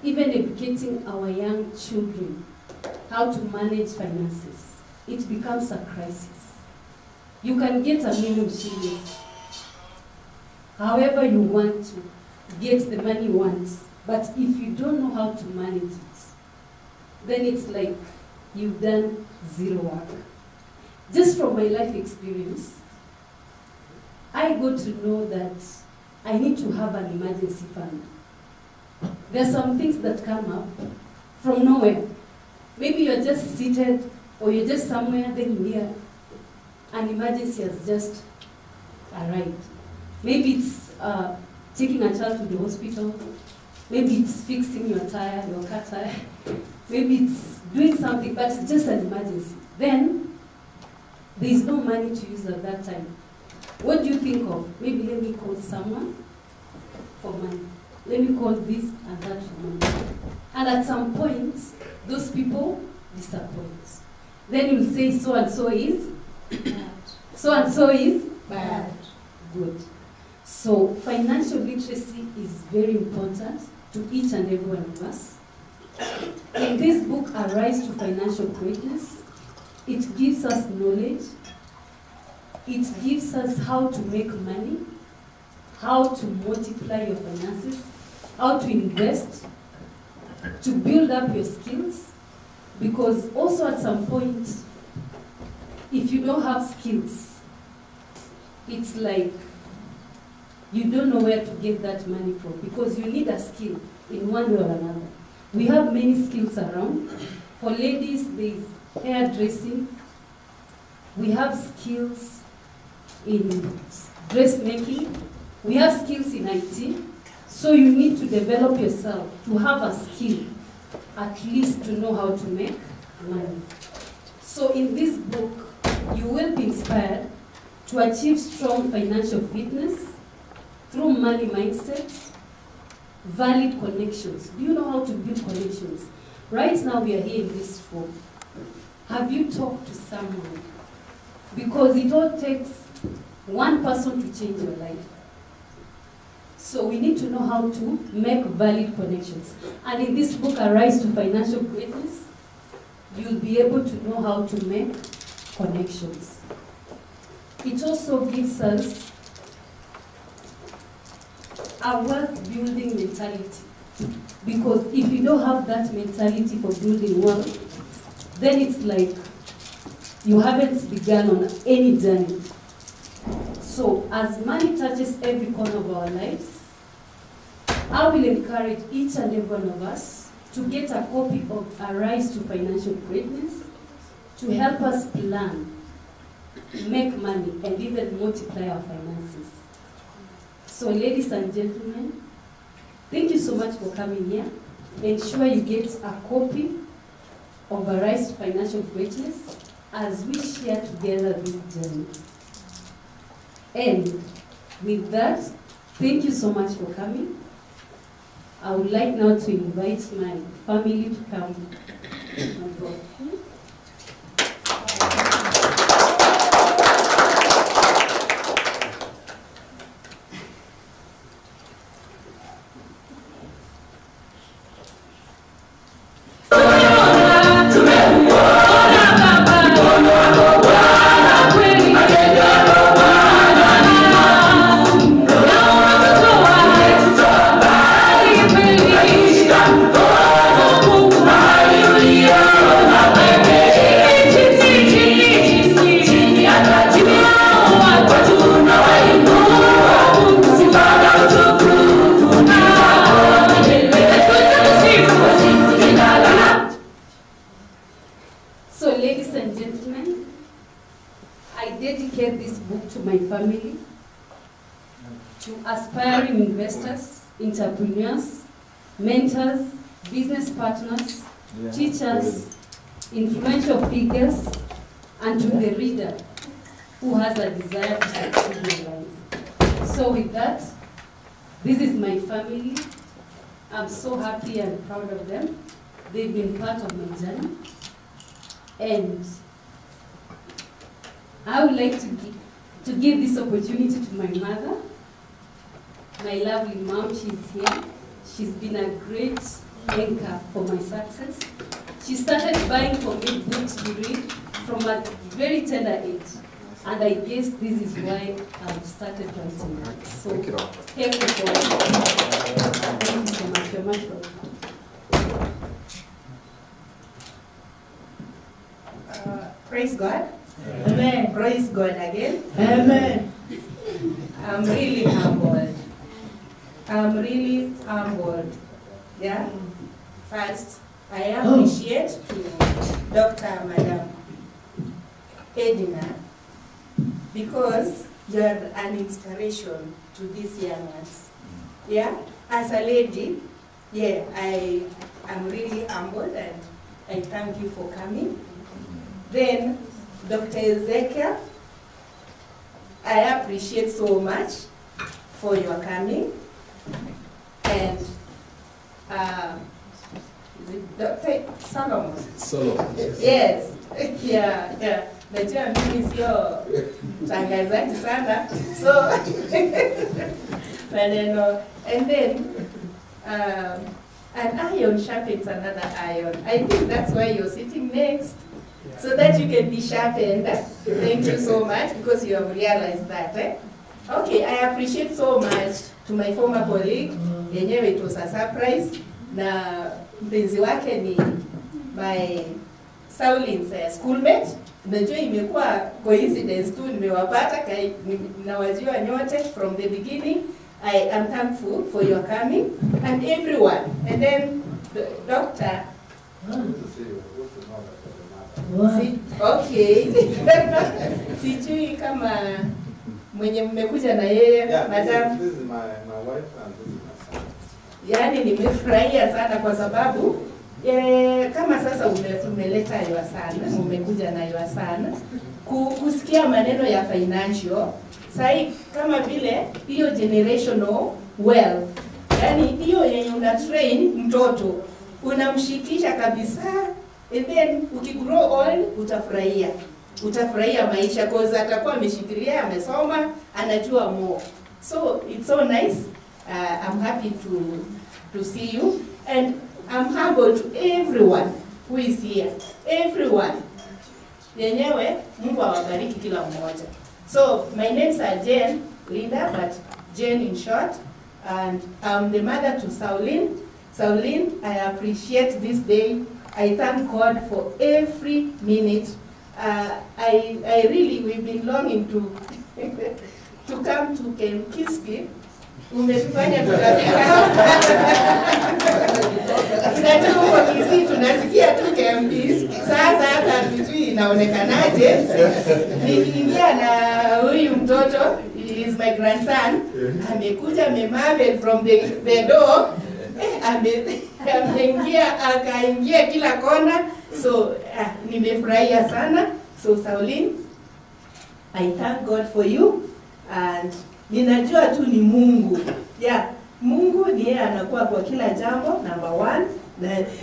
even educating our young children how to manage finances, it becomes a crisis. You can get $1 million shillings however you want to get the money you want, but if you don't know how to manage it, then it's like you've done zero work. Just from my life experience, I got to know that I need to have an emergency fund. There are some things that come up from nowhere. Maybe you're just seated or you're just somewhere, then you hear an emergency has just arrived. Maybe it's taking a child to the hospital. Maybe it's fixing your tire, your car tire. Maybe it's doing something, but it's just an emergency. Then there is no money to use at that time. What do you think of? Maybe let me call someone for money. Let me call this and that for money. And at some point, those people disappoint. Then you'll say so and so is bad. So and so is bad. Good. So financial literacy is very important to each and every one of us. In this book, Arise to Financial Greatness, it gives us knowledge. It gives us how to make money, how to multiply your finances, how to invest, to build up your skills, because also at some point, if you don't have skills, it's like you don't know where to get that money from, because you need a skill in one way or another. We have many skills around. For ladies, there's hairdressing. We have skills in dressmaking. We have skills in IT. So you need to develop yourself to have a skill, at least to know how to make money. So in this book, you will be inspired to achieve strong financial fitness through money mindset, valid connections. Do you know how to build connections? Right now we are here in this room. Have you talked to someone? Because it all takes one person to change your life. So we need to know how to make valid connections. And in this book, Arise to Financial Greatness, you'll be able to know how to make connections. It also gives us a wealth building mentality. Because if you don't have that mentality for building wealth, then it's like you haven't begun on any journey. So as money touches every corner of our lives, I will encourage each and every one of us to get a copy of Arise to Financial Greatness to help us plan, make money, and even multiply our finances. So ladies and gentlemen, thank you so much for coming here. Ensure you get a copy of Arise to Financial Greatness as we share together this journey. And with that, thank you so much for coming. I would like now to invite my family to come on board. Entrepreneurs, mentors, business partners, teachers, influential figures, and to the reader who has a desire to succeed in life. So with that, this is my family. I'm so happy and proud of them. They've been part of my journey. And I would like to give this opportunity to my mother. My lovely mom, she's here. She's been a great anchor for my success. She started buying for me books to read from a very tender age. And I guess this is why I've started writing that. So, thank you so much. You're much welcome. Praise God. Amen. Praise God again. Amen. I'm really humbled. I'm really humbled. Yeah. First, I appreciate to Dr. Madam Edina because you're an inspiration to these young ones. Yeah. As a lady, yeah, I am really humbled and I thank you for coming. Then, Dr. Ezekiel, I appreciate so much for your coming. And is it Dr. Solomon? Solomon. Yes. Yeah. Najua mimi sio tangazaji sana. So maneno. And then an iron sharpens another iron. I think that's why you're sitting next. So that you can be sharpened. Thank you so much because you have realized that. Okay, I appreciate so much to my former colleague. Yenyewe it was a surprise. Na mpenzi wake ni my Saulin's schoolmate. Najua imekuwa coincidence tu nimewapata nawajua nyote from the beginning. I am thankful for your coming and everyone. And then the doctor. Okay. Sijui kama mwenye mmekuja na yeye madam. This is my wife and this is my son. Yaani nimefurahia sana kwa sababu kama sasa umeleta ywa sana, umekuja na ywa sana. kusikia maneno ya financial. Sahi kama vile hiyo generational wealth. Yaani hiyo yenye una train mtoto, unamshikisha kabisa, and then ukigrow old utafurahia. Utafurahia maisha cause atakuwa ameshikilia, amesoma, anajua more. So it's so nice. I'm happy to see you, and I'm humble to everyone who is here. Everyone. Yenyewe, Mungu awabariki kila mmoja. So my names are Jane Linda, but Jane in short, and I'm the mother to Sauline. Sauline, I appreciate this day. I thank God for every minute. I really, we've been longing to come to Kemkiski. Umetufanya tunajua kwa Kisii tunasikia tu Kemkiski. Sasa hata hatujui inaonekanaje. Nikiingia na huyu mtoto, he is my grandson. Amekuja amemarvel from the door. Ameingia akaingia kila kona. So nimefurahia sana. So Sauline, I thank God for you, and ninajua tu ni Mungu. Yeah, Mungu ndiye anakuwa kwa kila jambo, number one,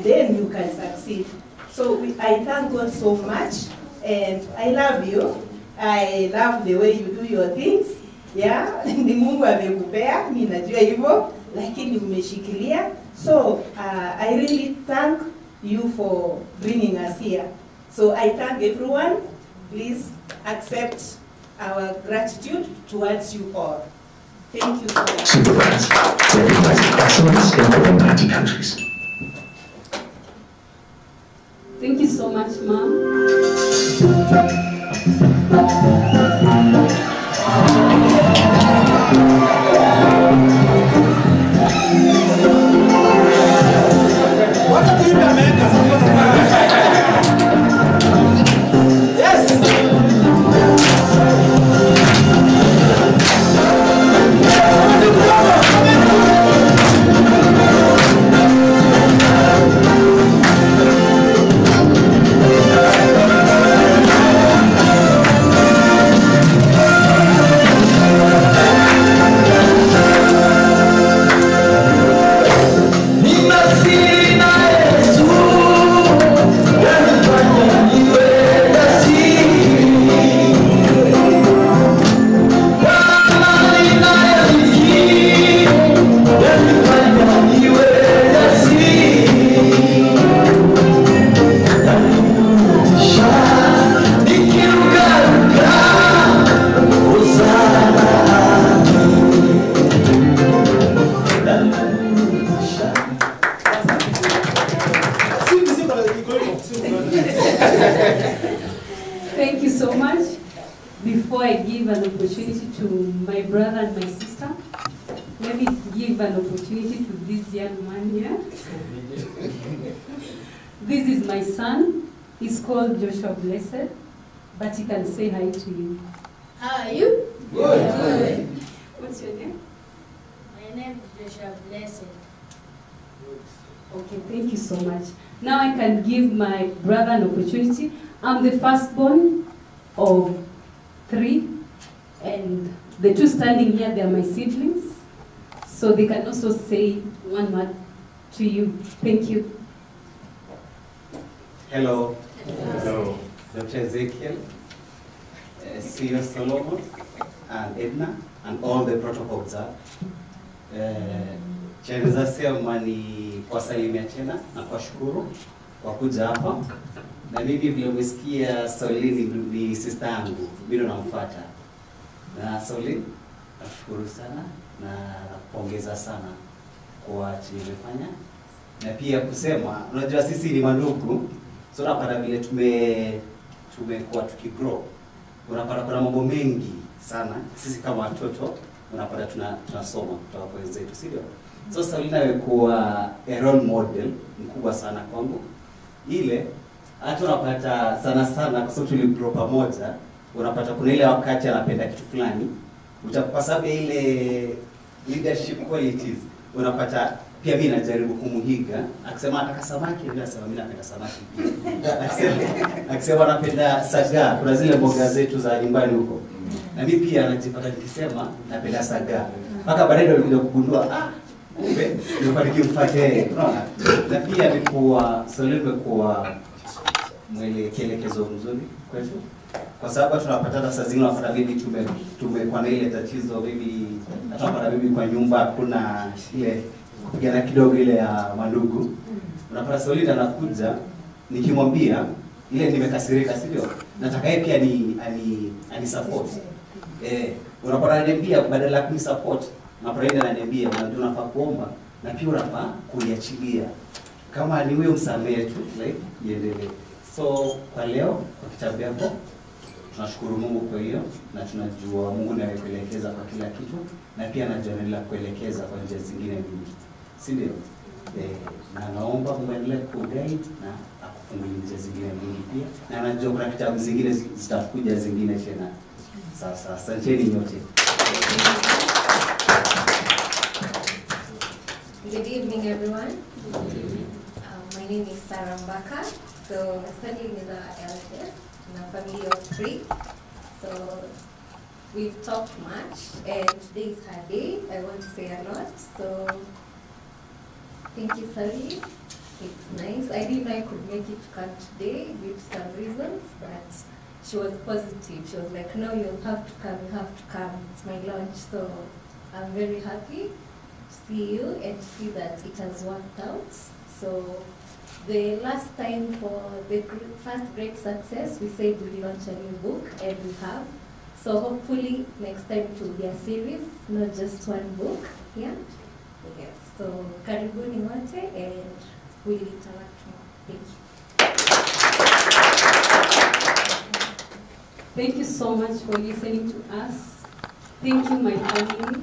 then you can succeed. So I thank God so much, and I love you. I love the way you do your things. Yeah, ni Mungu amekupea, ninajua hivyo, lakini umeshikilia. So I really thank you for bringing us here. So I thank everyone. Please accept our gratitude towards you all. Thank you so much. Superbrands, recognizing excellence in over 90 countries. Thank you so much, Mom. Thank you so much. Before I give an opportunity to my brother and my sister, let me give an opportunity to this young man here. This is my son. He's called Joshua Blessed, but he can say hi to you. How are you? Good. What's your name? My name is Joshua Blessed. Okay, thank you so much. Now I can give my brother an opportunity. I'm the firstborn of 3, and the 2 standing here, they are my siblings. So they can also say one word to you. Thank you. Hello. Hello. Dr. Ezekiel, CEO Solomon, and Edna, and all the protocol observed. Cheneza sema ni kuwasalimia tena na kuwashukuru kwa kuja hapa. Na mimi vile umesikia Sauline ni sister yangu, mimi namfuata. Na Sauline, nashukuru sana na nakupongeza sana kwa chilifanya. Na pia kusema, unajua sisi ni mandugu, so napata vile tumekuwa tukigrow. Unapata kuna mambo mengi sana, sisi kama watoto, unapata tunasoma kutoka kwa wenzetu, si ndio? So Sauline amekuwa a role model mkubwa sana kwangu. Ile hata unapata sana kwa sababu tuligrow pamoja, unapata kuna ile wakati anapenda kitu fulani, kwa sababu ile leadership qualities, unapata pia mimi najaribu kumuhiga. Akisema ataka samaki, mimi nasema mimi napenda samaki pia. Akisema napenda sagaa, kuna zile mboga zetu za nyumbani huko. Na mimi pia najipata nikisema napenda sagaa. Mpaka baadaye ndio nilikuja kugundua kumbe nilikuwa nikimfuate, unaona? Na pia nilikuwa kwa mwelekezo mzuri kwetu. Kwa sababu tunapatana saa zingine unapata bibi tumekuwa na ile tatizo bibi tunapata bibi kwa nyumba kuna ile kupigana kidogo ile ya mandugu. Unapata Solita anakuja nikimwambia ile nimekasirika sio? Nataka yeye pia ani support. Unapata ananiambia badala ya kuni support, unapata yeye ananiambia unajua unafaa kuomba na pia unafaa kuiachilia. Kama ni wewe msamehe tu like iendelee. So kwa leo kwa kitabu yako tunashukuru Mungu kwa hiyo na tunajua Mungu ndiye anayekuelekeza kwa kila kitu na pia anaendelea kuelekeza kwa njia zingine nyingi. Si ndio? Na naomba Mungu aendelee kuguide na akufungulie njia zingine nyingi pia. Na najua kuna kitabu zingine zitakuja zingine tena. Sasa asanteni nyote. Good evening everyone. My name is Sarah Mbaka. So I'm studying in the LHS in a family of 3. So we've talked much and today is her day. I want to say a lot. So thank you, Sally. It's nice. I didn't know I could make it to come today due to some reasons, but she was positive. She was like, no, you'll have to come, you have to come. It's my lunch. So I'm very happy to see you and to see that it has worked out. So the last time for the first great success, we said we'll launch a new book, and we have. So hopefully next time it will be a series, not just one book. Yeah? Yes. So karibuni wote, and we'll interact more. Thank you. Thank you so much for listening to us. Thank you, my family.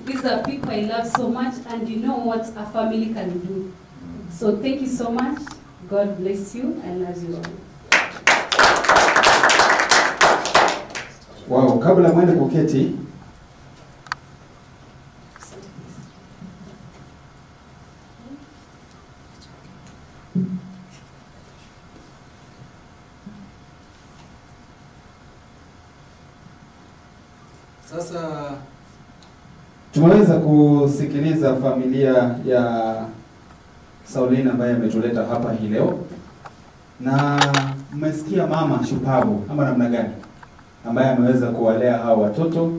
These are people I love so much, and you know what a family can do. So thank you so much. God bless you. I love you all. Wow, kabla mwende kuketi. Sasa tumeweza kusikiliza familia ya Saulina ambaye ametuleta hapa hii leo, na mmesikia mama shupavu ama namna gani ambaye ameweza kuwalea hao watoto,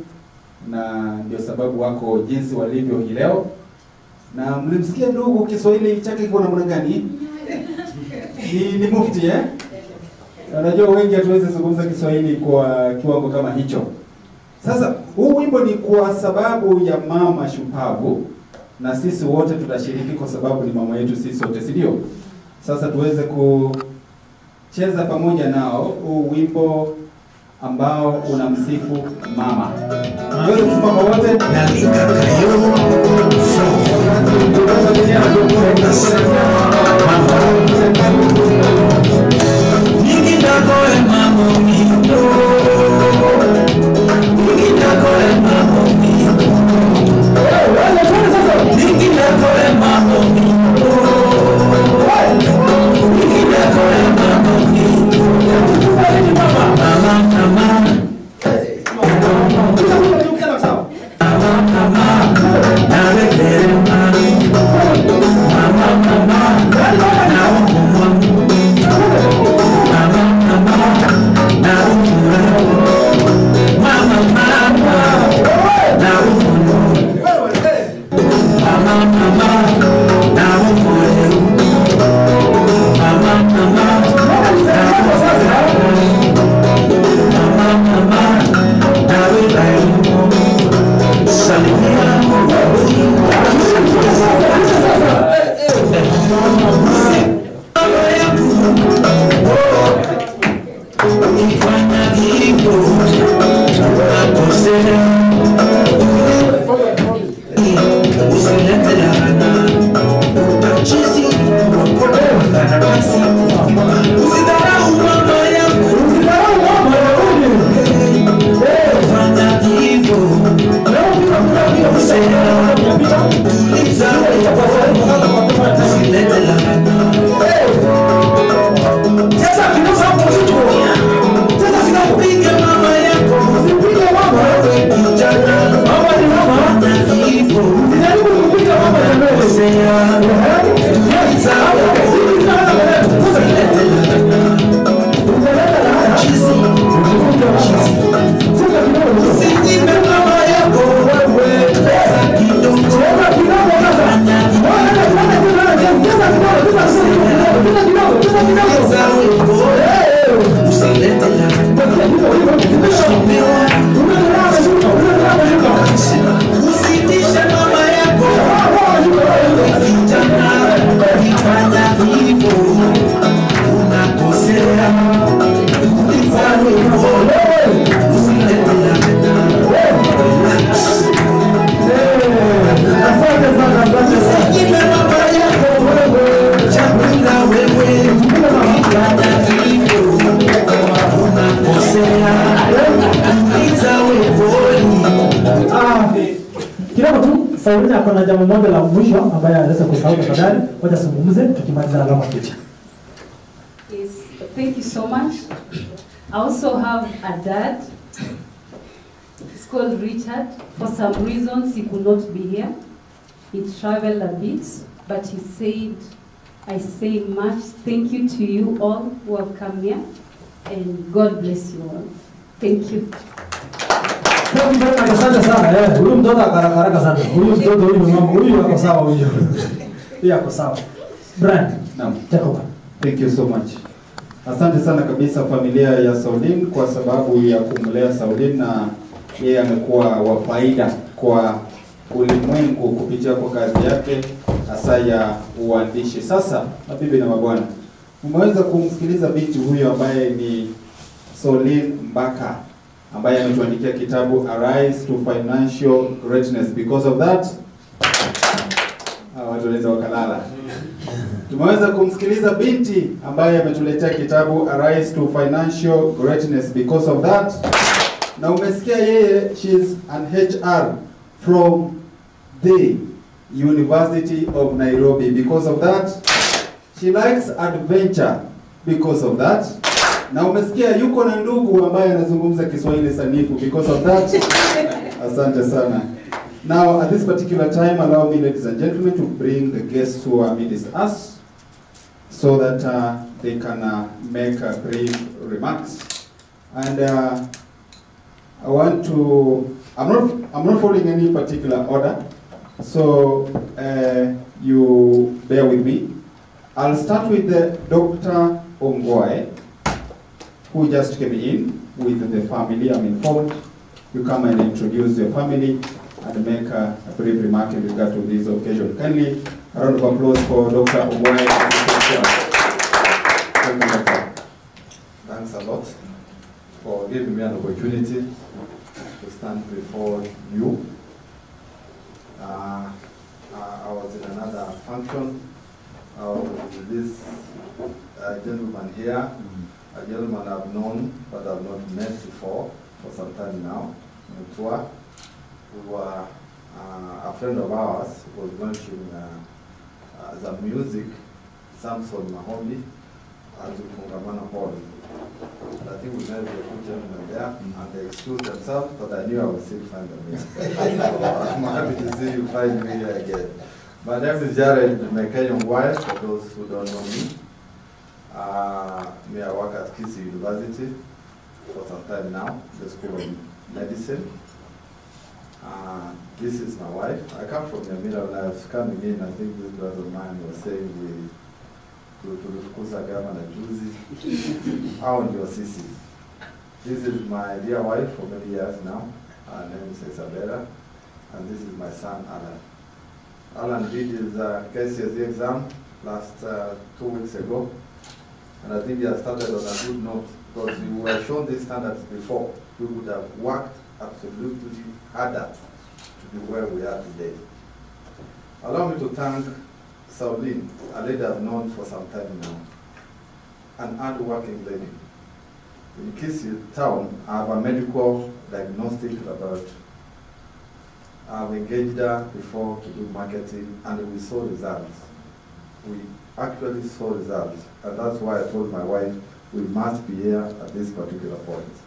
na ndio sababu wako jinsi walivyo hii leo. Na mlimsikia ndugu Kiswahili chake kiko namna gani? Ni mufti Unajua wengi hatuwezi kuzungumza Kiswahili kwa kiwango kama hicho. Sasa huu wimbo ni kwa sababu ya mama shupavu, na sisi wote tutashiriki kwa sababu ni mama yetu sisi wote, si ndio? Sasa tuweze kucheza pamoja nao huu wimbo ambao unamsifu mama. Tuweze kusimama wote. Mama, Usitishe mama yako kijana, ukifanya hivyo unakosea. Ukifanya hivyo usilete laana. Usinyime mama yako chakula wewe, ukifanya hivyo unakosea. Uliza wewe kidogo tu Saulini akona jambo moja la mwisho ambaye anaweza kusahau tafadhali. Wacha zungumze tukimaliza alama picha. Yes, thank you so much. I also have a dad. He's called Richard. For some reasons he could not be here. He traveled a bit, but he said, I say much thank you to you all who have come here, and God bless you all. Thank you. Asante sana. Huyu mtoto akaraka sana. Huyu mtoto huyu ako sawa huyu. Huyu ako sawa. Brand. Naam. Take over. Thank you so much. Asante sana kabisa familia ya Saulin kwa sababu ya kumlea Saulin, na yeye amekuwa wa faida kwa ulimwengu kupitia kwa kazi yake hasa ya uandishi. Sasa mabibi na mabwana, umeweza kumsikiliza binti huyo ambaye ni Saulin Mbaka ambaye ametuandikia kitabu Arise to Financial Greatness. Because of that, watu wanaweza wakalala. Tumeweza kumsikiliza binti ambaye ametuletea kitabu Arise to Financial Greatness. Because of that, na umesikia yeye, she is an HR from the University of Nairobi. Because of that, she likes adventure. Because of that, na umesikia yuko na ndugu ambaye anazungumza Kiswahili sanifu. Because of that, asante sana. Now, at this particular time, allow me, ladies and gentlemen, to bring the guests who are amidst us so that they can make brief remarks. And I want to, I'm not following any particular order, so you bear with me. I'll start with Dr. Ongwae, who just came in with the family. I'm informed. You come and introduce your family and make a brief remark in regard to this occasion. Kindly, a round of applause for Dr. Ongwae. Thanks a lot for giving me an opportunity to stand before you. I was in another function with this gentleman here, a gentleman I've known but I've not met before for some time now, Mutua, who were a friend of ours who was launching the music, Samson Mahombi, at Fungamana Hall. And I think we met a good gentleman there, and they excused themselves, but I knew I would still find them here. So I'm happy to see you find me here again. My name is Jared Mekeny Ongwae, for those who don't know me. I work at Kisii University for some time now, the School of Medicine. This is my wife. I come from Nyamira. When I was coming in, I think this brother of mine was saying tulifukuza gavana juzi. Hao ndio sisi. This is my dear wife for many years now. Her name is Isabella, and this is my son Alan. Alan did his KCSE exam last 2 weeks ago, and I think he has started on a good note, because we were shown these standards before. We would have worked absolutely harder to be where we are today. Allow me to thank Saulin, a lady I've known for some time now, an hard-working lady. In Kisii town, I have a medical diagnostic laboratory. I've engaged her before to do marketing, and we saw results. We actually saw results, and that's why I told my wife we must be here at this particular point.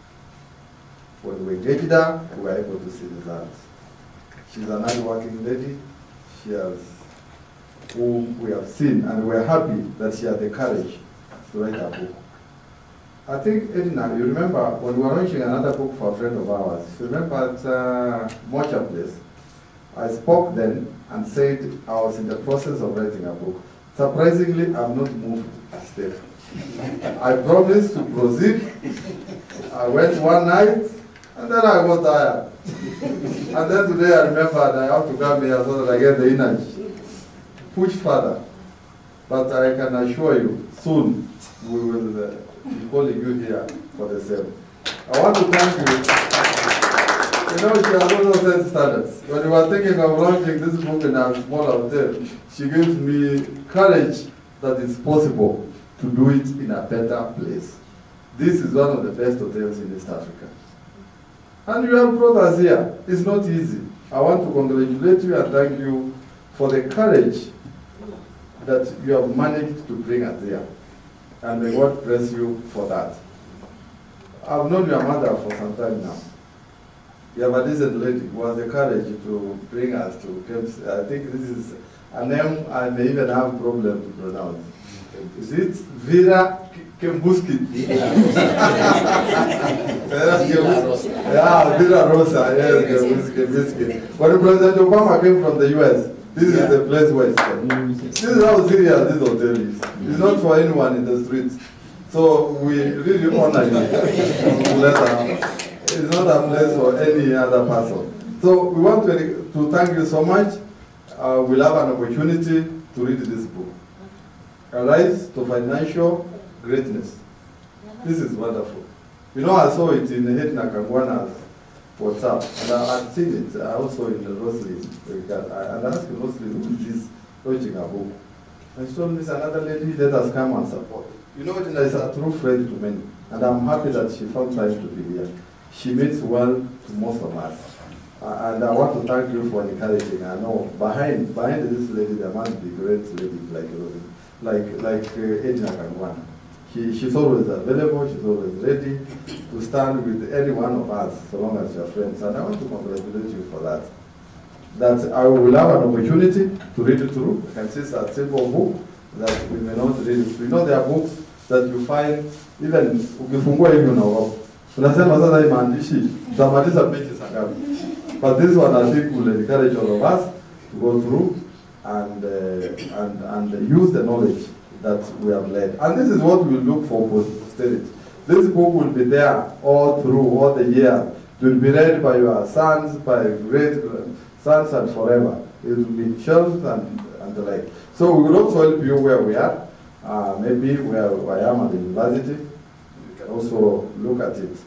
When we engaged her, we were able to see results. She's an hard-working lady. She has, whom we have seen, and we're happy that she had the courage to write a book. I think, Edna, you remember when we were launching another book for a friend of ours, you remember at Mocha Place, I spoke then and said I was in the process of writing a book. Surprisingly, I've not moved a step. I promised to proceed. I went one night, and then I got tired. And then today I remembered I have to come here so that I get the energy. Push further. But I can assure you, soon we will be calling you here for the same. I want to thank you. You know, she has also set standards. When we were thinking of launching this book in a small hotel, she gives me courage that it's possible to do it in a better place. This is one of the best hotels in East Africa. And you have brought us here. It's not easy. I want to congratulate you and thank you for the courage that you have managed to bring us here. And may God bless you for that. I've known your mother for some time now. You have a decent lady who has the courage to bring us to Kemps. I think this is a name I may even have problem to pronounce. Is it Vera Kembuski? Yeah, Vera Rosa. Yes, Kembuski. When President Obama came from the US, this is the place where it's from. This is how serious this hotel is. It's not for anyone in the streets. So we really honor you. It's not a place for any other person. So we want to thank you so much. We'll have an opportunity to read this book. A Rise to Financial Greatness. This is wonderful. You know, I saw it in Edna Kangwana's WhatsApp, and I've seen it also in the Roslyn. And I asked Roslyn, who is this launching a book? And she told me, another lady, let us come and support. You know, Edna is a true friend to many, and I'm happy that she found time to be here. She means well to most of us. And I want to thank you for encouraging. I know behind this lady there must be great ladies like Edna Kangwana. She's always available, she's always ready to stand with any one of us, so long as you're friends. And I want to congratulate you for that. That I will have an opportunity to read it through. I can see it's a simple book that we may not read it. We know there are books that you find, even ukifungua hivi unaogopa. Unasema sasa hii maandishi, tutamaliza pages ngapi? But this one I think will encourage all of us to go through and use the knowledge that we have learned. And this is what we look for posterity. This book will be there all through, all the year. It will be read by your sons, by great-sons, and forever. It will be shelved and the like. So we will also help you where we are. Maybe where I am at the university. You can also look at it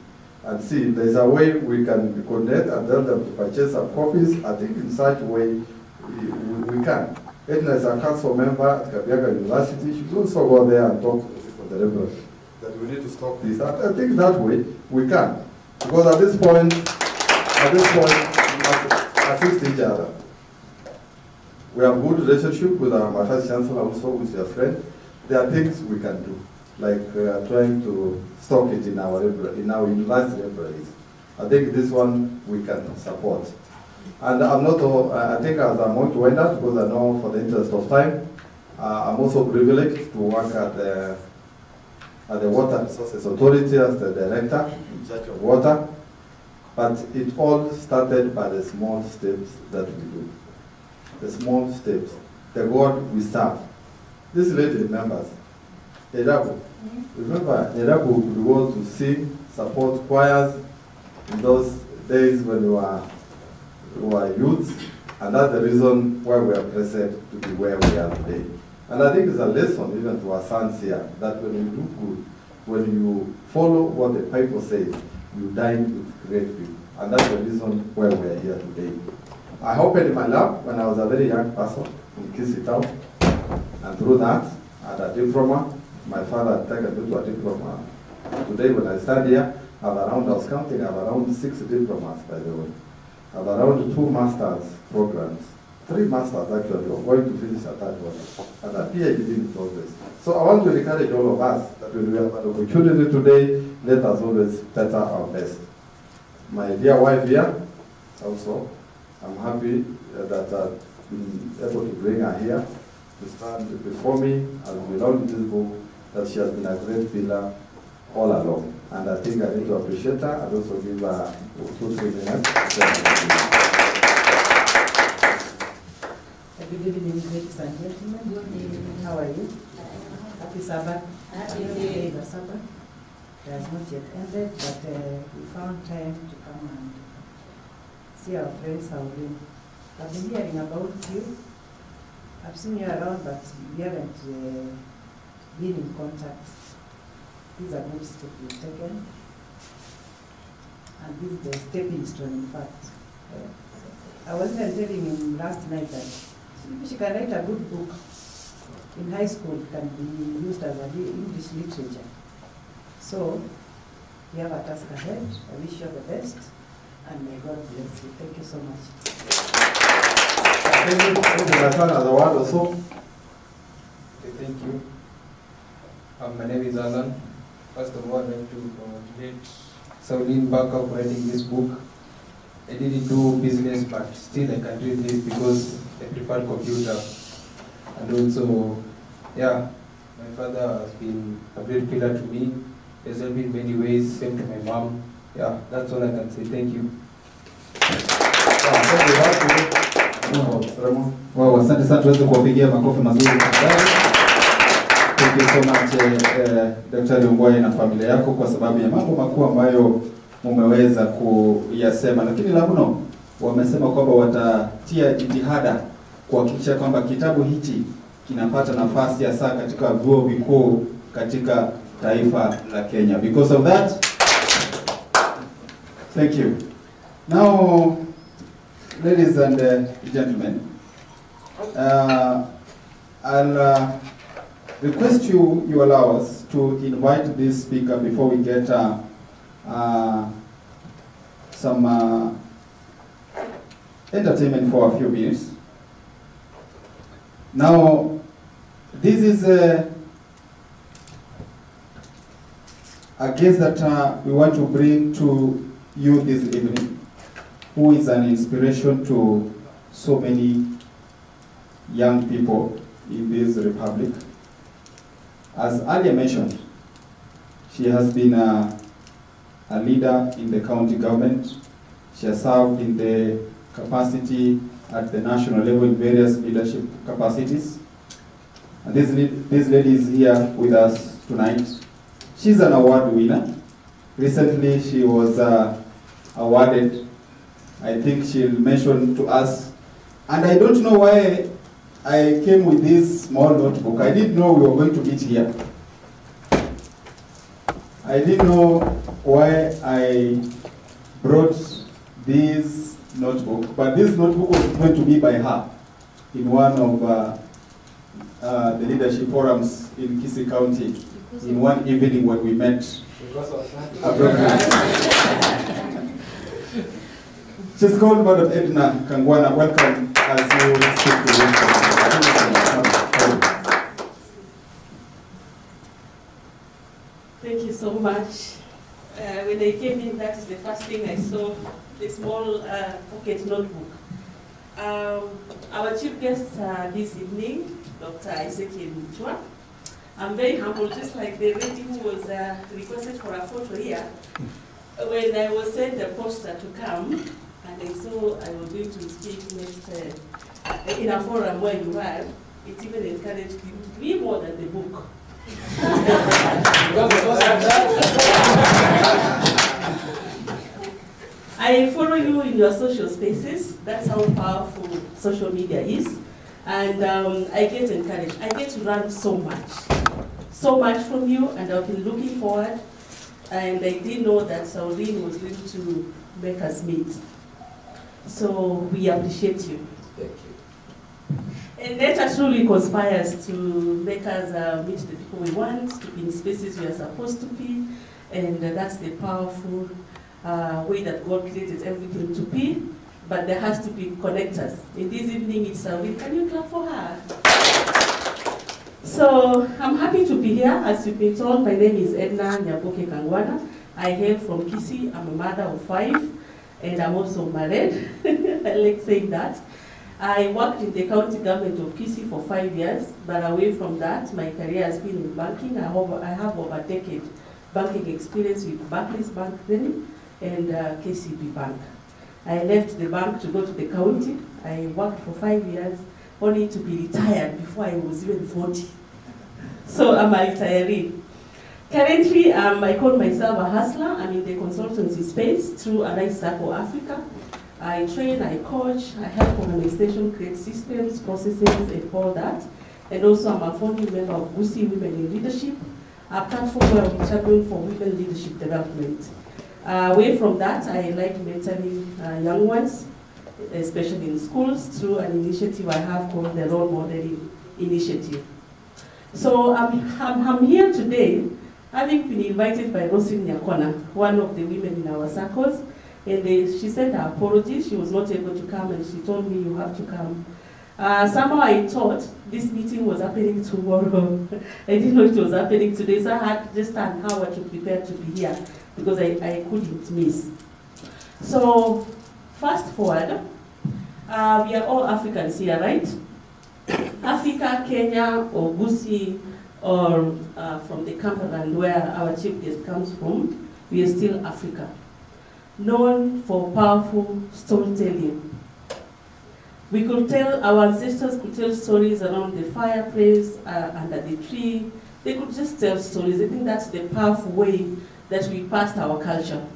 and see if there's a way we can connect and tell them to purchase some copies. I think in such a way we can. Edna is a council member at Kabiaga University. She should also go there and talk to the reverend that we need to stop this. I think that way we can. Because at this point, we must assist each other. We have good relationship with my first chancellor, also with your friend. There are things we can do, like trying to stock it in our university libraries. I think this one we can support. And I'm not, I think as I'm going to wind up, because I know for the interest of time, I'm also privileged to work at the Water Resources Authority as the director in charge of water. But it all started by the small steps that we do. The small steps. The God we serve. This lady remembers. Erabu. Remember, Erabu would go to sing, support choirs in those days when we were youths, and that's the reason why we are present to be where we are today. And I think it's a lesson even to our sons here, that when you do good, when you follow what the Bible says, you dine with great people. And that's the reason why we are here today. I opened my lab when I was a very young person in Kisii Town, and through that, I had a diploma. My father had taken me to a diploma. Today when I stand here, I was counting, I have around 6 diplomas, by the way. I have around 2 master's programs. 3 masters actually, we're going to finish a 3rd one. And a PhD in progress. So I want to encourage all of us that when we have an opportunity today, let us always better our best. My dear wife here, also, I'm happy that I've been able to bring her here to stand before me as we launch this book, that she has been a great pillar all along. And I think I need to appreciate her and also give her 2-3 minutes. Good evening, ladies and gentlemen. How are you? Happy Sabbath. Happy day of Sabbath. It has not yet ended, but we found time to come and see our friends Sauline. I've been hearing about you. I've seen you around, but we haven't been in contact. These are good steps you've taken. And this is the stepping stone, in fact. I was even telling him last night that if she can write a good book in high school, it can be used as English literature. So, you have a task ahead. I wish you the best, and may God bless you. Thank you so much. Thank you. The word also. Okay, thank you. My name is Alan. First of all, I'd like to congratulate Sauline Baka for writing this book. I didn't do business, but still I can do this because I prefer computer. And also, yeah, my father has been a great pillar to me. There's helped in many ways, same to my mom. Yeah, that's all I can say. Thank you. Wow, asante sana, tuweze kuwapigia makofi mazuri tafadhali. Thank you so much Daktari Ongwae na familia yako kwa sababu ya mambo makuu ambayo mumeweza kuyasema, lakini la mno wamesema kwamba watatia jitihada kuhakikisha kwamba kitabu hichi kinapata nafasi hasa katika vyuo vikuu katika taifa la Kenya. Because of that, thank you. Now, ladies and gentlemen, I'll request you allow us to invite this speaker before we get some entertainment for a few minutes. Now, this is a guest that we want to bring to you this evening, who is an inspiration to so many young people in this republic. As earlier mentioned, she has been a leader in the county government. She has served in the capacity at the national level in various leadership capacities. And this lady is here with us tonight. She's an award winner. Recently she was awarded, I think she'll mention to us. And I don't know why I came with this small notebook. I didn't know we were going to meet here. I didn't know why I brought this notebook, but this notebook was going to be by her in one of the leadership forums in Kisii County in one evening when we met. She's called Madam Edna Kangwana. Welcome as you speak to us. Thank you so much. When I came in, that is the first thing I saw, the small pocket notebook. Our chief guest this evening, Dr. Isaac Mutua. I'm very humble, just like the lady who was requested for a photo here. When I was sent the poster to come, and I saw I was going to speak next in a forum where you are, it even encouraged me more than the book. I follow you in your social spaces. That's how powerful social media is. And I get encouraged. I get to learn so much from you, and I've been looking forward. And I didn't know that Sauline was going to make us meet. So we appreciate you. Thank you. And nature truly conspires to make us meet the people we want, to be in spaces we are supposed to be, and that's the powerful way that God created everything to be. But there has to be connectors. In this evening, it's Sauline. Can you clap for her? So I'm happy to be here. As you've been told, my name is Edna Nyaboke Kangwana. I hail from Kisii. I'm a mother of 5, and I'm also married. I like saying that. I worked in the county government of Kisii for 5 years, but away from that, my career has been in banking. I have over a decade banking experience with Barclays Bank then and KCB Bank. I left the bank to go to the county. I worked for 5 years. only to be retired before I was even 40. So I'm a retiree. Currently, I call myself a hustler. I'm in the consultancy space through Arise Circle Africa. I train, I coach, I help organizations create systems, processes, and all that. And also I'm a founding member of Gusi Women in Leadership, a platform where we champion for women leadership development. Away from that, I like mentoring young ones, especially in schools, through an initiative I have called the Role Modeling Initiative. So I'm here today, having been invited by Rosin Nyakona, one of the women in our circles, and she sent her apologies. She was not able to come, and she told me, you have to come. Somehow I thought this meeting was happening tomorrow. I didn't know it was happening today, so I had just an hour to prepare to be here because I couldn't miss. So, fast forward, we are all Africans here, right? Africa, Kenya, or Gusi, or from the Cumberland where our chief guest comes from, we are still Africa. Known for powerful storytelling. We could tell, our ancestors could tell stories around the fireplace, under the tree. They could just tell stories. I think that's the powerful way that we passed our culture.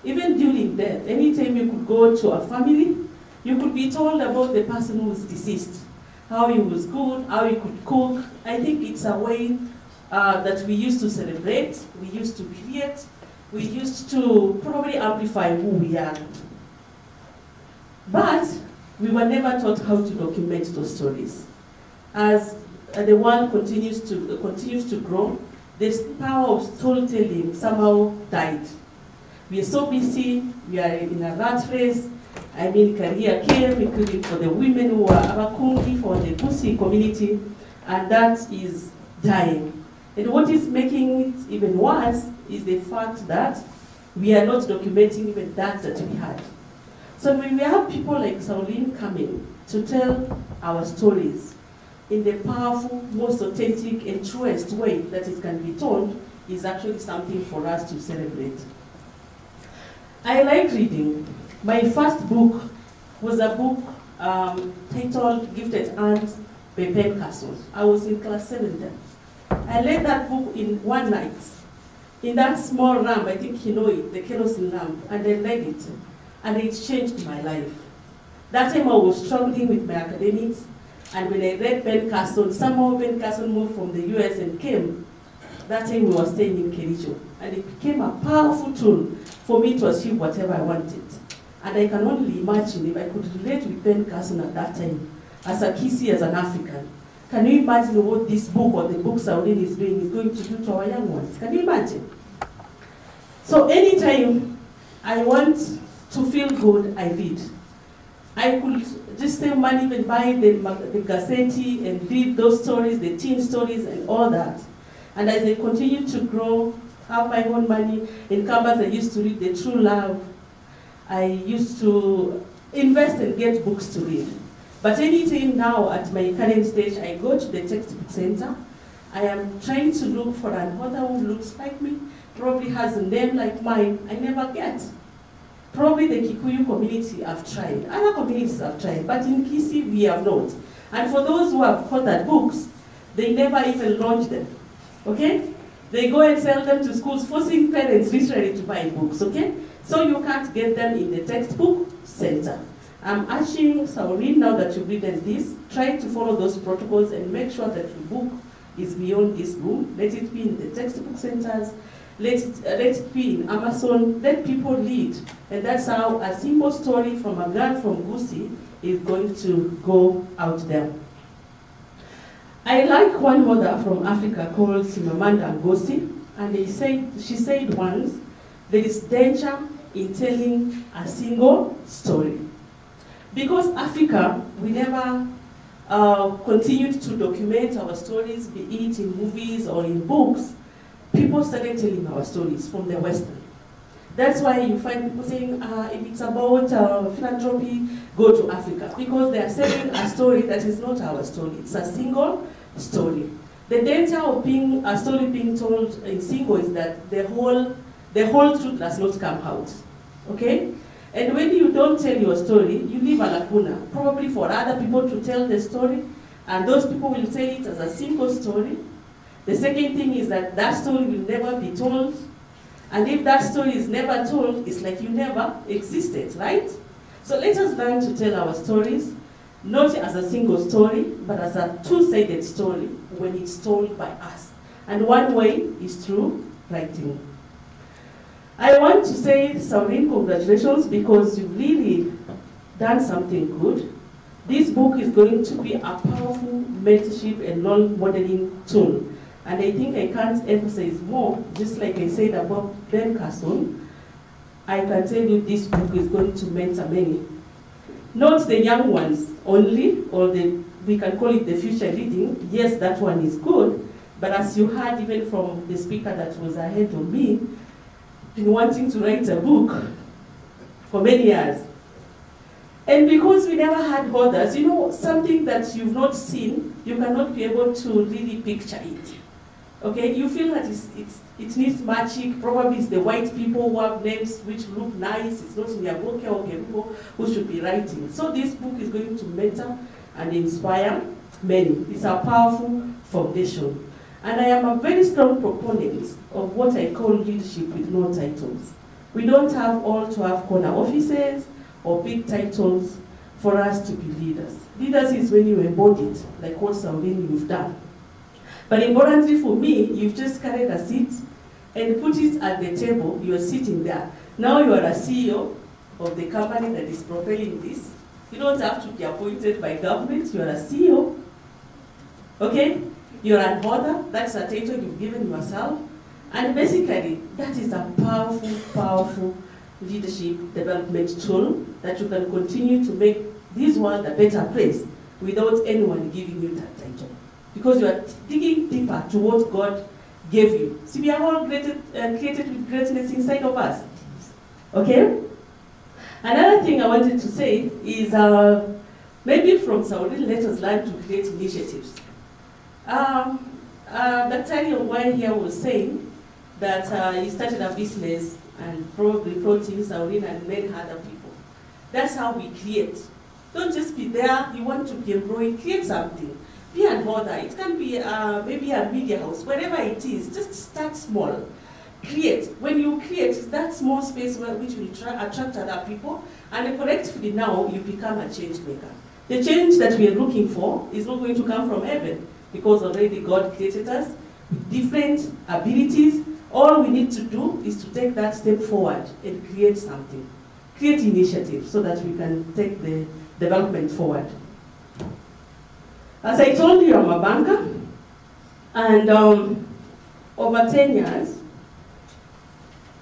Even during death, anytime you could go to a family, you could be told about the person who was deceased, how he was good, how he could cook. I think it's a way that we used to celebrate, we used to create, we used to probably amplify who we are. But we were never taught how to document those stories. As the world continues to grow, this power of storytelling somehow died. We are so busy, we are in a rat race. I mean, career came, including for the women who are Abakungi, for the Gusi community, and that is dying. And what is making it even worse is the fact that we are not documenting even that we had. So when we have people like Sauline coming to tell our stories in the powerful, most authentic and truest way that it can be told, is actually something for us to celebrate. I like reading. My first book was a book titled Gifted Hands by Ben Carson. I was in class 7 then. I read that book in one night. In that small lamp, I think you know it, the kerosene lamp, and I read it. And it changed my life. That time I was struggling with my academics, and when I read Ben Carson, somehow Ben Carson moved from the US and came. That time we were staying in Kericho, and it became a powerful tool for me to achieve whatever I wanted. And I can only imagine if I could relate with Ben Carson at that time, as a Kisi, as an African. Can you imagine what this book or the book Sauline is doing is going to do to our young ones? Can you imagine? So anytime I want to feel good, I read. I could just save money and buy the Gazzetti and read those stories, the teen stories and all that. And as I continue to grow, have my own money, in Cambas I used to read The True Love. I used to invest and get books to read. But anytime now at my current stage, I go to the textbook center. I am trying to look for an author who looks like me, probably has a name like mine. I never get. Probably the Kikuyu community have tried. Other communities have tried, but in Kisi we have not. And for those who have authored books, they never even launch them. Okay? They go and sell them to schools, forcing parents literally to buy books, okay? So you can't get them in the textbook center. I'm urging Sauline, now that you've written this, try to follow those protocols and make sure that your book is beyond this room. Let it be in the textbook centers. Let it be in Amazon. Let people read. And that's how a simple story from a girl from Gusi is going to go out there. I like one author from Africa called Chimamanda Ngozi, and she said once, there is danger in telling a single story. Because Africa, we never continued to document our stories, be it in movies or in books. People started telling our stories from the Western. That's why you find people saying, if it's about philanthropy, go to Africa. Because they are selling a story that is not our story. It's a single story. The danger of being a story being told in single is that the whole truth does not come out. Okay? And when you don't tell your story, you leave a lacuna, probably for other people to tell the story, And those people will tell it as a simple story. The second thing is that that story will never be told. And if that story is never told, it's like you never existed, right? So let us learn to tell our stories, not as a single story, but as a two-sided story when it's told by us. And one way is through writing. I want to say, Saureen, congratulations, because you've really done something good. This book is going to be a powerful mentorship and role modeling tool. And I think I can't emphasize more, just like I said about Ben Carson, I can tell you this book is going to mentor many. Not the young ones only, or we can call it the future leading. Yes, that one is good, but as you heard even from the speaker that was ahead of me, been wanting to write a book for many years. And because we never had others, you know, something that you've not seen, you cannot be able to really picture it. Okay, you feel that it needs magic. Probably it's the white people who have names which look nice. It's not in their book or people who should be writing. So this book is going to mentor and inspire many. It's a powerful foundation. And I am a very strong proponent of what I call leadership with no titles. We don't have all to have corner offices or big titles for us to be leaders. Leaders is when you embody it, like what Saureen you've done. But importantly for me, you've just carried a seat and put it at the table. You're sitting there. Now you are a CEO of the company that is propelling this. You don't have to be appointed by government. You are a CEO. Okay? You're an author. That's a title you've given yourself. And basically, that is a powerful, powerful leadership development tool that you can continue to make this world a better place without anyone giving you that title. Because you are digging deeper to what God gave you. See, we are all created with greatness inside of us. Okay? Another thing I wanted to say is maybe from Saureen, let us learn to create initiatives. Daktari Ongwae here was saying that he started a business and probably brought in Saureen and many other people. That's how we create. Don't just be there, you want to be employed, create something. Be an author. It can be maybe a media house, wherever it is. Just start small. Create. When you create, that small space which will attract other people, and collectively now you become a change maker. The change that we are looking for is not going to come from heaven, because already God created us with different abilities. All we need to do is to take that step forward and create something. Create initiatives so that we can take the development forward. As I told you, I'm a banker, and over 10 years,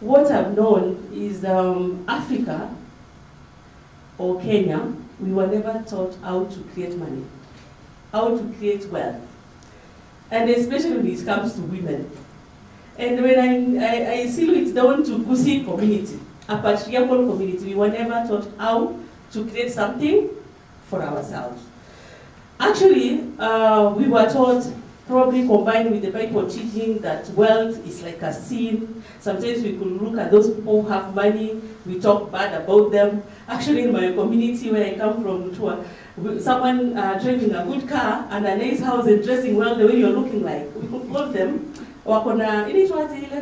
what I've known is Africa or Kenya, we were never taught how to create money, how to create wealth, and especially when it comes to women. And when I seal it down to Kusi community, a patriarchal community, we were never taught how to create something for ourselves. Actually, we were taught, probably combined with the Bible teaching, that wealth is like a sin. Sometimes we could look at those people who have money, we talk bad about them. Actually, in my community where I come from, someone driving a good car and a nice house and dressing well the way you're looking like, we could call them wakona ile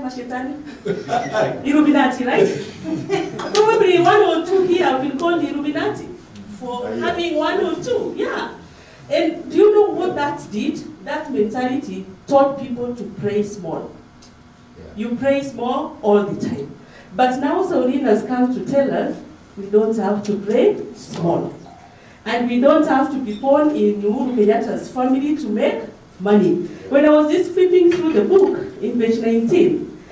mashetani Illuminati, right? Probably one or two here have been called Illuminati for having one or two, yeah. And do you know what that did? That mentality taught people to pray small. You pray small all the time. But now Saureen has come to tell us we don't have to pray small. And we don't have to be born in Uhuru Kenyatta's family to make money. When I was just flipping through the book in page 19,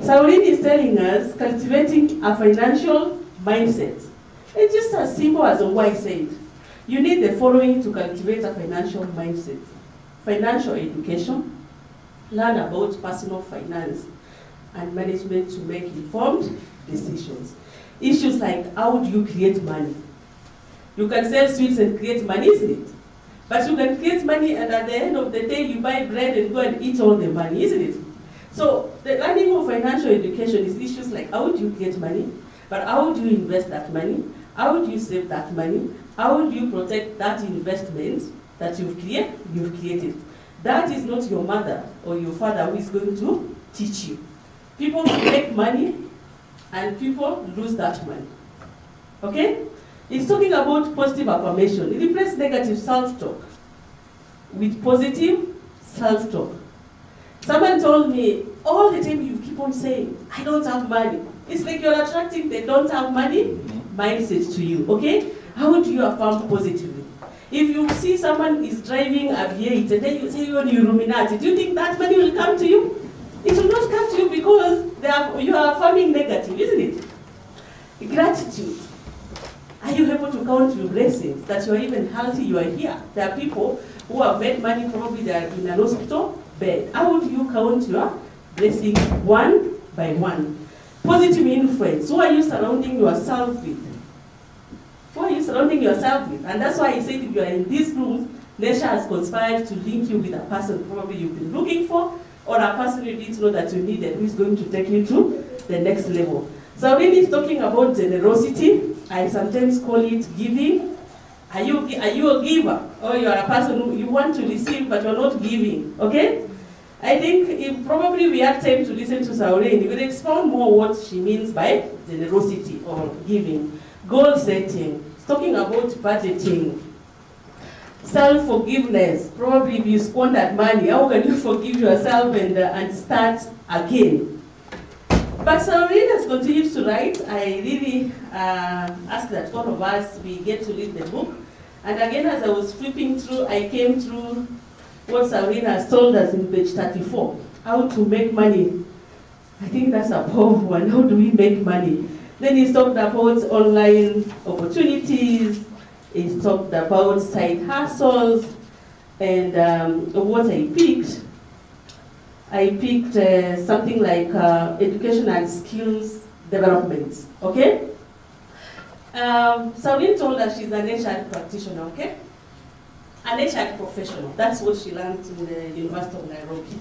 Saureen is telling us cultivating a financial mindset. It's just as simple as Ongwae said. You need the following to cultivate a financial mindset. Financial education, learn about personal finance and management to make informed decisions. Issues like how do you create money? You can sell sweets and create money, isn't it? But you can create money and at the end of the day you buy bread and go and eat all the money, isn't it? So the learning of financial education is issues like how do you create money, but how do you invest that money? How do you save that money? How do you protect that investment that you've created. That is not your mother or your father who is going to teach you. People make money and people lose that money. Okay? It's talking about positive affirmation. Replace negative self-talk with positive self-talk. Someone told me, all the time you keep on saying, I don't have money. It's like you're attracting the don't have money mindset to you, okay? How do you affirm positively? If you see someone is driving a V8 and then you say you're Illuminati, do you think that money will come to you? It will not come to you because you are affirming negative, isn't it? Gratitude. Are you able to count your blessings? That you are even healthy, you are here. There are people who have made money, probably they are in an hospital bed. How do you count your blessings one by one? Positive influence. Who are you surrounding yourself with? Who are you surrounding yourself with? And that's why I said if you are in this room, nature has conspired to link you with a person probably you've been looking for, or a person you didn't know that you needed who is going to take you to the next level. So really it's talking about generosity. I sometimes call it giving. Are you a giver? Or you are a person who you want to receive but you're not giving, okay? I think if probably we had time to listen to Saureen, we would expound more what she means by generosity or giving. Goal setting, it's talking about budgeting. Self-forgiveness, probably if you squandered money, how can you forgive yourself and start again? But Saureen has continued to write. I really ask that all of us, we get to read the book. And again, as I was flipping through, I came through what Saureen has told us in page 34, how to make money. I think that's a powerful one. How do we make money? Then he's talked about online opportunities. He's talked about side hustles. And what I picked something like education and skills development, okay? Saureen told us she's an HR practitioner, okay? An HR professional, that's what she learned in the University of Nairobi.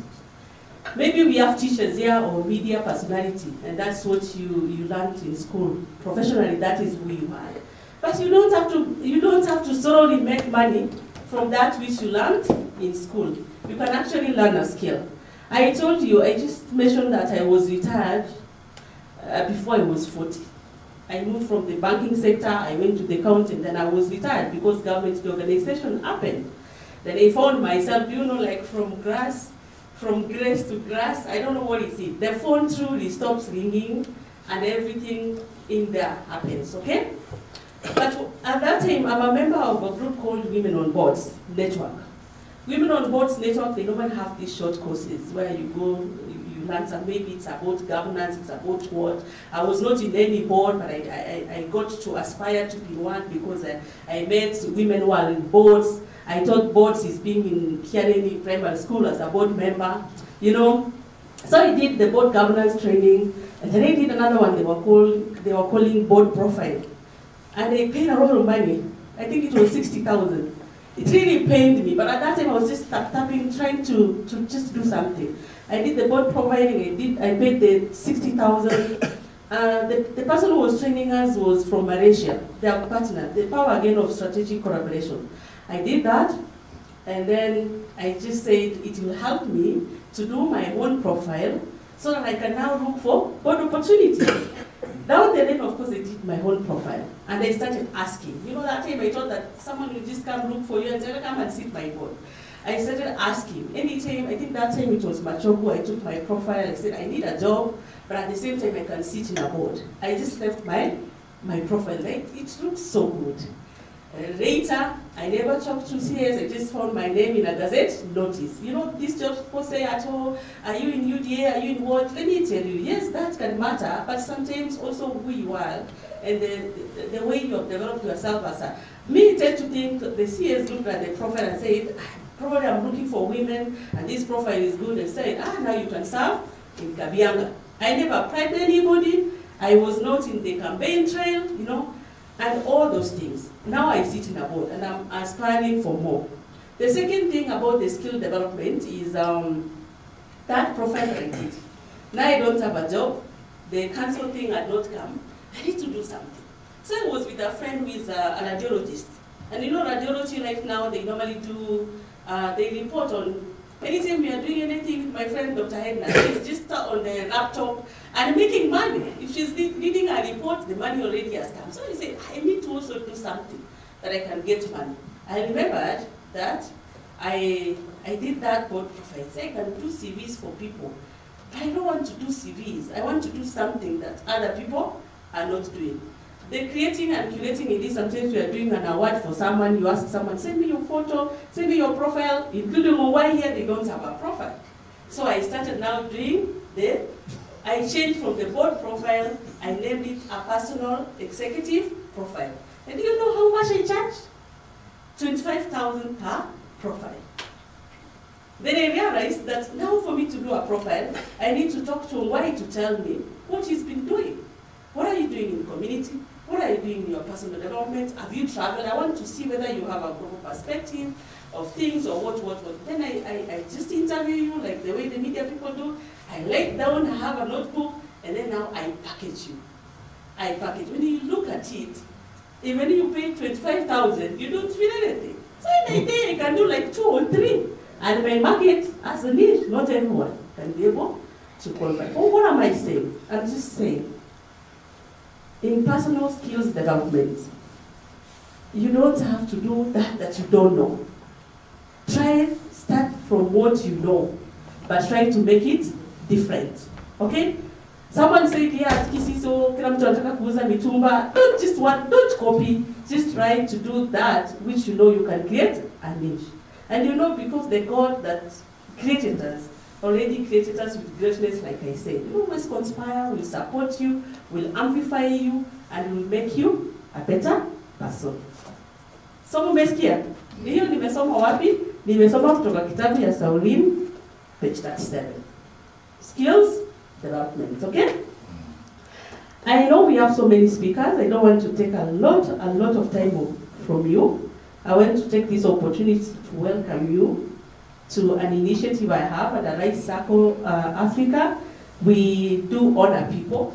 Maybe we have teachers here or media personality, and that's what you learned in school. Professionally, that is who you are. But you don't have to solely make money from that which you learned in school. You can actually learn a skill. I told you, I just mentioned that I was retired before I was 40. I moved from the banking sector, I went to the accounting, then I was retired because government organization happened. Then I found myself, you know, like from grace to grass, I don't know what it is. The phone truly stops ringing and everything in there happens, okay? But at that time, I'm a member of a group called Women on Boards Network. Women on Boards Network, they normally have these short courses where you go, you learn some, maybe it's about governance, it's about what. I was not in any board, but I got to aspire to be one because I met women who are in boards. I thought boards is being in Kianeni Primary School as a board member, you know. So I did the board governance training, and then I did another one they were calling board profile. And they paid a lot of money. I think it was 60,000. It really pained me, but at that time I was just tapping, trying to just do something. I did the board profiling, I paid the 60,000. The person who was training us was from Malaysia, their partner, the power again of strategic collaboration. I did that, and then I just said it will help me to do my own profile so that I can now look for board opportunities. Now then, of course, I did my whole profile, and I started asking. You know, that time I thought that someone would just come look for you and say, come and sit my board. I started asking. Anytime, I think that time it was Machogu, I took my profile, I said, I need a job, but at the same time I can sit in a board. I just left my profile, like, it looks so good. Later, I never talked to CS, I just found my name in a gazette notice. You know, these jobs people say at all, are you in UDA, are you in what? Let me tell you, yes, that can matter, but sometimes also who you are and the way you have developed yourself as a... Me tend to think the CS looked at the profile and said, probably I'm looking for women and this profile is good, and said, now you can serve in Kabianga. I never applied to anybody, I was not in the campaign trail, you know, and all those things. Now I sit in a board and I'm aspiring for more. The second thing about the skill development is that profile I did. Now I don't have a job, the council thing had not come, I need to do something. So I was with a friend who is a radiologist. And you know, radiology right now, they normally do, they report on, anytime we are doing anything with my friend Dr. Hedna, she's just on the laptop and making money. If she's reading a report, the money already has come. So I said, I need to also do something that I can get money. I remembered that I did that board profile. So I can do CVs for people. But I don't want to do CVs. I want to do something that other people are not doing. The creating and curating it is sometimes we are doing an award for someone, you ask someone, send me your photo, send me your profile, including why here they don't have a profile. So I started now doing I changed from the board profile, I named it a personal executive profile. And do you know how much I charge? 25,000 per profile. Then I realized that now for me to do a profile, I need to talk to Why to tell me what he's been doing. What are you doing in community? What are you doing in your personal development? Have you traveled? I want to see whether you have a global perspective of things or what. Then I just interview you like the way the media people do. I lay down, I have a notebook, and then now I package you. I package. When you look at it, even if you pay 25,000, you don't feel anything. So in a day, I can do like 2 or 3. And my market as a niche, not everyone can be able to qualify. Oh, what am I saying? I'm just saying, in personal skills development, you don't have to do that you don't know. Start from what you know, but try to make it different. Okay? Someone said here at Kisiso, kila mtu anataka kuuza mitumba. Don't copy. Just try to do that which you know you can create a niche. And you know, because the God that created us already created us with greatness, like I said. We always conspire, will support you, will amplify you, and will make you a better person. So mmesikia? Hiyo nimesoma wapi? Nimesoma kutoka kitabu ya Sauline, page 37. Skills development, okay? I know we have so many speakers. I don't want to take a lot of time from you. I want to take this opportunity to welcome you to an initiative I have at the Arise Circle Africa. We do honor people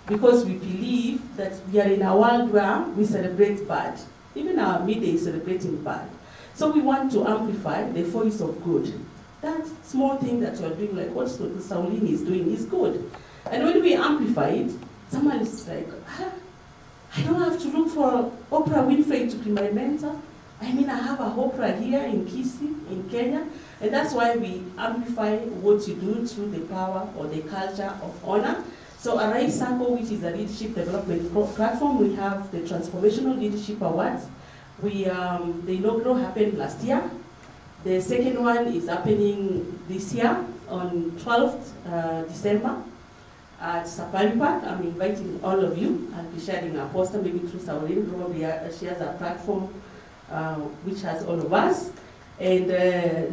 because we believe that we are in a world where we celebrate bad. Even our media is celebrating bad. So we want to amplify the voice of good. That small thing that you're doing, like what Sauline is doing, is good. And when we amplify it, someone is like, I don't have to look for Oprah Winfrey to be my mentor. I mean, I have a Oprah here in Kisii, in Kenya, and that's why we amplify what you do through the power or the culture of honor. So Arise Circle, which is a leadership development platform, we have the Transformational Leadership Awards. The inaugural happened last year. The second one is happening this year on 12th December. At Safari Park. I'm inviting all of you. I'll be sharing a poster maybe through Sauline. Probably she has a platform which has all of us. And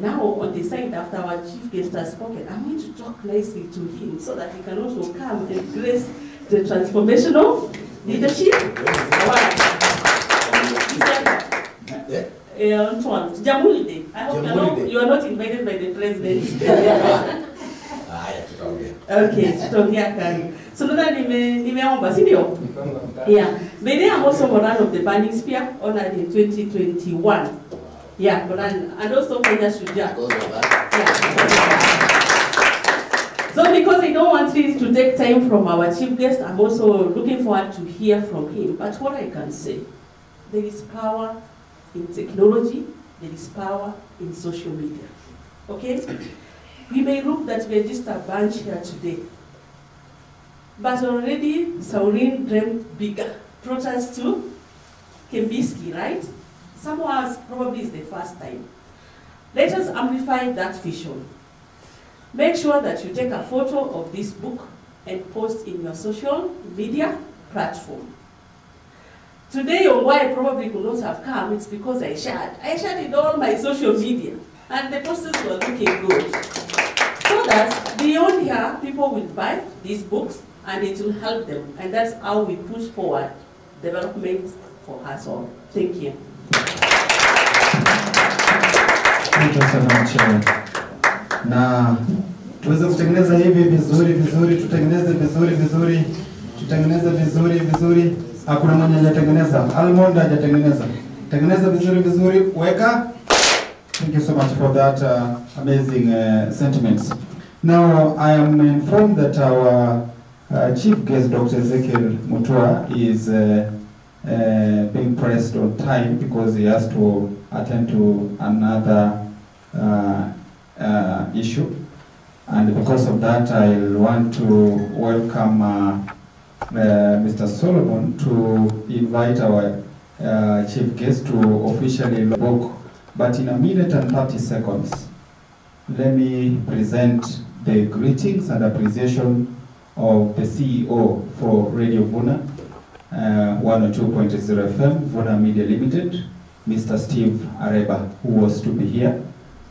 now on the side, after our chief guest has spoken, I'm going to talk nicely to him so that he can also come and grace the Transformational Leadership Award. Jamhuri Day. I hope you are not invited by the president. Okay, tutaongea kani. So ndio nimeomba, si ndio? Yeah. Maybe I'm also Moran of the Burning Spear honored in 2021. Yeah, Moran, and also Kenya Shujaa. Yeah. So because I don't want really to take time from our chief guest, I'm also looking forward to hear from him. But what I can say, there is power in technology, there is power in social media. Okay? We may look that we're just a bunch here today, but already Sauline dreamt bigger, brought us to Kembiski, right? Some of us probably is the first time. Let us amplify that vision. Make sure that you take a photo of this book and post in your social media platform. Today, why I probably could not have come, it's because I shared. I shared in all my social media, and the posters were looking good. So that beyond here, people will buy these books and it will help them. And that's how we push forward development for us all. Thank you. Thank you so much. Na tuweze kutengeneza hivi vizuri, tutengeneze vizuri. Hakuna mwenye hajatengeneza. Almond hajatengeneza. Tengeneza vizuri vizuri, weka. Thank you so much for that amazing sentiments. Now, I am informed that our chief guest, Dr. Ezekiel Mutua, is being pressed on time because he has to attend to another issue. And because of that, I want to welcome Mr. Solomon to invite our chief guest to officially book. But in a minute and 30 seconds, let me present the greetings and appreciation of the CEO for Radio Vuna, 102.0 FM, Vuna Media Limited, Mr. Steve Areba, who was to be here,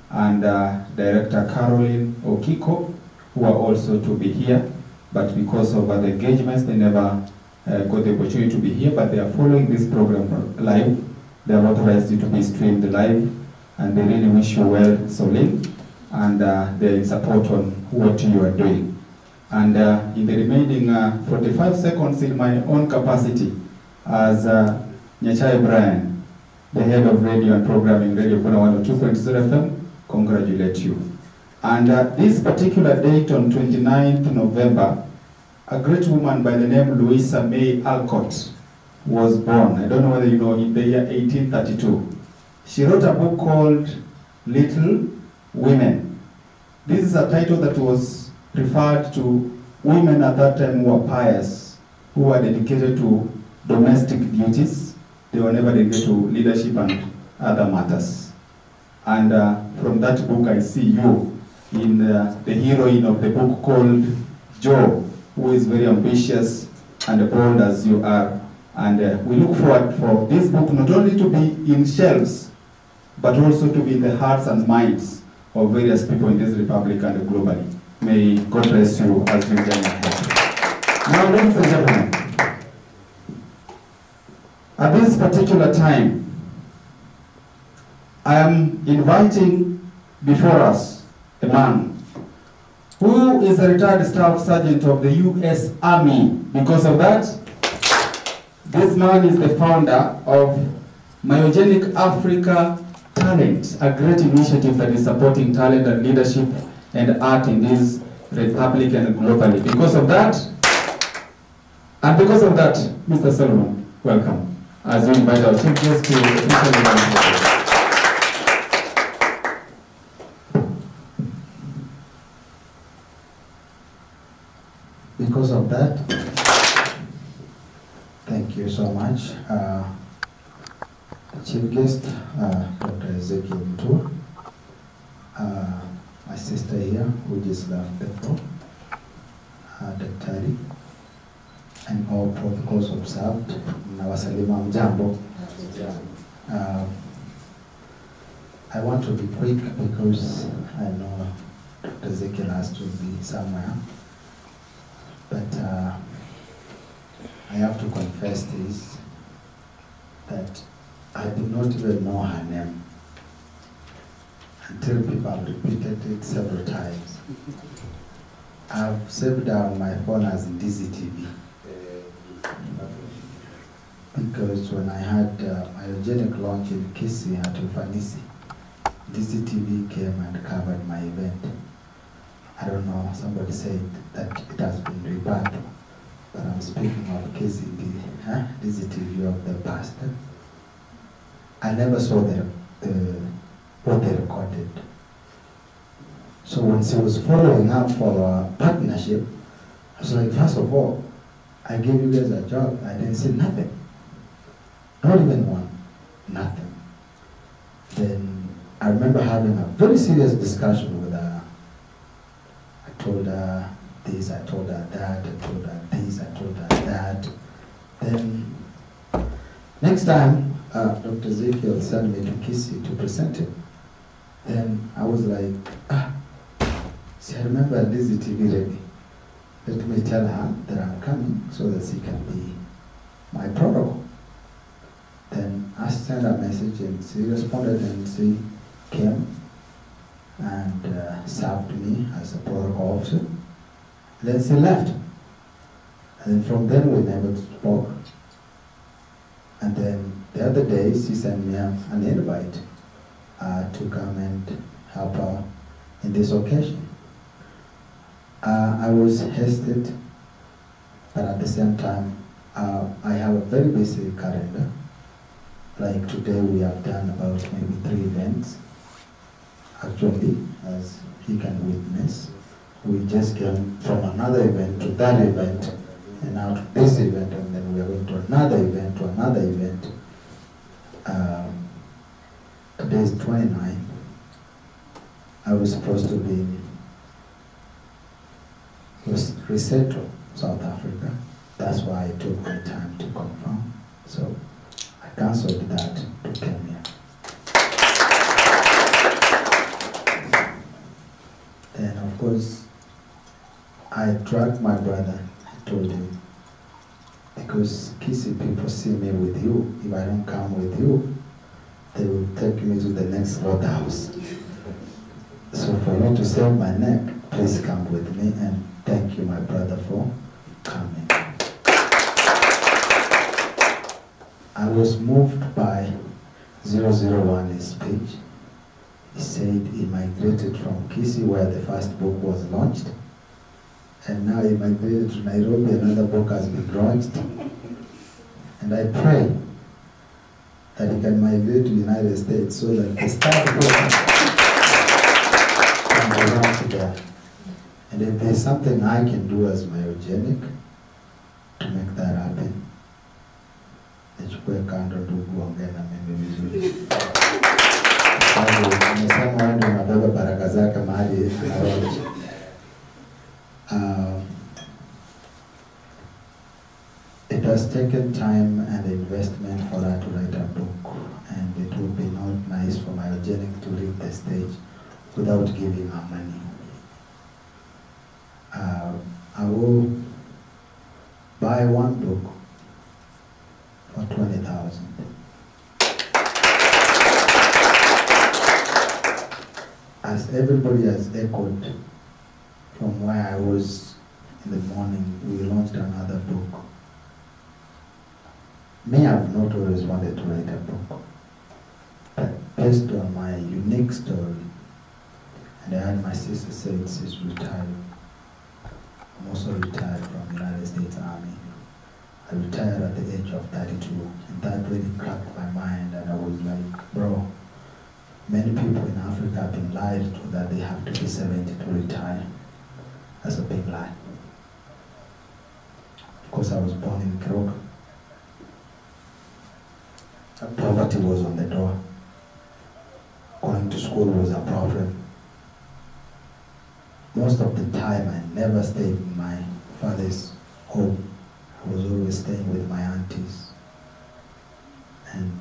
and Director Caroline Okiko, who are also to be here, but because of other engagements, they never got the opportunity to be here, but they are following this program live. They have authorized it to be streamed live, and they really wish you well, Solin, and they're in support on what you are doing. And in the remaining 45 seconds, in my own capacity as Nyachai Brian, the head of radio and programming, Radio Vuna 102.0 FM, congratulate you. And this particular date on 29th November, a great woman by the name Louisa May Alcott was born. I don't know whether you know, in the year 1832. She wrote a book called Little Women. This is a title that was referred to women at that time who were pious, who were dedicated to domestic duties. They were never dedicated to leadership and other matters. And from that book, I see you in the heroine of the book called Jo, who is very ambitious and bold as you are. And we look forward for this book not only to be in shelves, but also to be in the hearts and minds of various people in this republic and globally. May God bless you as you join us. Now, ladies and gentlemen, at this particular time, I am inviting before us a man who is a retired staff sergeant of the U.S. Army. Because of that, this man is the founder of Myogenic Africa Talent, a great initiative that is supporting talent and leadership and art in this republic and globally. Because of that, Mr. Solomon, welcome. As we invite our chief guest to officially invite. Because of that, thank you so much. Chief guest, Dr. Ezekiel Mutua, my sister here, who just left the floor, Daktari, and all protocols observed. Nawasalima mjambo. I want to be quick because I know Dr. Ezekiel has to be somewhere. But I have to confess this, that I did not even know her name until people have repeated it several times. I've saved her on my phone as DZTV. Because when I had my eugenic launch in Kisii at Ufanisi, DZTV came and covered my event. I don't know, somebody said that it has been rebirthed, but I'm speaking of KCB, DZTV of the past. I never saw what they recorded. So when she was following up for a partnership, I was like, first of all, I gave you guys a job, I didn't say nothing. Not even one, nothing. Then I remember having a very serious discussion with her. I told her this, I told her that, I told her this, I told her that. Then, next time, Dr. Ezekiel sent me to Kisii to present him. Then I was like, see, I remember DZTV ready. Let me tell her that I'm coming so that she can be my protocol. Then I sent a message and she responded and she came and served me as a protocol officer. Then she left. And then from then we never spoke. And then the other day she sent me an invite to come and help her in this occasion. I was hesitant, but at the same time, I have a very busy calendar. Like today we have done about maybe 3 events. Actually, as he can witness, we just came from another event to that event, and now to this event, and then we are going to another event, to another event. Today is 29. I was supposed to be in Lesotho, South Africa. That's why I took my time to confirm. So I cancelled that to Kenya. And of course, I dragged my brother. I told him, because Kisii people see me with you. If I don't come with you, they will take me to the next slaughterhouse. So for you to save my neck, please come with me, and thank you, my brother, for coming. I was moved by 001's speech. He said he migrated from Kisii, where the first book was launched, and now he migrated to Nairobi, another book has been launched. And I pray that he can migrate to the United States so that the start book can be launched there. And if there's something I can do as myogenic to make that happen, nichukue kando ndugu, ongea na mimi vizuri. Nimesema wewe ndio unabeba baraka zake mahali anaoishi. It has taken time and investment for her to write a book, and it would be not nice for myogenic to leave the stage without giving her money. I will buy one book for 20,000. As everybody has echoed from where I was in the morning, we launched another book. Me, I've not always wanted to write a book, but based on my unique story, and I had my sister say she's retired. I'm also retired from the United States Army. I retired at the age of 32, and that really cracked my mind, and I was like, bro, many people in Africa have been lied to that they have to be 70 to retire. That's a big lie. Of course, I was born in Kroger. Poverty was on the door. Going to school was a problem. Most of the time, I never stayed in my father's home. I was always staying with my aunties. And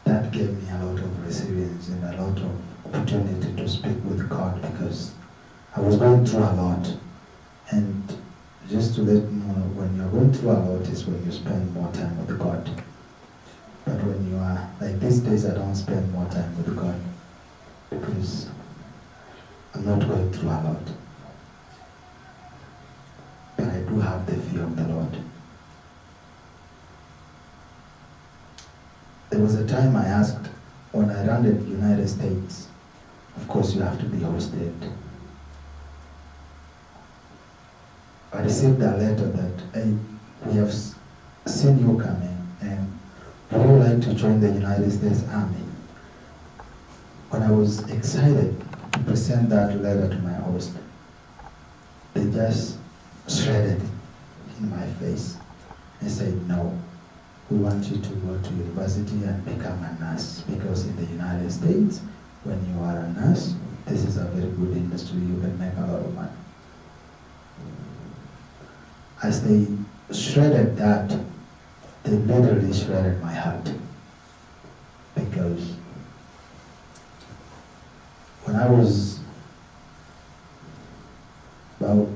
that gave me a lot of resilience and a lot of opportunity to speak with God, because I was going through a lot. And just to let you know, when you're going through a lot is when you spend more time with God. But when you are, like these days, I don't spend more time with God, because I'm not going through a lot. But I do have the fear of the Lord. There was a time I asked, when I landed in the United States, of course you have to be hosted. I received a letter that, hey, we have seen you coming, and would you like to join the United States Army? When I was excited to present that letter to my host, they just shredded it in my face and said, no, we want you to go to university and become a nurse, because in the United States, when you are a nurse, this is a very good industry, you can make a lot of money. As they shredded that, they literally shredded my heart. Because when I was about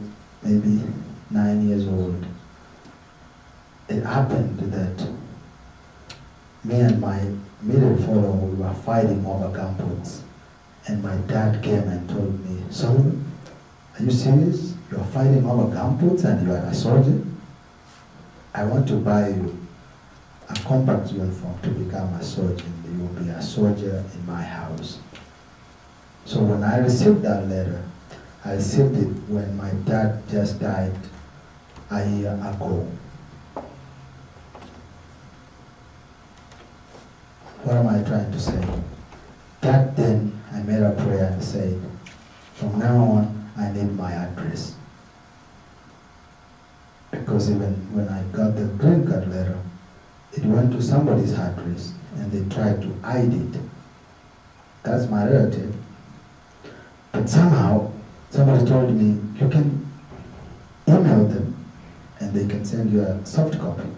maybe 9 years old, it happened that me and my middle fellow, we were fighting over gumboots. And my dad came and told me, "Solomon, are you serious? You're fighting over gumboots and you are a soldier?" I want to buy you a compact uniform to become a soldier. You will be a soldier in my house. So when I received that letter, I received it when my dad just died a year ago. What am I trying to say? That then I made a prayer and said, from now on, I need my address. Because even when I got the green card letter, it went to somebody's address and they tried to hide it. That's my relative. But somehow, somebody told me, you can email them and they can send you a soft copy.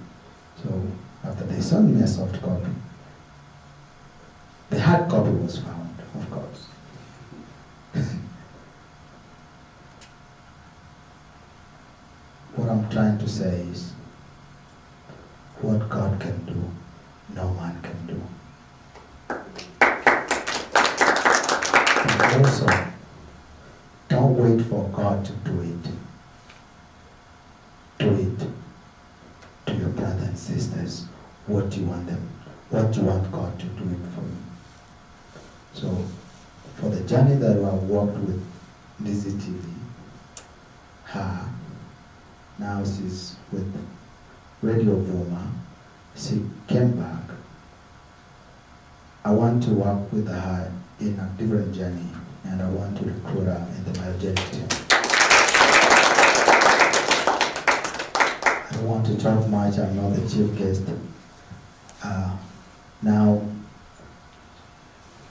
So after they sent me a soft copy, the hard copy was found, of course. What I'm trying to say is, what God can do, no man can do. And also, don't wait for God to do it. Do it to your brothers and sisters what you want them, what you want God to do it for you. So, for the journey that I walked with Lizzie TV, her, now she's with Radio Voma, she came back. I want to work with her in a different journey, and I want to recruit her in the Myogenic team. I don't want to talk much, I'm not the chief guest. Now,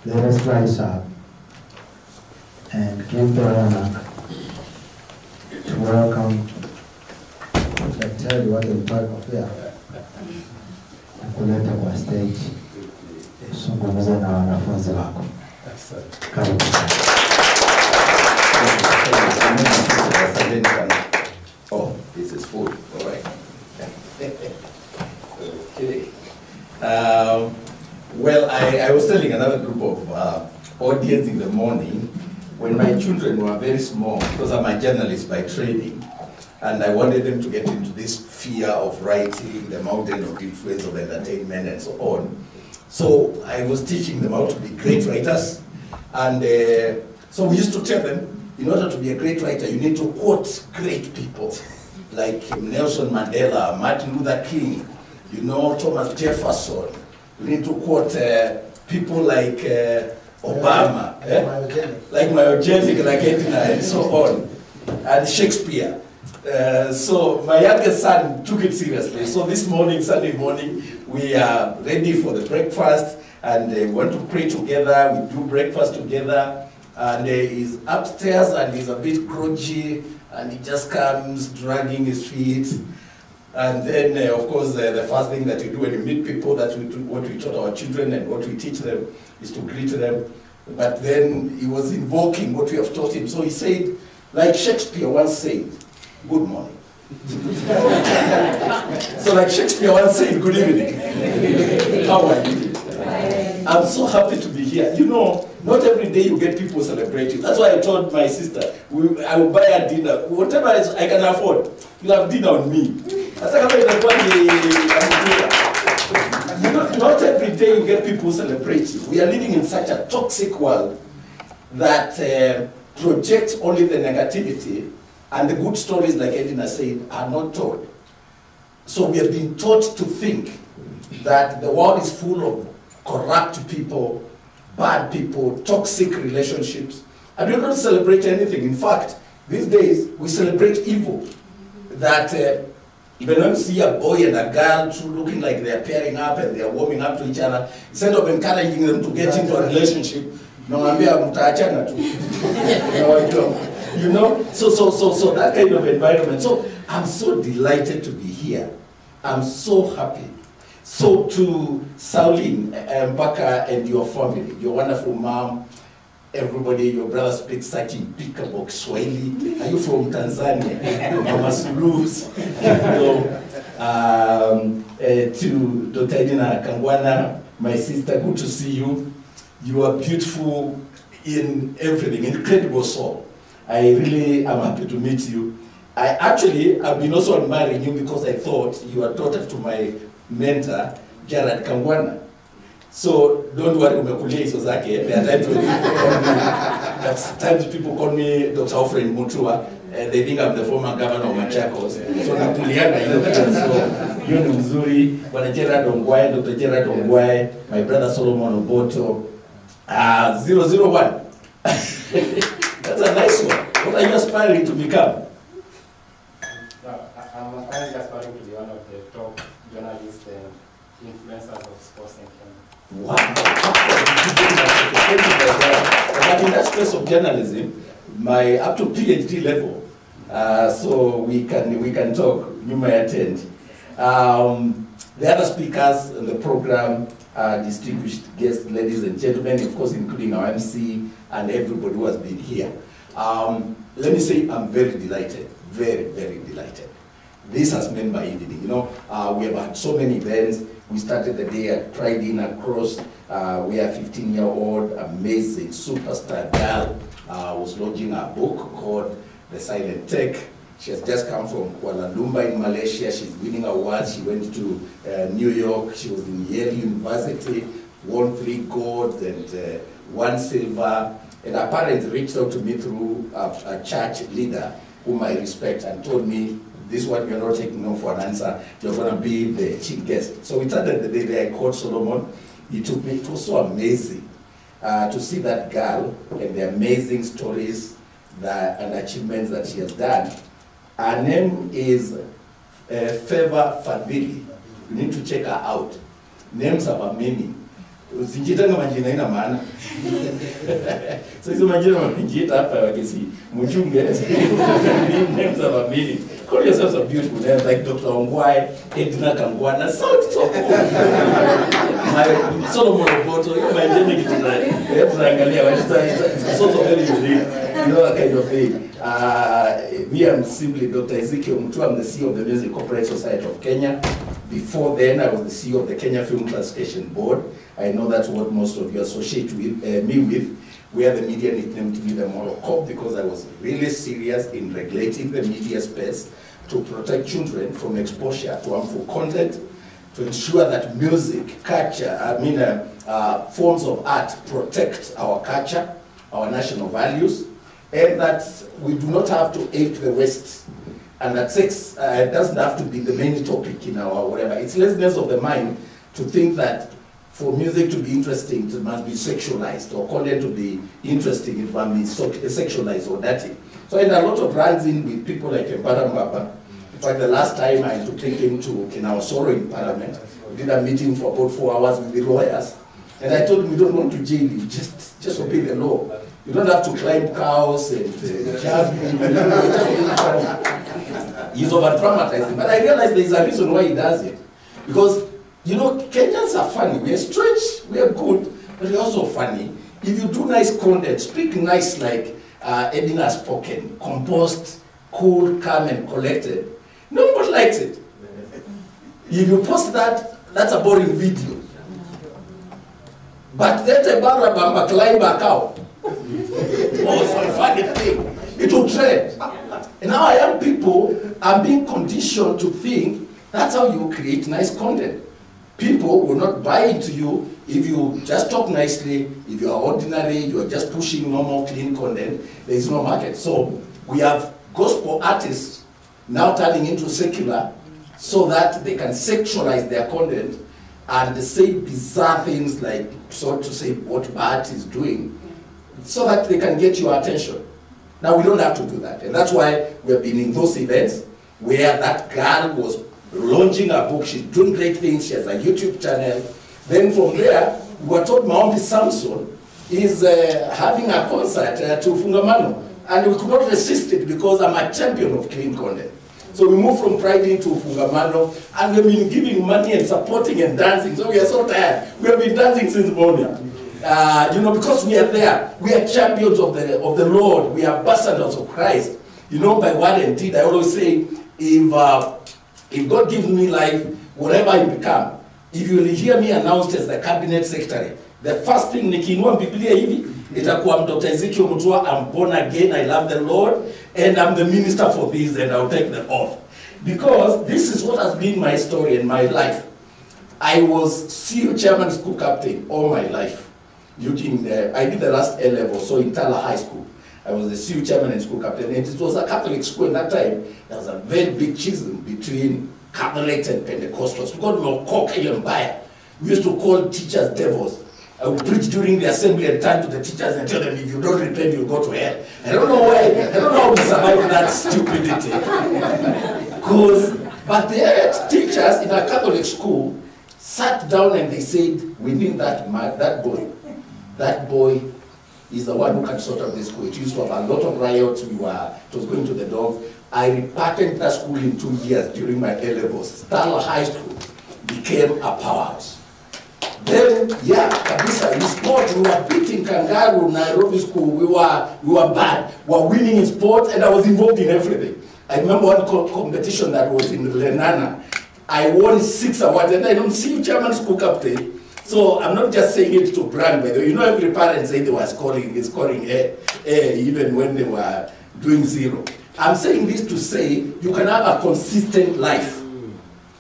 let us rise up and give the honor to welcome, I tell you what they talk of here, kuleta kwa stage, zungumza na wanafunzi wako. Karibu sana. Oh, this is full. All right. Okay. Well, I was telling another group of audience in the morning when my children were very small, because I'm a journalist by training, and I wanted them to get into this fear of writing, the mountain of influence of entertainment and so on. So I was teaching them how to be great writers. And so we used to tell them, in order to be a great writer, you need to quote great people, like Nelson Mandela, Martin Luther King, you know, Thomas Jefferson. You need to quote people like Obama, like Myogenic, like Edna, and so on, and Shakespeare. So my youngest son took it seriously. So this morning, Sunday morning, we are ready for the breakfast, and we want to pray together. We do breakfast together, and he's upstairs, and he's a bit groggy, and he just comes dragging his feet. And then, of course, the first thing that you do when you meet people, that we do, what we taught our children and what we teach them, is to greet them. But then he was invoking what we have taught him. So he said, like Shakespeare once said, good morning. So like Shakespeare once said, good evening. How are you? I'm so happy to be here. You know, not every day you get people celebrating. That's why I told my sister, I will buy a dinner. Whatever I can afford, you'll have dinner on me. Not every day you get people celebrating. We are living in such a toxic world that projects only the negativity, and the good stories, like Edina said, are not told. So we have been taught to think that the world is full of corrupt people, bad people, toxic relationships, and we're not to celebrate anything. In fact, these days we celebrate evil. That even when you see a boy and a girl looking like they're pairing up and they're warming up to each other, instead of encouraging them to get into a relationship, you know, so that kind of environment. So I'm so delighted to be here. I'm so happy. So to Sauline Mbaka and your family, your wonderful mom, everybody, your brother speaks such impeccable Kiswahili. Are you from Tanzania? Mama Sulus. To Dr. Edina Kangwana, my sister, good to see you. You are beautiful in everything, incredible soul. I really am happy to meet you. I've been also admiring you because I thought you are daughter to my mentor, Gerard Kangwana. So don't worry, umekulia hizo zake. There are times when people call me, times people call me Dr. Alfred Mutua, and they think I'm the former governor of Machakos. So nakuliana hiyo pia. So hiyo ni mzuri. Bwana Gerard Ongwae, Dr. Gerard Ongwae, my brother Solomon Oboto. 001. That's a nice one. What are you aspiring to become? I'm currently aspiring to be one of the top journalists and influencers of sports in Kenya. Wow. But in that space of journalism, my up to PhD level, so we can talk. You may attend. The other speakers in the program, distinguished guests, ladies and gentlemen, of course, including our MC and everybody who has been here. Let me say I'm very delighted, very, very delighted. This has made my evening. You know, we have had so many events. We started the day at Pride Inn across. We are 15-year-old, amazing superstar girl was launching a book called The Silent Tech. She has just come from Kuala Lumpur in Malaysia. She's winning awards. She went to New York. She was in Yale University, won 3 gold and 1 silver. And apparently reached out to me through a church leader whom I respect and told me, this one you're not taking no for an answer. You're going to be the chief guest. So we started the day there. I called Solomon. He took me. It was so amazing to see that girl and the amazing stories and achievements that she has done. Her name is Favor Fadhili. You need to check her out. Names have a meaning. Usijitanga majina ina maana. So hizo majina wanajiita hapa wakisi mchunge. Names have a meaning. Call yourselves a beautiful name like Dr. Ongwae, Edna Kangwana. Sounds so cool. My Solomon Oboto, you know, my genetic tonight. It's also very unique. You know, that kind of thing. Me, I'm simply Dr. Ezekiel Mutua. I'm the CEO of the Music Corporate Society of Kenya. Before then, I was the CEO of the Kenya Film Classification Board. I know that's what most of you associate with, me with, where the media nicknamed me the moral cop because I was really serious in regulating the media space to protect children from exposure to harmful content, to ensure that music, culture, forms of art protect our culture, our national values, and that we do not have to ape the West, and that sex doesn't have to be the main topic in our whatever. It's laziness of the mind to think that for music to be interesting, it must be sexualized, or content to be interesting, it must be sexualized or dirty. So I had a lot of runs in with people like Mbara Mbaba. In fact, the last time I had to take him to Kinaosoro in Parliament, we did a meeting for about 4 hours with the lawyers, and I told him, we don't want to jail you, just obey the law. You don't have to climb cows and jump. He's over-traumatizing, but I realized there's a reason why he does it. Because, you know, Kenyans are funny. We're strange, we're good, but we're also funny. If you do nice content, speak nice like Edina has spoken, composed, cool, calm, and collected, nobody likes it. If you post that, that's a boring video. But let a Barabamba climb a cow. Oh, some funny thing. It will trend. And now young people are being conditioned to think that's how you create nice content. People will not buy into you if you just talk nicely, if you are ordinary, you are just pushing normal, clean content, there is no market. So we have gospel artists now turning into secular so that they can sexualize their content and say bizarre things like, so to say, what Bart is doing, so that they can get your attention. Now we don't have to do that. And that's why we have been in those events where that girl was launching a book, she's doing great things, she has a YouTube channel. Then from there, we were told Maombi Samson is having a concert to Fungamano. And we could not resist it because I'm a champion of clean content. So we moved from Pride Inn to Fungamano, and we've been giving money and supporting and dancing. So we are so tired. We have been dancing since morning. You know, because we are there. We are champions of the Lord. We are ambassadors of Christ. You know, by word and deed, I always say, if God gives me life, whatever I become, if you will hear me announced as the cabinet secretary, the first thing nikiinua Biblia hivi, itakuwa Dr. Ezekiel Mutua, I'm born again, I love the Lord, and I'm the minister for this, and I'll take the oath. Because this is what has been my story in my life. I was CU chairman school captain all my life. I did the last A-level, so in Tala High School. I was the CU chairman and school captain, and it was a Catholic school. In that time, there was a very big schism between Catholics and Pentecostals. Because we were cocky and biased. We used to call teachers devils. I would preach during the assembly and turn to the teachers and tell them, if you don't repent, you'll go to hell. I don't know why, I don't know how we survived that stupidity. But the teachers in a Catholic school sat down and they said, we need that boy. That boy is the one who can sort out this school. It used to have a lot of riots, it was going to the dogs. I repackaged that school in 2 years during my A-levels. Tala High School became a powerhouse. Then, yeah, kabisa, in sport, we were beating Kangaroo, Nairobi School, we were bad. We were winning in sport, and I was involved in everything. I remember one competition that was in Lenana. I won 6 awards, and I don't see you chairman school captain. So I'm not just saying it to brand, by the way. You know, every parent said they were scoring A, even when they were doing 0. I'm saying this to say you can have a consistent life.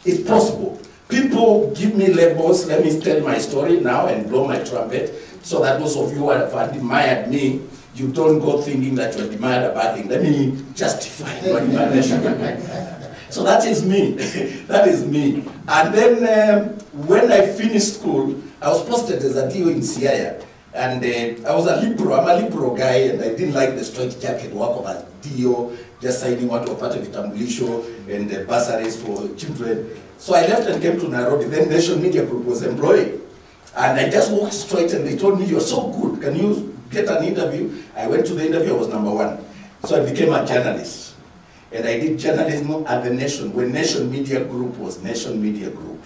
It's possible. People give me labels. Let me tell my story now and blow my trumpet, so that those of you who have admired me, you don't go thinking that you admired a bad thing. Let me justify your admiration. So that is me. That is me. And then when I finished school, I was posted as a DO in Siaya. And I was a Libro. I'm a Libro guy, and I didn't like the straight jacket work of a DO, just signing out of part of Vitambulisho and bursaries for children. So I left and came to Nairobi. Then Nation Media Group was employed. And I just walked straight, and they told me, you're so good. Can you get an interview? I went to the interview. I was #1. So I became a journalist. And I did journalism at the Nation, when Nation Media Group was Nation Media Group.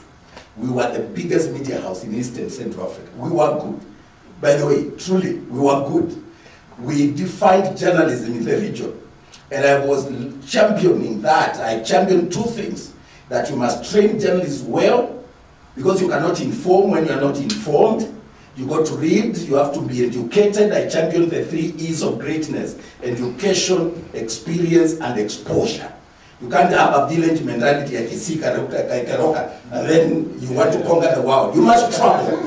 We were the biggest media house in East and Central Africa. We were good. By the way, truly, we were good. We defined journalism in the region. And I was championing that. I championed 2 things. That you must train journalists well, because you cannot inform when you are not informed. You got to read, you have to be educated. I champion the 3 E's of greatness: education, experience, and exposure. You can't have a village mentality like and then you want to conquer the world. You must travel.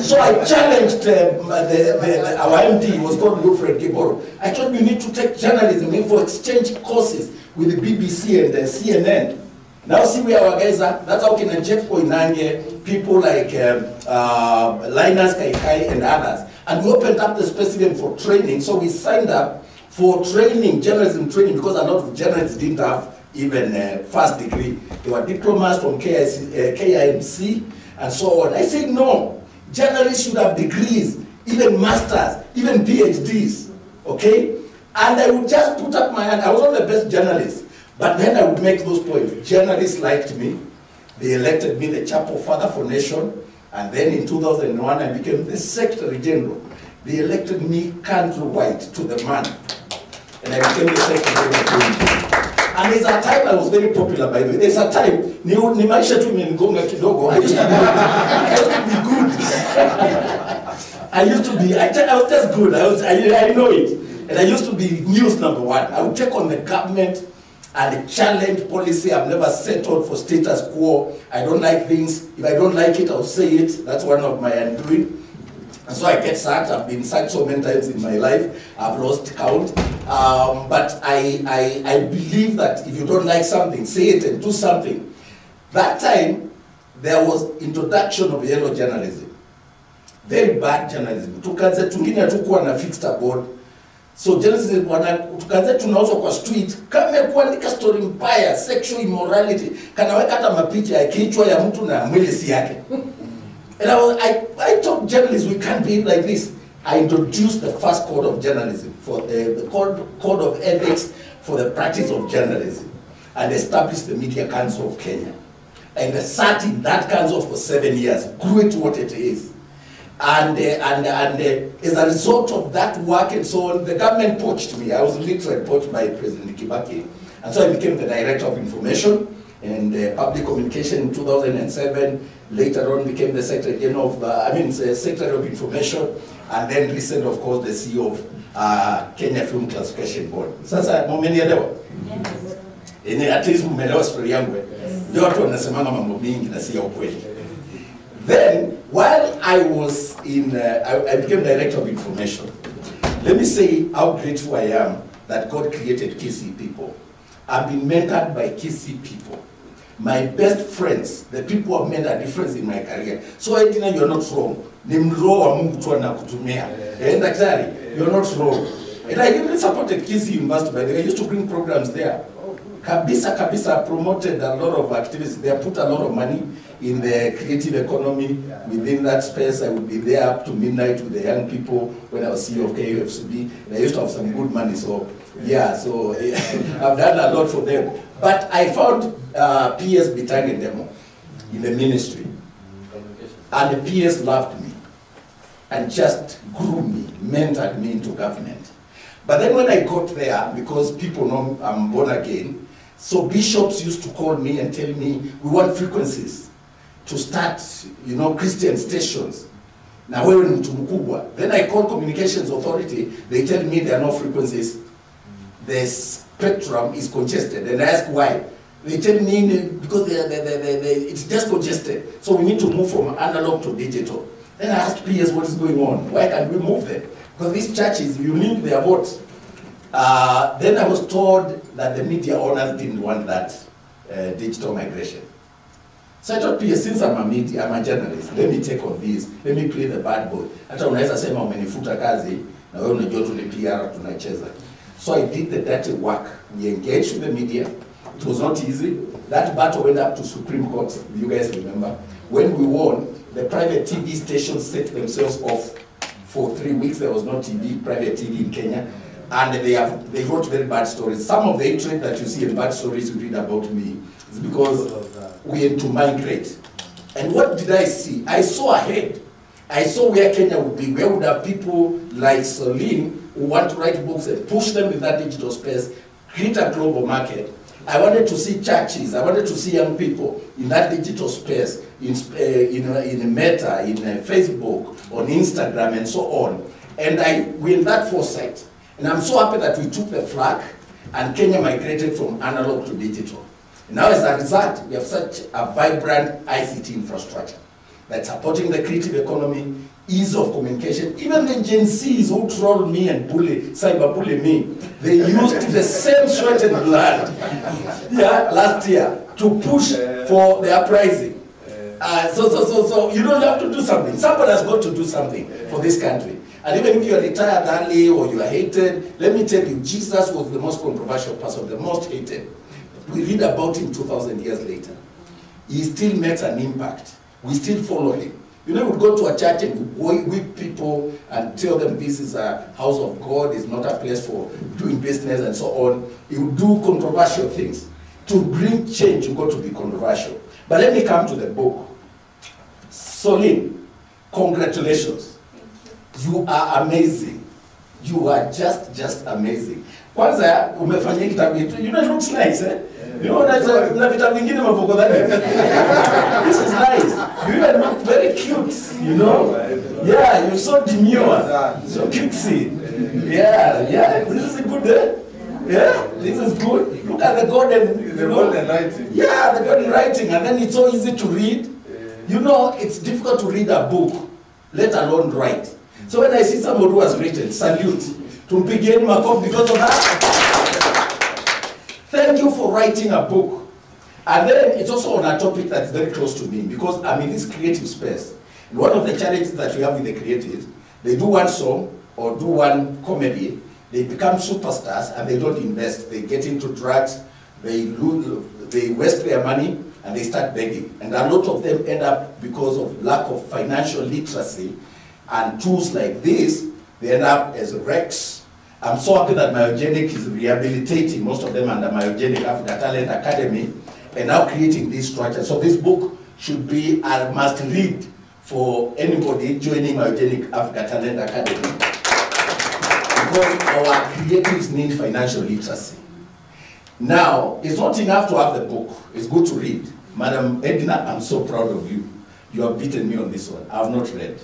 So I challenged our MD, was called Wilfred Giboro. I told him, you need to take journalism for exchange courses with the BBC and the CNN. Now see where our guys are. That's how can Jeff Koinange, people like Linus Kaikai and others. And we opened up the space even for training. So we signed up for training, journalism training, because a lot of journalists didn't have even first degree. They were diplomas from KIMC and so on. I said no, journalists should have degrees, even masters, even PhDs, okay? And I would just put up my hand. I was not the best journalist, but then I would make those points. Journalists liked me. They elected me the chapel father for Nation, and then in 2001 I became the Secretary General. They elected me countrywide to the man, and I became the Secretary General. And there's a time I was very popular, by the way. There's a time, ni maisha tu imeningonga kidogo. I used to be good. I used to be, I was just good. I know it. And I used to be news #1. I would take on the government and challenge policy. I've never settled for status quo. I don't like things. If I don't like it, I'll say it. That's one of my undoing. And so I get sacked. I've been sacked so many times in my life. I've lost count. But I believe that if you don't like something, say it and do something. That time, there was introduction of yellow journalism. Very bad journalism. Tukaanza tungine hatukuwa na fixed board. So journalism tukaanza tunauzwa kwa street. Kama kuandika story mbaya, sexual immorality, kanaweka hata mapicha ya kichwa ya mtu na mwili si yake. And I told journalists, we can't be like this. I introduced the first code of journalism, for the code of ethics for the practice of journalism, and established the Media Council of Kenya. And I sat in that council for 7 years, grew it to what it is. And as a result of that work and so on, the government poached me. I was literally poached by President Kibaki. And so I became the Director of Information and Public Communication in 2007. Later on became the Secretary General of, Secretary of Information. and then recent, of course, the CEO of Kenya Film Classification Board. Sasa mumenielewa? At least mumelewa story yangu. Ndio watu wanasemanga mambo mingi na si ya ukweli. Then, while I was in, I became Director of Information. Let me say how grateful I am that God created Kisii people. I've been mentored by Kisii people. My best friends, the people who have made a difference in my career. So Edina, you're not wrong. Ni mroho wa Mungu tu anakutumia. Daktari, you're not wrong. And I even supported Kisii University, by the way. I used to bring programs there. Kabisa promoted a lot of activities. They put a lot of money in the creative economy within that space. I would be there up to midnight with the young people when I was CEO of KUFCB. And I used to have some good money, so yeah, so I've done a lot for them. But I found PS Bitang Demo in the ministry. And the PS loved me and just grew me, mentored me into government. But then when I got there, because people know I'm born again, so bishops used to call me and tell me, we want frequencies to start, you know, Christian stations. Now we're in Tumukubwa. Then I called Communications Authority, they tell me there are no frequencies. The spectrum is congested, and I ask why. They tell me because it's just congested, so we need to move from analog to digital. Then I asked PS what is going on, why can't we move there? Because these churches, you need their votes. Then I was told that the media owners didn't want that digital migration. So I thought, PS, since I'm a journalist, let me take on this, let me play the bad boy. Hata unaweza sema umenifuta kazi, na wewe unajua tu ni PR tunacheza. So I did the dirty work. We engaged with the media. It was not easy. That battle went up to Supreme Court, you guys remember. When we won, the private TV stations set themselves off. For 3 weeks, there was no TV, private TV in Kenya. And they wrote very bad stories. Some of the hatred that you see in bad stories you read about me is because we had to migrate. And what did I see? I saw ahead. I saw where Kenya would be, where would have people like Celine who want to write books and push them in that digital space, create a global market. I wanted to see churches, I wanted to see young people in that digital space, in Meta, in Facebook, on Instagram, and so on. And we had that foresight. And I'm so happy that we took the flag and Kenya migrated from analog to digital. And now as a result, we have such a vibrant ICT infrastructure that's supporting the creative economy, ease of communication. Even the Gen Zs who troll me and cyberbully me, they used the same sweat and blood last year to push for the uprising. So you don't have to do something. Somebody has got to do something for this country. And even if you are retired early or you are hated, let me tell you, Jesus was the most controversial person, the most hated. We read about him 2,000 years later. He still makes an impact. We still follow him. You know, we would go to a church and whip people and tell them this is a house of God, it's not a place for doing business and so on. He would do controversial things. To bring change, you've got to be controversial. But let me come to the book. Celine, congratulations. You are amazing. You are just amazing. Kwanza umefanya kitabu yetu. You know, it looks nice, eh? You know, na vitabu vingine mavoko dhani. This is nice. You even look very cute, you know? Yeah, you're so demure, so cutesy. Yeah, this is good, eh? Yeah, this is good. Look at the golden, golden writing. Yeah, the golden writing, and then it's so easy to read. You know, it's difficult to read a book, let alone write. So when I see somebody who has written, salute. Tumpigeni makofi because of that. Thank you for writing a book. And then it's also on a topic that's very close to me because I'm in this creative space. And one of the challenges that we have with the creatives, they do one song or do one comedy, they become superstars and they don't invest. They get into drugs, they waste their money, and they start begging. And a lot of them end up, because of lack of financial literacy and tools like this, they end up as wrecks. I'm so happy that Myogenic is rehabilitating most of them under Myogenic Africa Talent Academy and now creating this structure. So this book should be a must read for anybody joining Myogenic Africa Talent Academy. Because our creatives need financial literacy. Now, it's not enough to have the book. It's good to read. Madam Edna, I'm so proud of you. You have beaten me on this one. I have not read.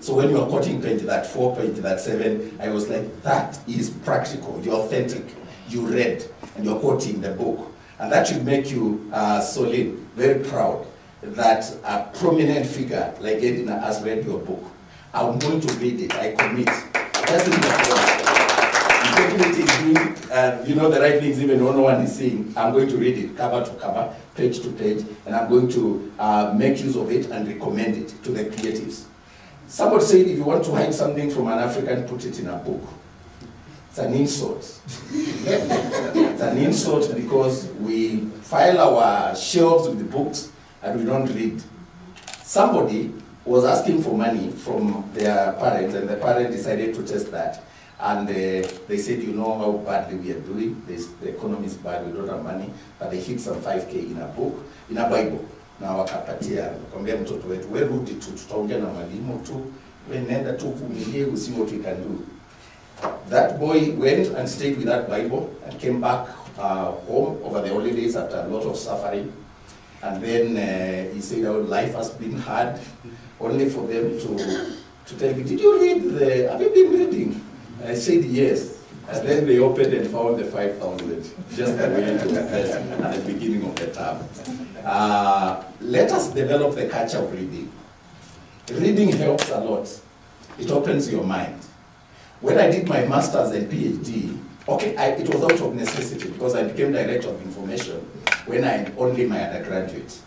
So when you are quoting page that 4, page that 7, I was like, that is practical, you're authentic, you read, and you're quoting the book. And that should make you, Solin, very proud that a prominent figure like Edna has read your book. I'm going to read it, I commit. That's integrity is doing, you know, the right things even when no one is seeing. I'm going to read it cover to cover, page to page, and I'm going to make use of it and recommend it to the creatives. Somebody said if you want to hide something from an African, put it in a book. It's an insult. It's an insult because we file our shelves with the books and we don't read. Somebody was asking for money from their parents, and the parent decided to test that. And they said, you know how badly we are doing, the economy is bad, we don't have money, but they hit some 5K in a book, in a Bible. Na wakapatia, kwambia mtoto wetu, we rudi tu, tutaongea na mwalimu tu, we nenda tu vumilie, we see what we can do. That boy went and stayed with that Bible and came back home over the holidays after a lot of suffering. And then he said, oh, life has been hard, only for them to tell me, did you read have you been reading? And I said, yes. And then they opened and found the 5,000, just the way it was at the beginning of the term. Let us develop the culture of reading. Reading helps a lot. It opens your mind. When I did my master's and PhD, okay, it was out of necessity because I became director of information when I had only my undergraduate.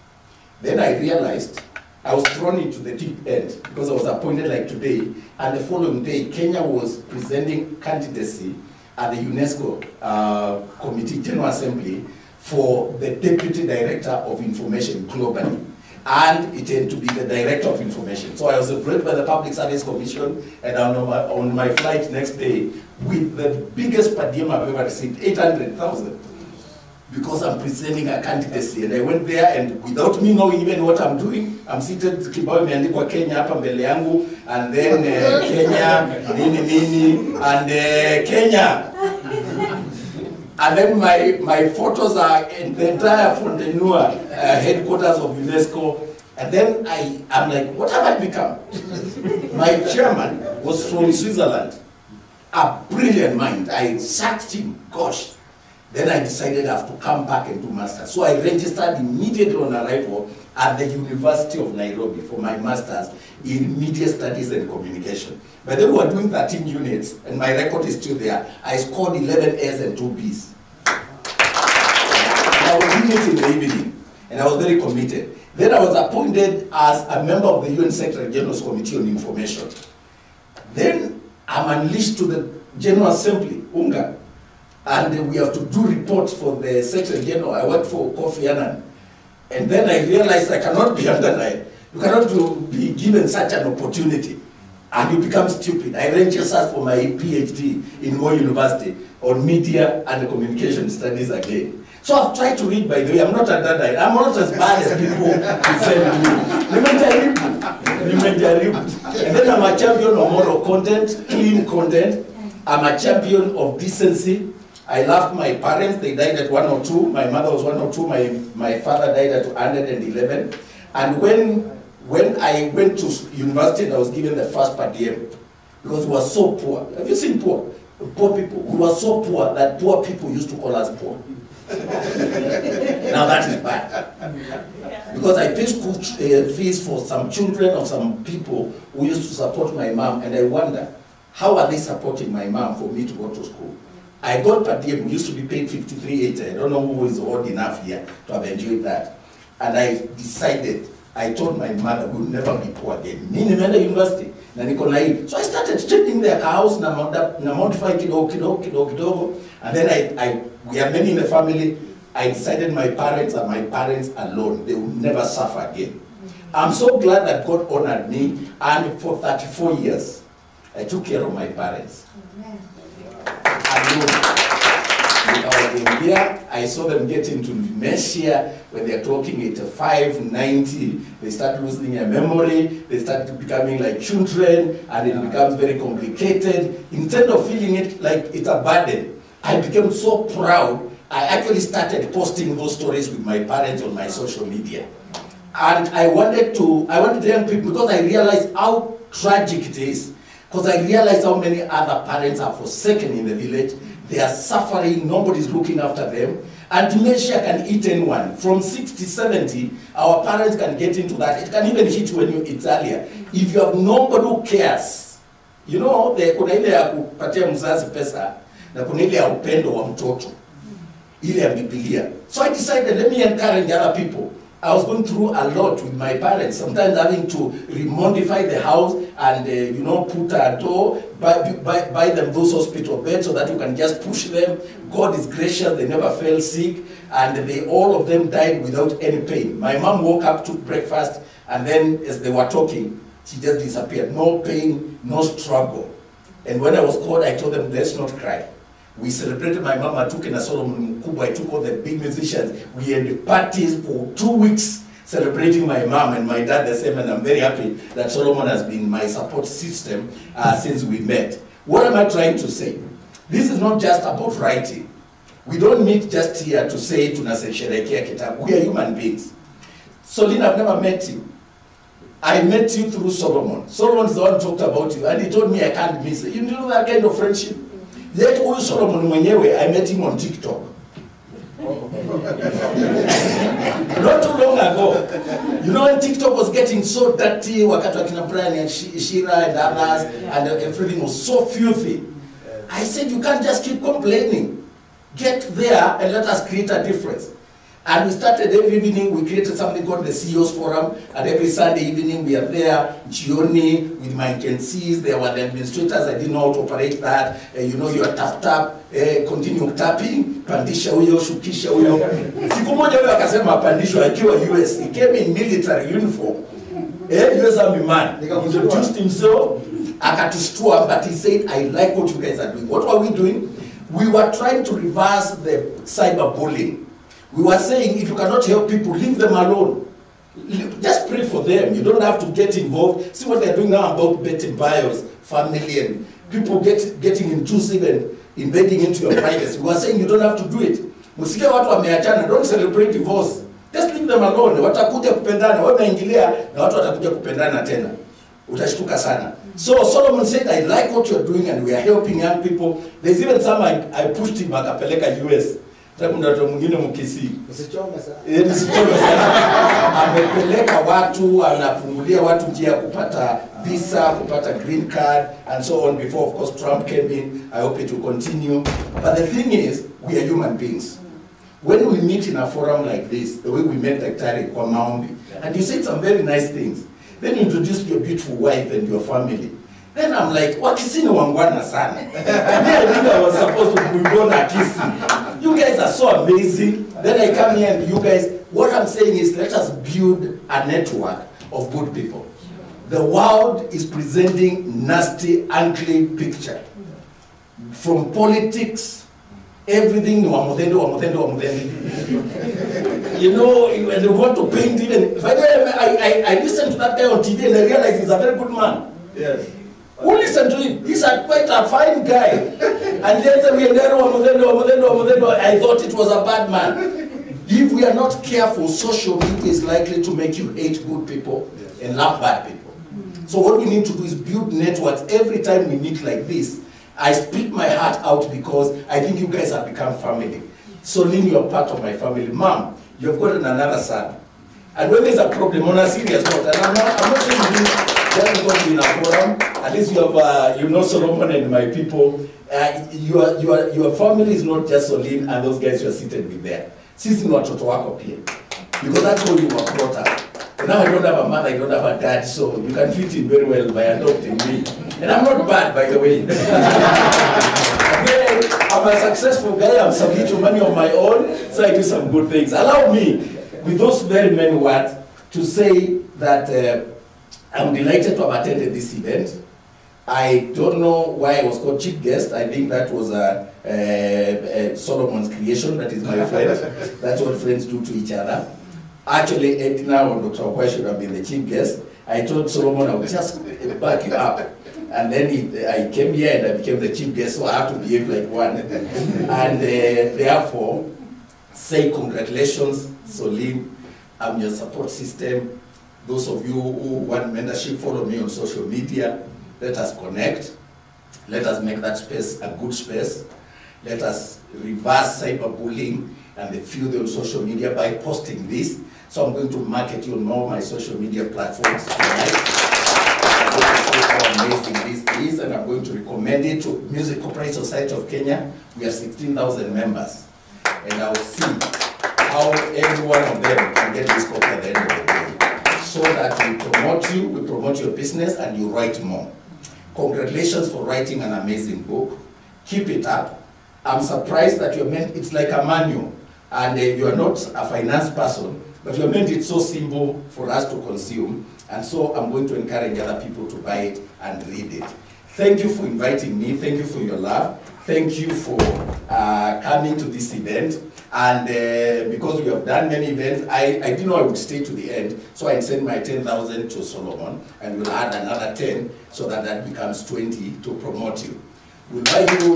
Then I realized I was thrown into the deep end because I was appointed like today, and the following day, Kenya was presenting candidacy at the UNESCO Committee General Assembly for the Deputy Director of Information globally. And it tended to be the Director of Information. So I was employed by the Public Service Commission, and on my flight next day, with the biggest per diem I've ever received, 800,000. Because I'm presenting a candidacy, and I went there, and without me knowing even what I'm doing, I'm seated, kibao imeandikwa Kenya hapa mbele yangu, and then Kenya, nini, and Kenya. And then my photos are in the entire Fontenua headquarters of UNESCO. And then I'm like, what have I become? My chairman was from Switzerland, a brilliant mind. I sacked him, gosh. Then I decided I have to come back and do master's. So I registered immediately on arrival at the University of Nairobi for my master's in media studies and communication. But then we were doing 13 units, and my record is still there. I scored 11 A's and 2 B's. And I was doing it in the evening, and I was very committed. Then I was appointed as a member of the UN Secretary General's Committee on Information. Then I'm unleashed to the General Assembly, UNGA, and we have to do reports for the Secretary General. I worked for Kofi Annan. And then I realized I cannot be underlined. You cannot be given such an opportunity, and you become stupid. I registered for my PhD in Moi University on media and communication studies again. So I've tried to read, by the way. I'm not a dada. I'm not as bad as people say. And then I'm a champion of moral content, clean content. I'm a champion of decency. I loved my parents. They died at 102. My mother was 102. My father died at 111. And when I went to university, I was given the first per diem because we were so poor. Have you seen poor? Poor people. We were so poor that poor people used to call us poor. Now that is bad. Because I paid school fees for some children of some people who used to support my mom, and I wonder, how are they supporting my mom for me to go to school? I got per diem. We used to be paid 53.80. I don't know who is old enough here to have enjoyed that. And I decided, I told my mother, we'll never be poor again. Me nimeenda university, na niko na hii. So I started trading their house, na modify kidogo. And then we are many in the family. I decided my parents are my parents alone. They will never suffer again. I'm so glad that God honored me, and for 34 years, I took care of my parents. I saw them get into dementia when they're talking 85, 90. They start losing their memory. They start becoming like children, and it becomes very complicated. Instead of feeling it like it's a burden, I became so proud. I actually started posting those stories with my parents on my social media. And I wanted young people, because I realized how tragic it is. Because I realize how many other parents are forsaken in the village. They are suffering, nobody's looking after them. And dementia can eat anyone. From 60, 70, our parents can get into that. It can even hit when it's earlier. If you have nobody who cares, you know, kuna ile ya kupatia mzazi pesa, na kuna ile ya upendo wa mtoto, ile ya Biblia. So I decided, let me encourage other people. I was going through a lot with my parents, sometimes having to remodify the house and, you know, put a door, buy them those hospital beds so that you can just push them. God is gracious, they never fell sick, and all of them died without any pain. My mom woke up, took breakfast, and then as they were talking, she just disappeared. No pain, no struggle. And when I was called, I told them, let's not cry. We celebrated my mom. I took in a Solomon Mkubwa. I took all the big musicians. We had parties for 2 weeks celebrating my mom and my dad the same. And I'm very happy that Solomon has been my support system since we met. What am I trying to say? This is not just about writing. We don't meet just here to say tunasherehekea kitabu. We are human beings. Solin, I've never met you. I met you through Solomon. Solomon is the one who talked about you, and he told me I can't miss it. You know that kind of friendship? Yet huyu Solomon mwenyewe, I met him on TikTok. Not too long ago. You know when TikTok was getting so dirty, wakati wakina Brian and Shira and others, and everything was so filthy. I said, you can't just keep complaining. Get there and let us create a difference. And we started every evening, we created something called the CEOs Forum, and every Sunday evening we are there, Gioni, with my agencies, there were the administrators, I didn't know how to operate that, you know, you are tap, continue tapping, pandisha huyo, shukisha huyo. Siku moja huyo akasema pandisho akiwa US, he came in military uniform, US Army man, he introduced himself, akatustua, but he said, I like what you guys are doing. What were we doing? We were trying to reverse the cyberbullying. We were saying, if you cannot help people, leave them alone. Just pray for them. You don't have to get involved. See what they're doing now about betting bios, family, and people getting intrusive and invading into your privacy. We were saying you don't have to do it. Msikia watu wameachana, don't celebrate divorce. Just leave them alone. Watakuja kupendana, wewe unaingilia na watu watakuja kupendana tena. Utashtuka sana. So Solomon said, I like what you're doing and we are helping young people. There's even some I pushed him akapeleka US. Mtoto mwingine mkisi. Usichome sana. Nisichome sana. Amepeleka watu, anafungulia watu njia kupata visa, kupata green card, and so on before, of course, Trump came in. I hope it will continue. But the thing is, we are human beings. When we meet in a forum like this, the way we met Daktari kwa maombi, and you said some very nice things, then you introduced your beautiful wife and your family. Then I'm like, wakisini wangwana sana. Me, I think I was supposed to be born at Kisi. You guys are so amazing. Then I come here and you guys, what I'm saying is let us build a network of good people. The world is presenting nasty, ugly picture. From politics, everything, you know, and they want to paint even. I listened to that guy on TV and I realized he's a very good man. Yes. Who listened to him? He's quite a fine guy. And then I thought it was a bad man. If we are not careful, social media is likely to make you hate good people and love bad people. So what we need to do is build networks. Every time we meet like this, I speak my heart out because I think you guys have become family. So Lynn, you're part of my family. Mom, you've got another son. And when there's a problem on a serious note, and I'm not saying you just because in a forum, at least you have, you know, Solomon and my people, your family is not just Solin and those guys you are seated with there. Sisi ni watoto wako pia. Because that's how you were brought up. Now I don't have a mother, I don't have a dad, so you can fit in very well by adopting me. And I'm not bad, by the way. I'm a successful guy, I'm submitting to money on my own, so I do some good things. Allow me, with those very many words, to say that I'm delighted to have attended this event. I don't know why I was called chief guest. I think that was Solomon's creation, that is my friend. That's what friends do to each other. Actually, Edna or Dr. Okwai should have been the chief guest. I told Solomon I would just back you up. And then I came here and I became the chief guest, so I have to behave like one. And therefore, say congratulations, Solim. I'm your support system. Those of you who want mentorship, follow me on social media. Let us connect. Let us make that space a good space. Let us reverse cyberbullying and the feud on social media by posting this. So I'm going to market you on all my social media platforms tonight. I'm going to say how amazing this is, and I'm going to recommend it to Music Copyright Society of Kenya. We have 16,000 members, and I'll see how every one of them can get this copy at the end of the day, so that we promote you, we promote your business, and you write more. Congratulations for writing an amazing book. Keep it up. I'm surprised that it's like a manual, and you are not a finance person, but you made it so simple for us to consume, and so I'm going to encourage other people to buy it and read it. Thank you for inviting me. Thank you for your love. Thank you for coming to this event. And because we have done many events, I didn't know I would stay to the end, so I sent my 10,000 to Solomon, and we'll add another 10 so that that becomes 20 to promote you. We'll buy you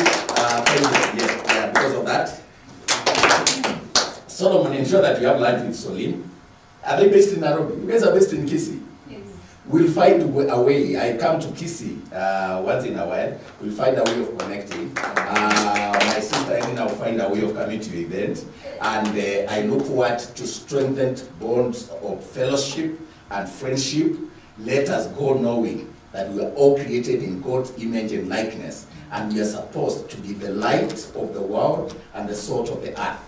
because of that. Solomon, ensure that you have lunch with Solim. Are they based in Nairobi? You guys are based in Kisii? Yes. We'll find a way. I come to Kisii once in a while. We'll find a way of connecting. My sister and I will find a way of coming to the event. And I look forward to strengthened bonds of fellowship and friendship. Let us go knowing that we are all created in God's image and likeness. And we are supposed to be the light of the world and the salt of the earth.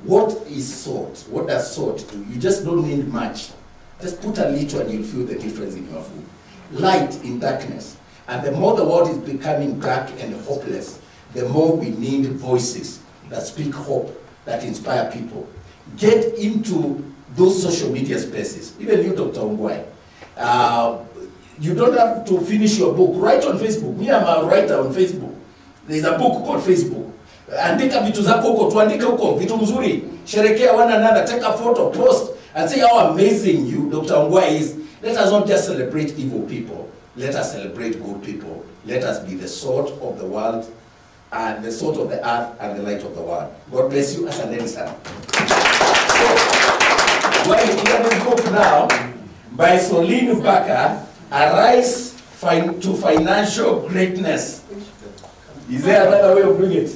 What is salt? What does salt do? You just don't need much. Just put a little and you'll feel the difference in your food. Light in darkness. And the more the world is becoming dark and hopeless, the more we need voices that speak hope, that inspire people. Get into those social media spaces. Even you, Dr. Ongwai. You don't have to finish your book. Write on Facebook. Me, I'm a writer on Facebook. There's a book called Facebook. Andika vitu zako huko, tuandike huko, vitu mzuri. Sherekea one another, take a photo, post, and say how amazing you, Dr. Ongwai, is. Let us not just celebrate evil people. Let us celebrate good people. Let us be the salt of the world, and the salt of the earth, and the light of the world. God bless you as an ensign. So, while you hear this book now, by Soline Baka, Arise to Financial Greatness. Is there another way of doing it?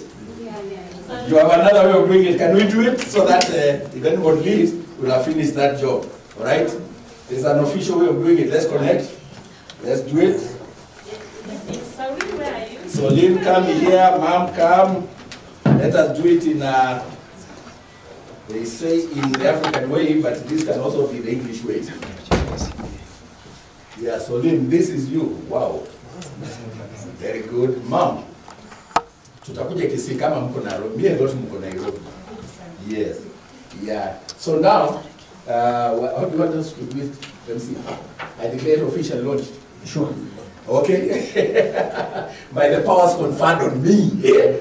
You have another way of doing it. Can we do it so that if anyone leaves, we'll have finished that job? All right? There's an official way of doing it. Let's connect. Let's do it. Soline, come here. Mom, come. Let us do it in they say in the African way, but this can also be the English way. Yeah, Soline, this is you. Wow. Very good. Mom. Tutakuja Kisii kama mko Nairobi. Mimi ndio mko Nairobi. Yes. Yeah. So now, how do you want us to do it? Let's see. I declare official launch. Sure. Okay. By the powers conferred on me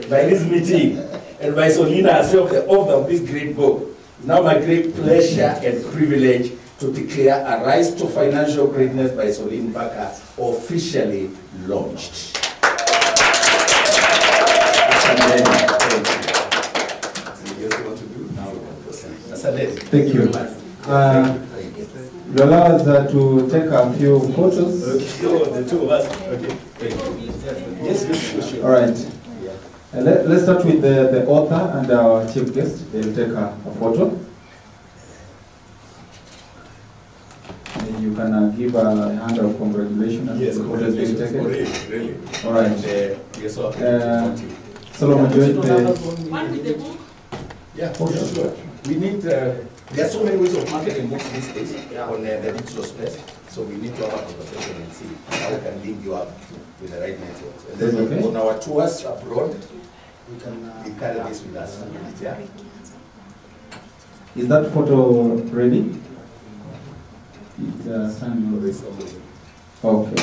by this meeting and by Solina herself, the author of this great book. It's now my great pleasure and privilege to declare Arise to Financial Greatness by Soline Baka officially launched. Thank you. You allow us to take a few photos. The two of us. Okay. Yes, sure. All right. Let's start with the author and our chief guest. They'll take a photo. And you can give a hand of congratulations. Yes, the photo is being taken. Really. All right. Yes, Solomon, join the... One with the book? Yeah, for sure. We need, there are so many ways of marketing books these days on the digital space. So we need to have a conversation and see how we can link you up with the right networks. And then Okay. on our tours abroad, we can carry this with us. Yeah. Is that photo ready? It's standing. Okay.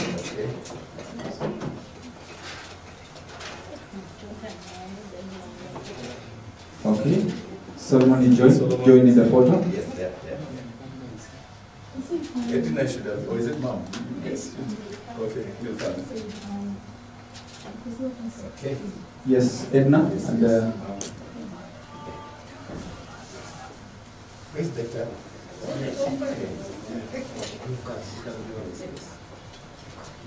Okay. Solomon, join the photo. Yes, yeah. Edna should have, or is it mom? Yes. Okay, you'll come. Okay. Yes, Edna. And where's the camera? You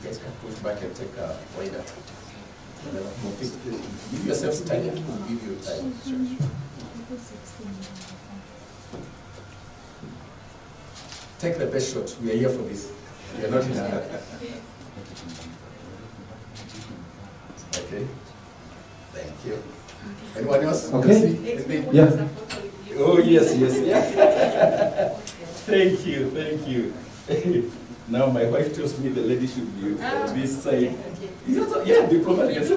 guys can push back and take a wider. Give yourselves time. We'll give you time. Take the best shot. We are here for this. We are not in a hurry. Okay. Thank you. Anyone else? Okay. Yeah. Oh, yes, yes. Yeah. Thank you, thank you. Now my wife tells me the lady should be on this side. Yeah, diplomatic. Yes.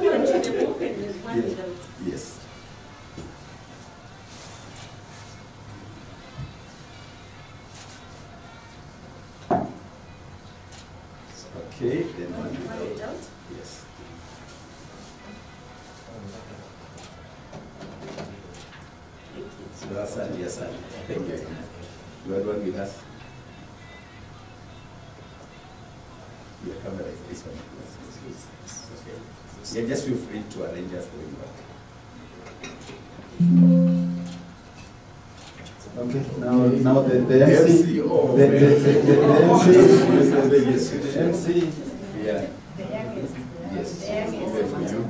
Yes. Okay, then one without. Yes. So that's an yes, sir. Thank you. You had one with us? Your camera is this one. Okay. Yeah, just feel free to arrange us the way you want. Okay, now the MC. Oh, the MC. Yeah. Yes. Okay, for you.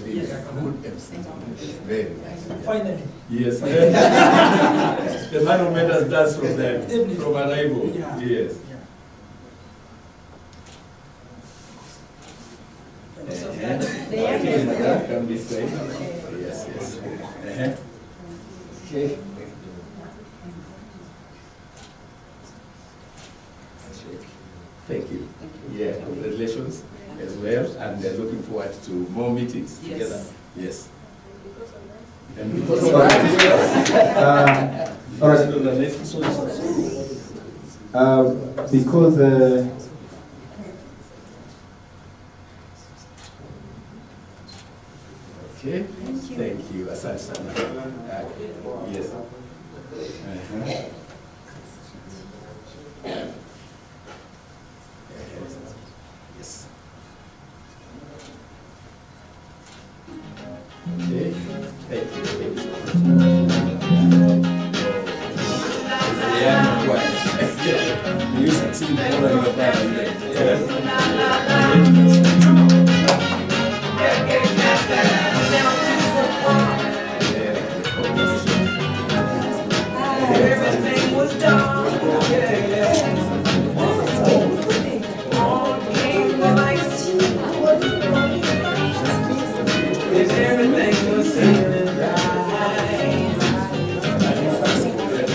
Yes. Good MC. Very nice. Finally. Yes. The man who made us dance from arrival. Yeah. Yes. Can be safe. Yes, yes. Okay. Thank you. Yeah, congratulations as well, and they're looking forward to more meetings together. Yes. And because of that, all right. Because okay. Thank you. Asante sana. Yes. Yes. Okay. Thank you. Thank you. Yeah, you succeed more than your family. Everything was done.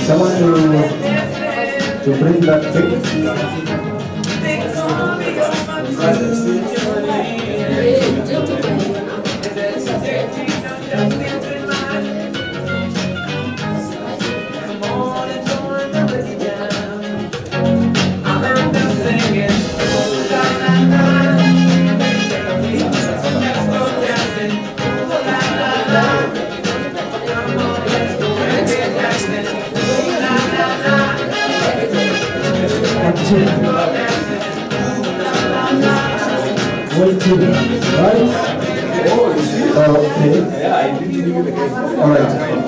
someone to bring that thing.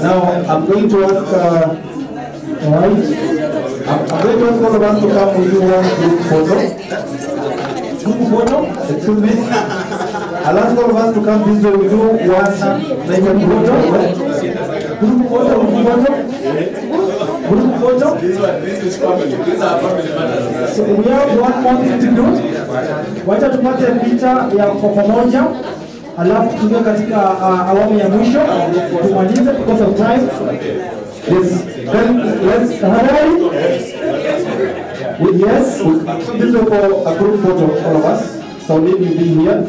Now I'm going to ask. I'm going to ask all of us to come with you one group photo. Group photo? Excuse me. I'll ask all of us to come this way. We do one naked photo. Group photo. Group photo. This is family. These are family matters. So we have one more thing to do. Wacha tupate picha ya kwa pamoja, alafu tuingie katika awamu ya mwisho tumalize because of time. Yes. Then let's hurry. Yes. This is for a group photo, all of us. So let me be here.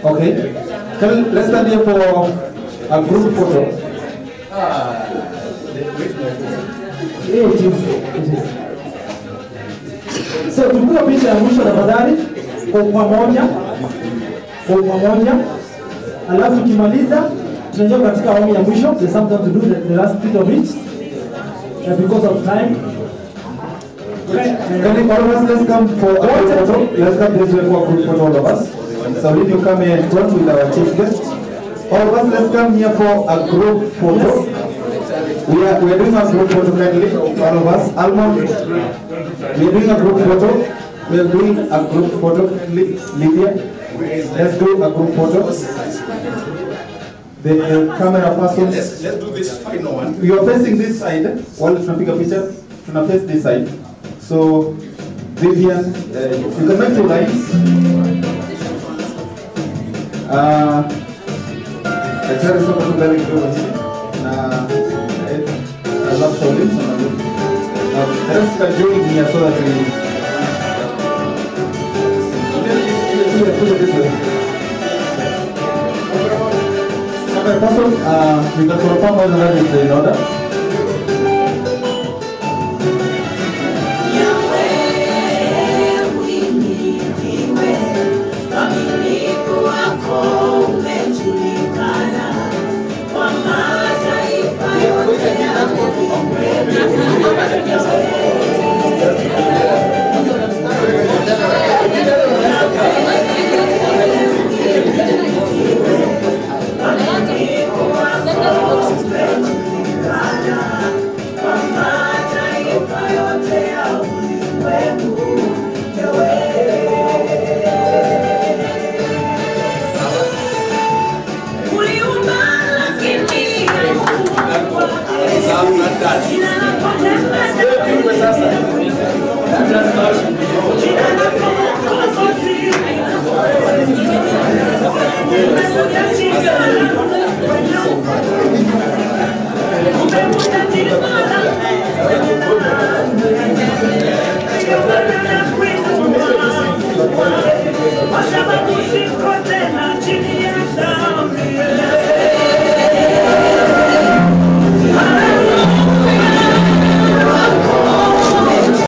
Okay. Let's stand here for a group photo. So tupige picha ya mwisho tafadhali kwa pamoja. Alafu tukimaliza tunaingia katika awamu ya mwisho. There's something to do the last bit of it. Because of time. Can all of us let's come for a group photo? Let's come this way for a group photo, all of us. So if you come here in front with our chief guest, all of us let's come here for a group photo. We are doing a group photo kindly, all of us. Almond, we are doing a group photo. We are doing a group photo kindly. Lydia, let's do a group photo. The camera person. Let's do this final one. You are facing this side. While you take a picture, you face this side. So, Vivian, you can make two lines. Actually, so much better I love Solid. The rest can join here so that we put it this way. Okay, person, we can confirm whether that is in order.